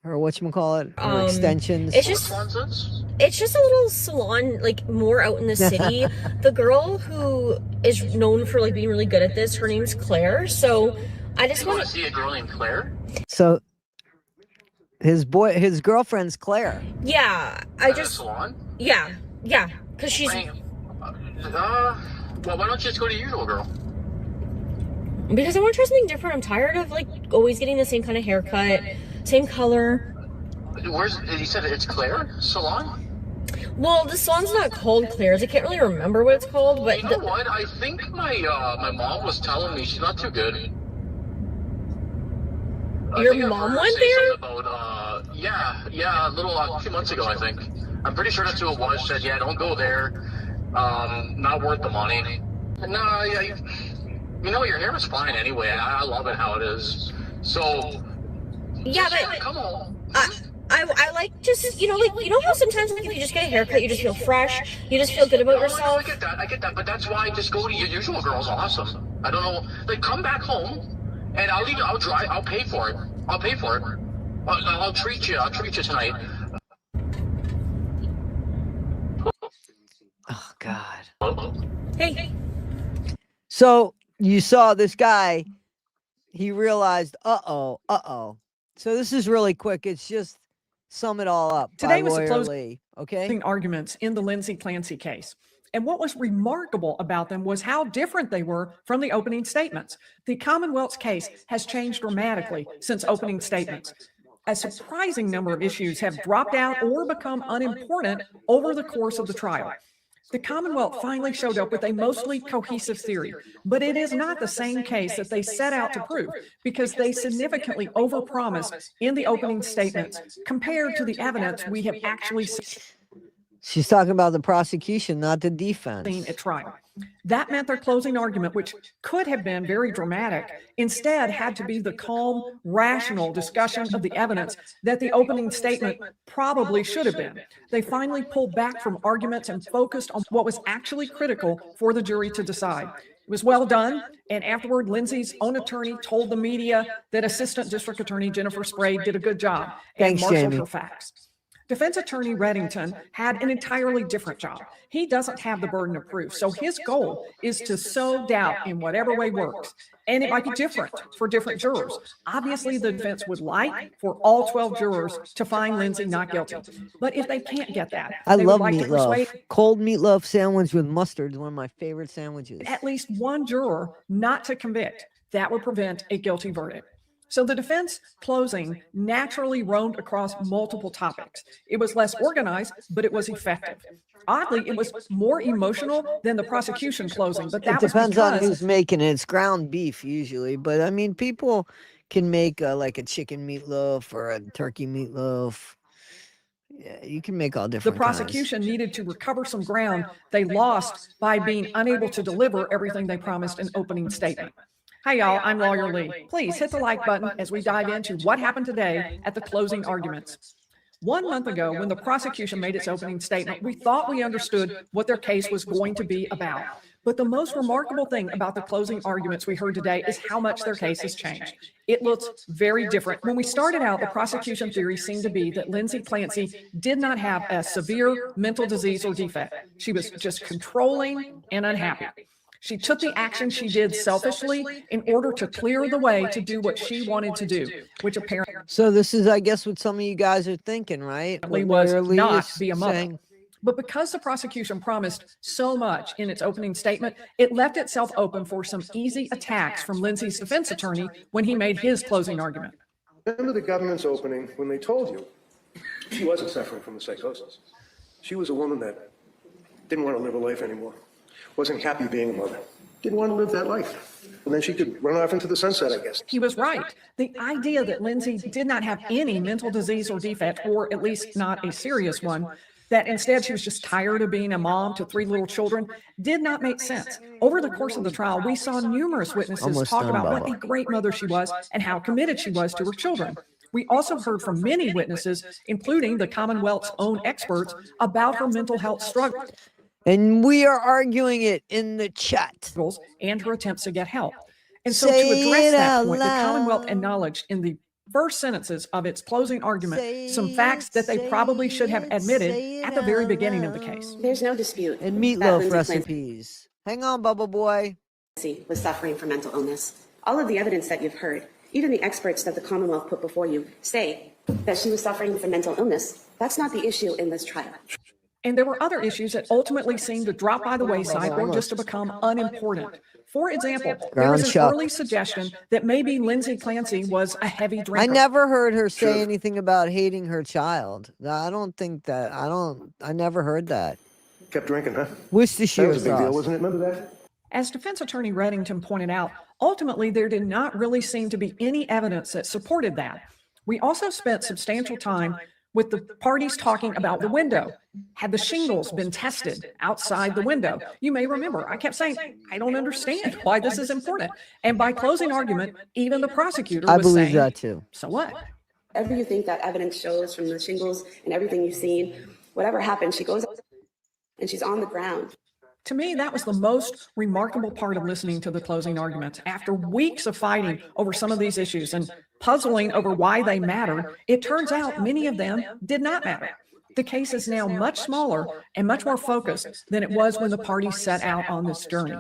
[SPEAKER 1] her whatchamacallit, her extensions?
[SPEAKER 12] It's just a little salon, like more out in the city. The girl who is known for like being really good at this, her name's Claire. So I just want
[SPEAKER 9] to see a girl named Claire.
[SPEAKER 1] So his girlfriend's Claire.
[SPEAKER 12] Yeah,
[SPEAKER 9] salon.
[SPEAKER 12] Yeah, because she's.
[SPEAKER 9] Well, why don't you just go to usual girl?
[SPEAKER 12] Because I want to try something different. I'm tired of like always getting the same kind of haircut, same color.
[SPEAKER 9] You said it's Claire Salon?
[SPEAKER 12] Well, the salon's not called Claire's. I can't really remember what it's called, but
[SPEAKER 9] you know what? I think my mom was telling me she's not too good.
[SPEAKER 12] Your mom went there?
[SPEAKER 9] About, yeah, a little 2 months ago, I think. I'm pretty sure that's who it was. She said, yeah, don't go there. Not worth the money. No, you know, your hair is fine anyway. I love it how it is. So,
[SPEAKER 12] yeah, but
[SPEAKER 9] come on.
[SPEAKER 12] I like just, you know how sometimes like, if you just get a haircut, you just feel fresh, you just feel good about yourself.
[SPEAKER 9] I get that, but that's why I just go to your usual girl's awesome. I don't know, like come back home, and I'll pay for it. I'll treat you tonight.
[SPEAKER 1] Oh God.
[SPEAKER 12] Hey.
[SPEAKER 1] So you saw this guy, he realized, uh-oh. So this is really quick. It's just sum it all up.
[SPEAKER 13] Today was
[SPEAKER 1] the
[SPEAKER 13] closing
[SPEAKER 1] okay?
[SPEAKER 13] arguments in the Lindsay Clancy case. And what was remarkable about them was how different they were from the opening statements. The Commonwealth's case has changed dramatically since opening statements. A surprising number of issues have dropped out or become unimportant over the course of the trial. The Commonwealth finally showed up with a mostly cohesive theory, but it is not the same case that they set out to prove because they significantly overpromised in the opening statements compared to the evidence we have actually seen.
[SPEAKER 1] She's talking about the prosecution, not the defense.
[SPEAKER 13] At trial. That meant their closing argument, which could have been very dramatic, instead had to be the calm, rational discussion of the evidence that the opening statement probably should have been. They finally pulled back from arguments and focused on what was actually critical for the jury to decide. It was well done, and afterward, Lindsay's own attorney told the media that Assistant District Attorney Jennifer Sprague did a good job and marshaled her facts. Defense attorney Reddington had an entirely different job. He doesn't have the burden of proof, so his goal is to sow doubt in whatever way works. And it might be different for different jurors. Obviously, the defense would like for all 12 jurors to find Lindsay not guilty. But if they can't get that,
[SPEAKER 1] I love
[SPEAKER 13] like
[SPEAKER 1] meatloaf. Cold meatloaf sandwich with mustard is one of my favorite sandwiches.
[SPEAKER 13] At least one juror not to convict. That would prevent a guilty verdict. So the defense closing naturally roamed across multiple topics. It was less organized, but it was effective. Oddly, it was more emotional than the prosecution closing, but that
[SPEAKER 1] depends on who's making it. It's ground beef usually, but I mean, people can make like a chicken meatloaf or a turkey meatloaf. Yeah, you can make all different.
[SPEAKER 13] The prosecution needed to recover some ground they lost by being unable to deliver everything they promised in opening statement. Hi, y'all. I'm Lawyer Lee. Please hit the like button as we dive into what happened today at the closing arguments. 1 month ago, when the prosecution made its opening statement, we thought we understood what their case was going to be about. But the most remarkable thing about the closing arguments we heard today is how much their case has changed. It looks very different. When we started out, the prosecution theory seemed to be that Lindsay Clancy did not have a severe mental disease or defect. She was just controlling and unhappy. She took the action she did selfishly in order to clear the way to do what she wanted to do, which apparently
[SPEAKER 1] So this is, I guess, what some of you guys are thinking, right?
[SPEAKER 13] was not be a mother. But because the prosecution promised so much in its opening statement, it left itself open for some easy attacks from Lindsay's defense attorney when he made his closing argument.
[SPEAKER 5] Remember the government's opening when they told you she wasn't suffering from the psychosis. She was a woman that didn't want to live a life anymore, wasn't happy being a mother, didn't want to live that life. And then she could run off into the sunset, I guess.
[SPEAKER 13] He was right. The idea that Lindsay did not have any mental disease or defect, or at least not a serious one, that instead she was just tired of being a mom to 3 little children, did not make sense. Over the course of the trial, we saw numerous witnesses talk about what a great mother she was and how committed she was to her children. We also heard from many witnesses, including the Commonwealth's own experts, about her mental health struggles.
[SPEAKER 1] And we are arguing it in the chat.
[SPEAKER 13] And her attempts to get help. And so to address that point, the Commonwealth acknowledged in the first sentences of its closing argument some facts that they probably should have admitted at the very beginning of the case.
[SPEAKER 11] There's no dispute.
[SPEAKER 1] And meatloaf recipes. Hang on, Bubble Boy.
[SPEAKER 11] Was suffering from mental illness. All of the evidence that you've heard, even the experts that the Commonwealth put before you, say that she was suffering from mental illness. That's not the issue in this trial.
[SPEAKER 13] And there were other issues that ultimately seemed to drop by the wayside or just to become unimportant. For example, there was an early suggestion that maybe Lindsay Clancy was a heavy drinker.
[SPEAKER 1] I never heard her say anything about hating her child. I don't think that. I never heard that.
[SPEAKER 5] Kept drinking, huh?
[SPEAKER 1] Worcestershire
[SPEAKER 5] That was a big
[SPEAKER 1] sauce.
[SPEAKER 5] deal, wasn't it? Remember that?
[SPEAKER 13] As defense attorney Reddington pointed out, ultimately there did not really seem to be any evidence that supported that. We also spent substantial time with the parties talking about the window. Had the shingles been tested outside the window? You may remember, I kept saying, I don't understand why this is important. And by closing argument, even the prosecutor was
[SPEAKER 1] believe
[SPEAKER 13] saying,
[SPEAKER 1] that too.
[SPEAKER 13] So what?
[SPEAKER 11] Whatever you think that evidence shows from the shingles and everything you've seen, whatever happened, she goes and she's on the ground.
[SPEAKER 13] To me, that was the most remarkable part of listening to the closing arguments. After weeks of fighting over some of these issues and puzzling over why they mattered, it turns out many of them did not matter. The case is now much smaller and much more focused than it was when the parties set out on this journey.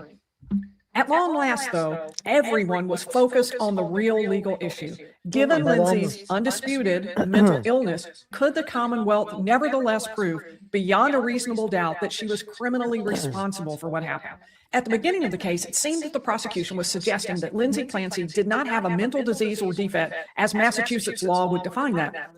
[SPEAKER 13] At long last, though, everyone was focused on the real legal issue. Given Lindsay's undisputed mental illness, could the Commonwealth nevertheless prove beyond a reasonable doubt that she was criminally responsible for what happened? At the beginning of the case, it seemed that the prosecution was suggesting that Lindsay Clancy did not have a mental disease or defect, as Massachusetts law would define that.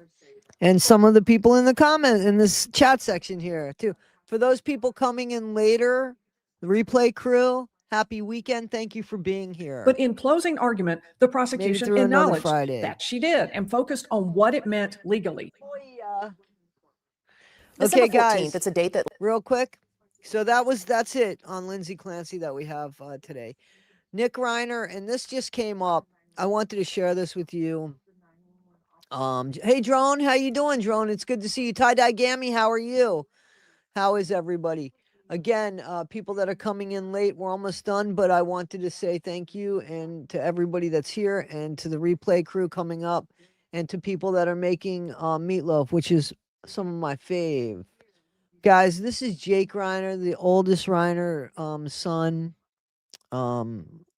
[SPEAKER 1] And some of the people in the in this chat section here too. For those people coming in later, the replay crew, happy weekend. Thank you for being here.
[SPEAKER 13] But in closing argument, the prosecution acknowledged that she did and focused on what it meant legally.
[SPEAKER 1] Okay, guys, it's a date that real quick. So that's it on Lindsay Clancy that we have today. Nick Reiner, and this just came up. I wanted to share this with you. Hey, Drone, how you doing, Drone? It's good to see you. Tie-Dye Gammy, how are you? How is everybody? Again, people that are coming in late, we're almost done, but I wanted to say thank you and to everybody that's here and to the replay crew coming up and to people that are making meatloaf, which is some of my fave. Guys, this is Jake Reiner, the oldest Reiner son.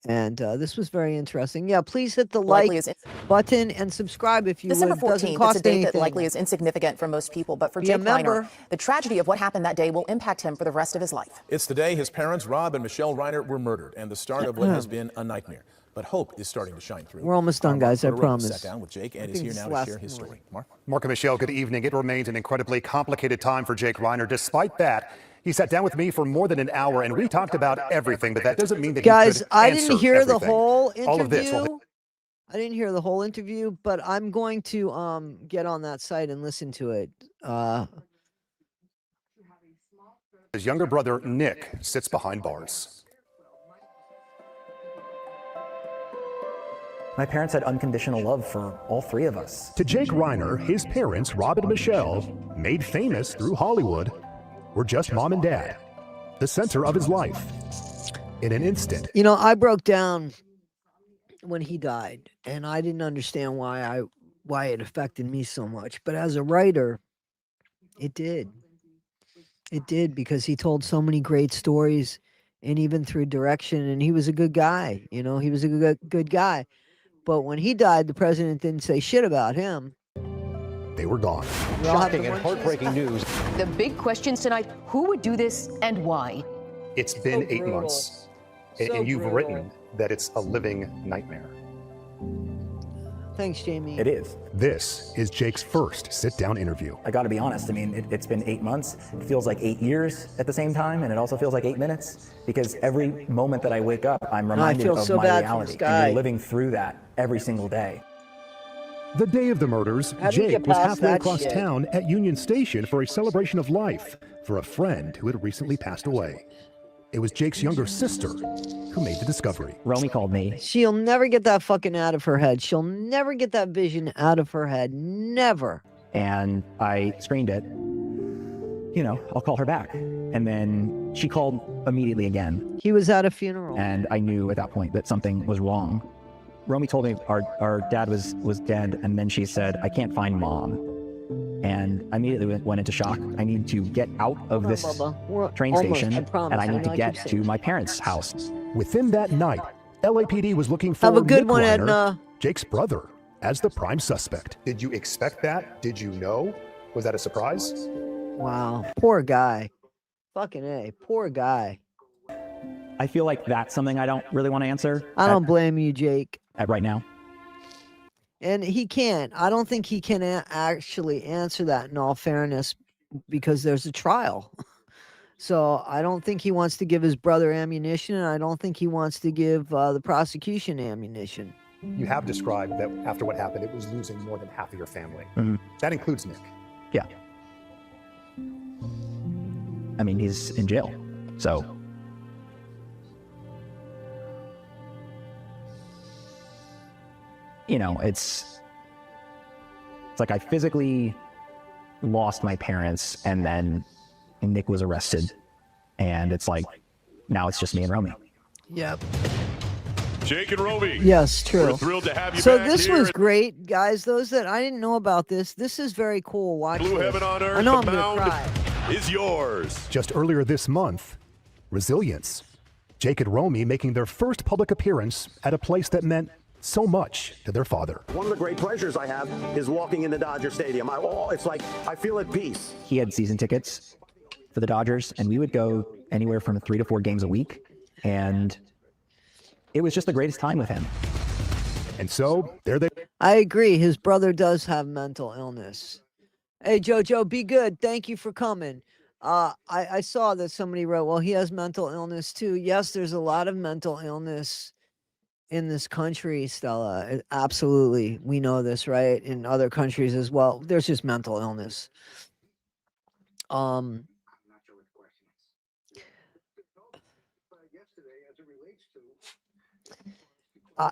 [SPEAKER 1] And this was very interesting. Yeah, please hit the like button and subscribe if you
[SPEAKER 14] December
[SPEAKER 1] would. Doesn't
[SPEAKER 14] 14th,
[SPEAKER 1] cost
[SPEAKER 14] it's a date
[SPEAKER 1] anything.
[SPEAKER 14] that likely is insignificant for most people, but for
[SPEAKER 1] Be a
[SPEAKER 14] Jake
[SPEAKER 1] member.
[SPEAKER 14] Reiner, the tragedy of what happened that day will impact him for the rest of his life.
[SPEAKER 15] It's the day his parents, Rob and Michelle Reiner, were murdered, and the start of what has been a nightmare. But hope is starting to shine through.
[SPEAKER 1] We're almost done, guys, I promise.
[SPEAKER 15] Sat down with Jake and
[SPEAKER 1] I
[SPEAKER 15] is
[SPEAKER 1] think
[SPEAKER 15] here
[SPEAKER 1] it's
[SPEAKER 15] now
[SPEAKER 1] last
[SPEAKER 15] to share his story. Mark?
[SPEAKER 16] Mark and Michelle, good evening. It remains an incredibly complicated time for Jake Reiner. Despite that, he sat down with me for more than an hour, and we talked about everything, but that doesn't mean that
[SPEAKER 1] Guys,
[SPEAKER 16] he could
[SPEAKER 1] I didn't
[SPEAKER 16] answer
[SPEAKER 1] hear the
[SPEAKER 16] everything.
[SPEAKER 1] whole interview.
[SPEAKER 16] All of this will
[SPEAKER 1] I didn't hear the whole interview, but I'm going to get on that site and listen to it.
[SPEAKER 16] His younger brother, Nick, sits behind bars.
[SPEAKER 18] My parents had unconditional love for all three of us.
[SPEAKER 16] To Jake Reiner, his parents, Rob and Michelle, made famous through Hollywood, were just mom and dad, the center of his life. In an instant.
[SPEAKER 1] You know, I broke down when he died, and I didn't understand why it affected me so much. But as a writer, it did. It did, because he told so many great stories, and even through direction, and he was a good guy. You know, he was a good guy. But when he died, the president didn't say shit about him.
[SPEAKER 16] they were gone.
[SPEAKER 14] Shocking and heartbreaking news. The big questions tonight, who would do this and why?
[SPEAKER 16] It's been 8
[SPEAKER 1] brutal.
[SPEAKER 16] months,
[SPEAKER 1] So
[SPEAKER 16] and you've
[SPEAKER 1] brutal.
[SPEAKER 16] written that it's a living nightmare.
[SPEAKER 1] Thanks, Jamie.
[SPEAKER 18] It is.
[SPEAKER 16] This is Jake's first sit-down interview.
[SPEAKER 18] I got to be honest. I mean, it's been 8 months. It feels like 8 years at the same time, and it also feels like 8 minutes because every moment that I wake up, I'm reminded
[SPEAKER 1] feel
[SPEAKER 18] of
[SPEAKER 1] so
[SPEAKER 18] my
[SPEAKER 1] bad for
[SPEAKER 18] reality.
[SPEAKER 1] this guy.
[SPEAKER 18] And you're living through that every single day.
[SPEAKER 16] The day of the murders,
[SPEAKER 1] How do you
[SPEAKER 16] Jake
[SPEAKER 1] get
[SPEAKER 16] was
[SPEAKER 1] past
[SPEAKER 16] halfway
[SPEAKER 1] that
[SPEAKER 16] across
[SPEAKER 1] shit?
[SPEAKER 16] town at Union Station for a celebration of life for a friend who had recently passed away. It was Jake's younger sister who made the discovery.
[SPEAKER 18] Romy called me.
[SPEAKER 1] She'll never get that fucking out of her head. She'll never get that vision out of her head. Never.
[SPEAKER 18] And I screened it. You know, I'll call her back. And then she called immediately again.
[SPEAKER 1] He was at a funeral.
[SPEAKER 18] And I knew at that point that something was wrong. Romy told me our dad was dead, and then she said, I can't find Mom. And I immediately went into shock. I need to get out of this train station, and I need to get to my parents' house.
[SPEAKER 16] Within that night, LAPD was looking for
[SPEAKER 1] Have a good
[SPEAKER 16] Nick
[SPEAKER 1] one,
[SPEAKER 16] Reiner,
[SPEAKER 1] Edna.
[SPEAKER 16] Jake's brother, as the prime suspect. Did you expect that? Did you know? Was that a surprise?
[SPEAKER 1] Wow. Poor guy. Fucking A. Poor guy.
[SPEAKER 18] I feel like that's something I don't really want to answer.
[SPEAKER 1] I don't blame you, Jake.
[SPEAKER 18] Right now.
[SPEAKER 1] And he can't. I don't think he can actually answer that in all fairness because there's a trial. So I don't think he wants to give his brother ammunition, and I don't think he wants to give the prosecution ammunition.
[SPEAKER 16] You have described that after what happened, it was losing more than half of your family.
[SPEAKER 18] Mm-hmm.
[SPEAKER 16] That includes Nick.
[SPEAKER 18] Yeah. I mean, he's in jail, so. You know, it's like I physically lost my parents, and then Nick was arrested, and it's like now it's just me and Romy.
[SPEAKER 1] Yep.
[SPEAKER 3] Jake and Romy.
[SPEAKER 1] Yes, true.
[SPEAKER 3] We're thrilled to have you
[SPEAKER 1] so
[SPEAKER 3] back
[SPEAKER 1] this
[SPEAKER 3] here.
[SPEAKER 1] was great, guys. Those that I didn't know about this is very cool. Watch
[SPEAKER 3] Blue
[SPEAKER 1] this.
[SPEAKER 3] Heaven on Earth,
[SPEAKER 1] I know
[SPEAKER 3] the
[SPEAKER 1] I'm gonna
[SPEAKER 3] mound
[SPEAKER 1] cry.
[SPEAKER 3] is yours.
[SPEAKER 16] Just earlier this month, resilience. Jake and Romy making their first public appearance at a place that meant so much to their father.
[SPEAKER 17] One of the great pleasures I have is walking into Dodger Stadium. It's like I feel at peace.
[SPEAKER 18] He had season tickets for the Dodgers, and we would go anywhere from 3 to 4 games a week, and it was just the greatest time with him.
[SPEAKER 16] And so there they.
[SPEAKER 1] I agree. His brother does have mental illness. Hey, Jojo, be good. Thank you for coming. I saw that somebody wrote, well, he has mental illness too. Yes, there's a lot of mental illness in this country, Stella. Absolutely. We know this, right? In other countries as well. There's just mental illness.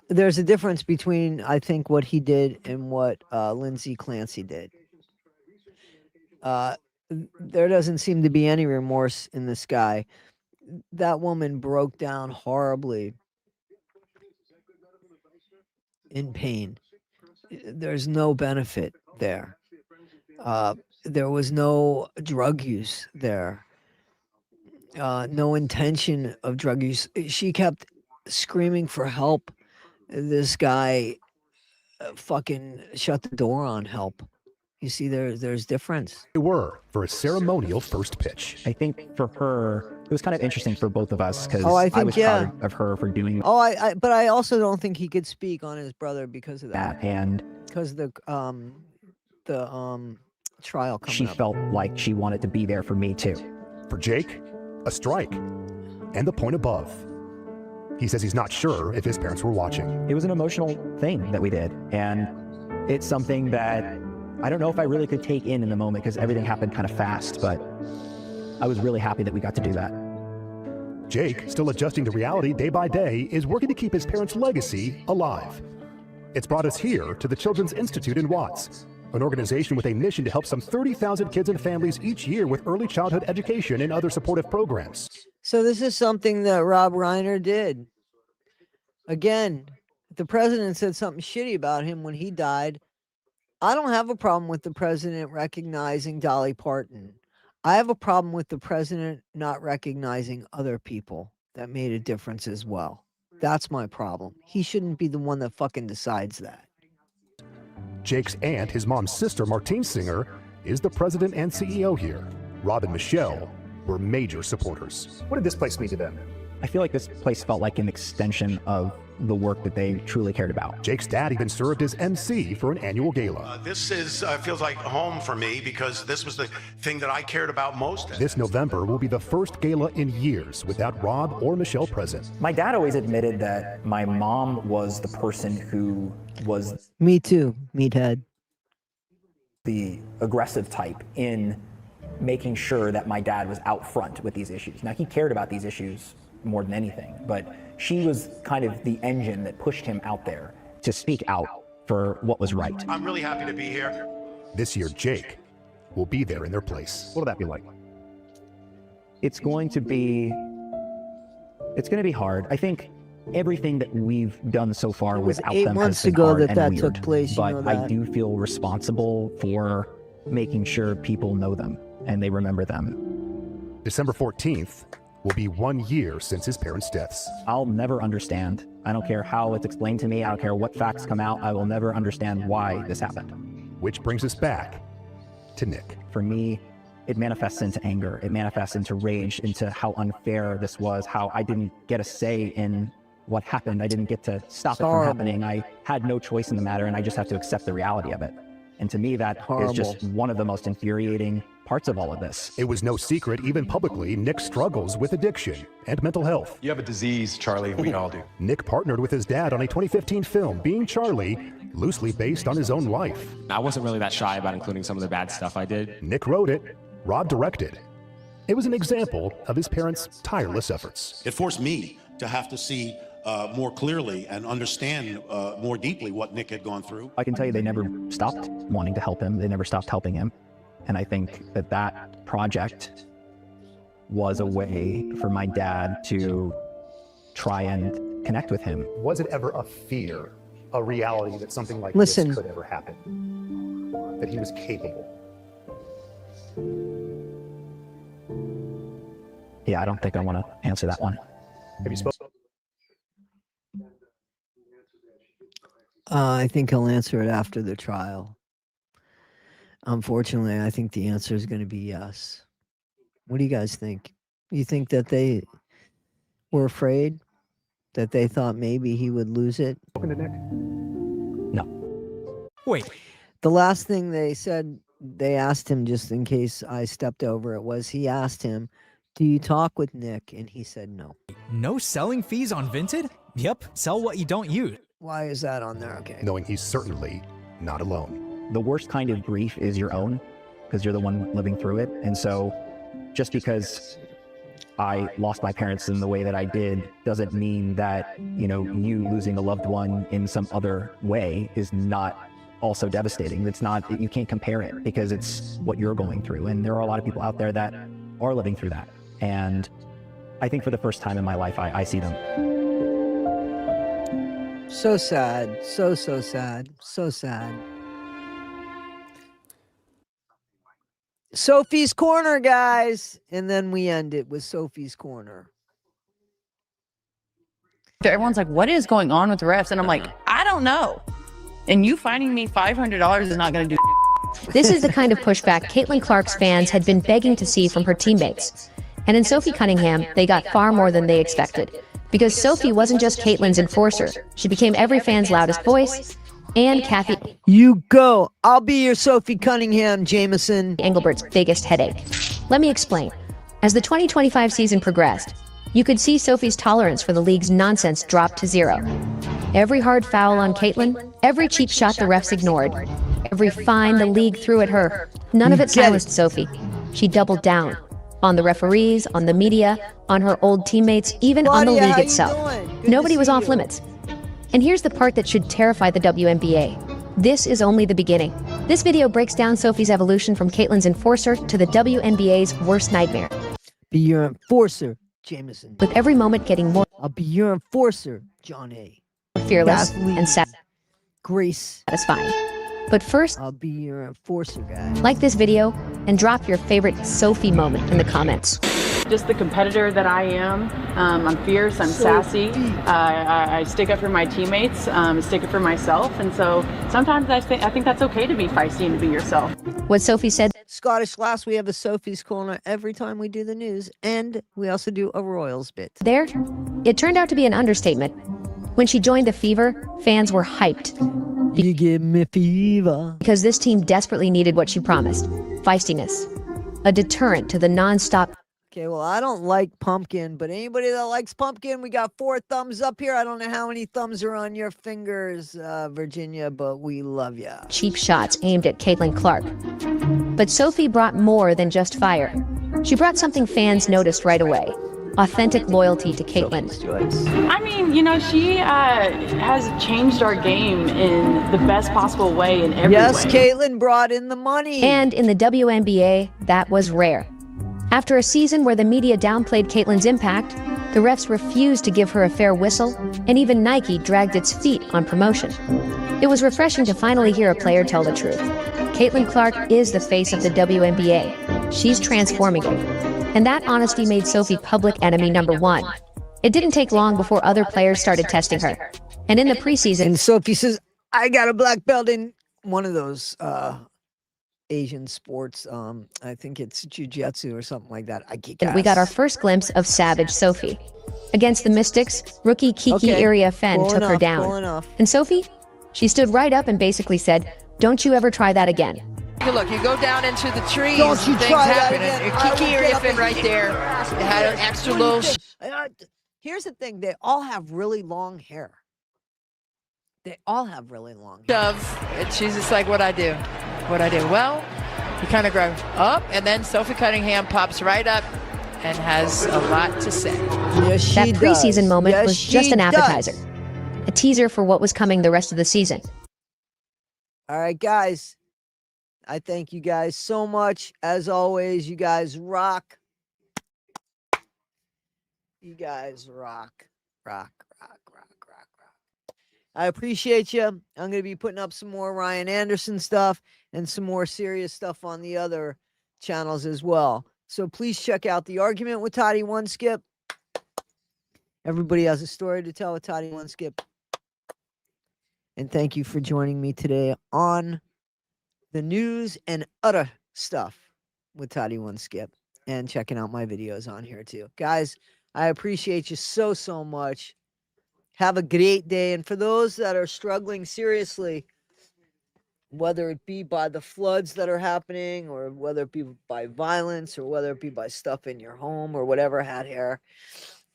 [SPEAKER 1] There's a difference between, I think, what he did and what Lindsay Clancy did. There doesn't seem to be any remorse in this guy. That woman broke down horribly in pain. There's no benefit there. There was no drug use there. No intention of drug use. She kept screaming for help. This guy fucking shut the door on help. You see, there's difference.
[SPEAKER 16] They were for a ceremonial first pitch.
[SPEAKER 18] I think for her, it was kind of interesting for both of us because
[SPEAKER 1] I
[SPEAKER 18] I was
[SPEAKER 1] yeah.
[SPEAKER 18] proud of her for doing
[SPEAKER 1] But I also don't think he could speak on his brother because of that.
[SPEAKER 18] And
[SPEAKER 1] because the trial coming
[SPEAKER 18] she
[SPEAKER 1] up.
[SPEAKER 18] felt like she wanted to be there for me too.
[SPEAKER 16] For Jake, a strike and the point above. He says he's not sure if his parents were watching.
[SPEAKER 18] It was an emotional thing that we did, and it's something that I don't know if I really could take in the moment because everything happened kind of fast, but I was really happy that we got to do that.
[SPEAKER 16] Jake, still adjusting to reality day by day, is working to keep his parents' legacy alive. It's brought us here to the Children's Institute in Watts, an organization with a mission to help some 30,000 kids and families each year with early childhood education and other supportive programs.
[SPEAKER 1] So this is something that Rob Reiner did. Again, the president said something shitty about him when he died. I don't have a problem with the president recognizing Dolly Parton. I have a problem with the president not recognizing other people that made a difference as well. That's my problem. He shouldn't be the one that fucking decides that.
[SPEAKER 16] Jake's aunt, his mom's sister, Martine Singer, is the president and CEO here. Rob and Michelle were major supporters. What did this place mean to them?
[SPEAKER 18] I feel like this place felt like an extension of the work that they truly cared about.
[SPEAKER 16] Jake's dad even served as MC for an annual gala.
[SPEAKER 4] This feels like home for me because this was the thing that I cared about most.
[SPEAKER 16] This November will be the first gala in years without Rob or Michelle present.
[SPEAKER 18] My dad always admitted that my mom was the person who was
[SPEAKER 1] Me too, meathead.
[SPEAKER 18] the aggressive type in making sure that my dad was out front with these issues. Now, he cared about these issues more than anything, but she was kind of the engine that pushed him out there to speak out for what was right.
[SPEAKER 4] I'm really happy to be here.
[SPEAKER 16] This year, Jake will be there in their place. What'll that be like?
[SPEAKER 18] It's going to be hard. I think everything that we've done so far without
[SPEAKER 1] 8
[SPEAKER 18] them
[SPEAKER 1] months
[SPEAKER 18] has been
[SPEAKER 1] ago
[SPEAKER 18] hard
[SPEAKER 1] that
[SPEAKER 18] and
[SPEAKER 1] that
[SPEAKER 18] weird,
[SPEAKER 1] took place, you
[SPEAKER 18] but
[SPEAKER 1] know
[SPEAKER 18] I
[SPEAKER 1] that.
[SPEAKER 18] do feel responsible for making sure people know them and they remember them.
[SPEAKER 16] December 14th will be 1 year since his parents' deaths.
[SPEAKER 18] I'll never understand. I don't care how it's explained to me. I don't care what facts come out. I will never understand why this happened.
[SPEAKER 16] Which brings us back to Nick.
[SPEAKER 18] For me, it manifests into anger. It manifests into rage, into how unfair this was, how I didn't get a say in what happened. I didn't get to stop it from happening. I had no choice in the matter, and I just have to accept the reality of it. And to me, that is just one of the most infuriating parts of all of this.
[SPEAKER 16] It was no secret, even publicly, Nick struggles with addiction and mental health.
[SPEAKER 6] You have a disease, Charlie. We all do.
[SPEAKER 16] Nick partnered with his dad on a 2015 film, Being Charlie, loosely based on his own life.
[SPEAKER 6] I wasn't really that shy about including some of the bad stuff I did.
[SPEAKER 16] Nick wrote it, Rob directed. It was an example of his parents' tireless efforts.
[SPEAKER 19] It forced me to have to see more clearly and understand more deeply what Nick had gone through.
[SPEAKER 18] I can tell you they never stopped wanting to help him. They never stopped helping him. And I think that that project was a way for my dad to try and connect with him.
[SPEAKER 16] Was it ever a fear, a reality that something like
[SPEAKER 1] Listen.
[SPEAKER 16] this could ever happen? That he was capable?
[SPEAKER 18] Yeah, I don't think I want to answer that one.
[SPEAKER 16] Have you spoken?
[SPEAKER 1] I think he'll answer it after the trial. Unfortunately, I think the answer is going to be yes. What do you guys think? You think that they were afraid? That they thought maybe he would lose it?
[SPEAKER 16] Spoken to Nick?
[SPEAKER 18] No.
[SPEAKER 20] Wait.
[SPEAKER 1] The last thing they said, they asked him, just in case I stepped over it, was he asked him, do you talk with Nick? And he said no.
[SPEAKER 20] No selling fees on Vinted? Yep, sell what you don't use.
[SPEAKER 1] Why is that on there? Okay.
[SPEAKER 16] Knowing he's certainly not alone.
[SPEAKER 18] The worst kind of grief is your own, because you're the one living through it. And so just because I lost my parents in the way that I did doesn't mean that, you losing a loved one in some other way is not also devastating. It's not, you can't compare it because it's what you're going through. And there are a lot of people out there that are living through that. And I think for the first time in my life, I see them.
[SPEAKER 1] So sad. So sad. So sad. Sophie's Corner, guys. And then we end it with Sophie's Corner.
[SPEAKER 25] Everyone's like, what is going on with the refs? And I'm like, I don't know. And you finding me $500 is not going to do.
[SPEAKER 22] This is the kind of pushback Caitlin Clark's fans had been begging to see from her teammates. And in Sophie Cunningham, they got far more than they expected. Because Sophie wasn't just Caitlin's enforcer. She became every fan's loudest voice. And Kathy...
[SPEAKER 1] You go. I'll be your Sophie Cunningham, Jameson.
[SPEAKER 22] Engelbert's biggest headache. Let me explain. As the 2025 season progressed, you could see Sophie's tolerance for the league's nonsense drop to zero. Every hard foul on Caitlin, every cheap shot the refs ignored, every fine the league threw at her, none of it silenced Sophie. She doubled down. On the referees, on the media, on her old teammates, even on the league itself. Nobody was off limits. And here's the part that should terrify the WNBA. This is only the beginning. This video breaks down Sophie's evolution from Caitlin's enforcer to the WNBA's worst nightmare.
[SPEAKER 1] Be your enforcer, Jameson.
[SPEAKER 22] With every moment getting more...
[SPEAKER 1] I'll be your enforcer, John A.
[SPEAKER 22] Fearless
[SPEAKER 1] Kathleen.
[SPEAKER 22] and
[SPEAKER 1] Grace.
[SPEAKER 22] satisfying. But first,
[SPEAKER 1] I'll be your enforcer, guys.
[SPEAKER 22] like this video and drop your favorite Sophie moment in the comments.
[SPEAKER 7] just the competitor that I am. I'm fierce, I'm sassy. I stick up for my teammates, stick up for myself. And so sometimes I think that's okay to be feisty and to be yourself.
[SPEAKER 22] What Sophie said.
[SPEAKER 1] Scottish Lass, we have a Sophie's Corner every time we do the news, and we also do a Royals bit.
[SPEAKER 22] There, it turned out to be an understatement. When she joined the Fever, fans were hyped.
[SPEAKER 1] You give me fever.
[SPEAKER 22] Because this team desperately needed what she promised. Feistiness. A deterrent to the non-stop.
[SPEAKER 1] Okay, well, I don't like pumpkin, but anybody that likes pumpkin, we got 4 thumbs up here. I don't know how many thumbs are on your fingers, Virginia, but we love ya.
[SPEAKER 22] Cheap shots aimed at Caitlin Clark. But Sophie brought more than just fire. She brought something fans noticed right away. Authentic loyalty to Caitlin.
[SPEAKER 7] I mean, you know, she has changed our game in the best possible way in every way.
[SPEAKER 1] Yes, Caitlin brought in the money.
[SPEAKER 22] And in the WNBA, that was rare. After a season where the media downplayed Caitlin's impact, the refs refused to give her a fair whistle, and even Nike dragged its feet on promotion. It was refreshing to finally hear a player tell the truth. Caitlin Clark is the face of the WNBA. She's transforming it. And that honesty made Sophie public enemy number 1. It didn't take long before other players started testing her. And in the preseason...
[SPEAKER 1] And Sophie says, I got a black belt in one of those Asian sports. I think it's jiu-jitsu or something like that.
[SPEAKER 22] We got our first glimpse of Savage Sophie. Against the Mystics, rookie Kiki Iria Fenn took her down. And Sophie? She stood right up and basically said, don't you ever try that again.
[SPEAKER 8] Look, you go down into the trees,
[SPEAKER 1] Don't you
[SPEAKER 8] things
[SPEAKER 1] try
[SPEAKER 8] happen.
[SPEAKER 1] that again.
[SPEAKER 8] And Kiki Griffin right there. It had an extra little...
[SPEAKER 1] Here's the thing. They all have really long hair. They all have really long hair.
[SPEAKER 8] And she's just like, what I do. Well, you kind of grow up, and then Sophie Cunningham pops right up and has a lot to say.
[SPEAKER 1] Yes, she
[SPEAKER 22] That preseason
[SPEAKER 1] does.
[SPEAKER 22] moment
[SPEAKER 1] Yes,
[SPEAKER 22] was
[SPEAKER 1] she
[SPEAKER 22] just an
[SPEAKER 1] does.
[SPEAKER 22] appetizer. A teaser for what was coming the rest of the season.
[SPEAKER 1] All right, guys. I thank you guys so much. As always, you guys rock. You guys rock. I appreciate you. I'm going to be putting up some more Ryan Anderson stuff and some more serious stuff on the other channels as well. So please check out The Argument with Toddy One Skip. Everybody has a story to tell with Toddy One Skip. And thank you for joining me today on the news and other stuff with Toddy One Skip, and checking out my videos on here too. Guys, I appreciate you so much. Have a great day. And for those that are struggling seriously, whether it be by the floods that are happening, or whether it be by violence, or whether it be by stuff in your home, or whatever had here,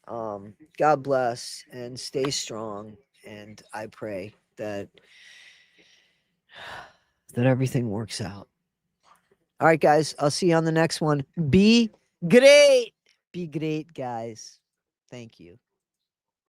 [SPEAKER 1] God bless and stay strong. And I pray that everything works out. All right, guys. I'll see you on the next one. Be great. Be great, guys. Thank you.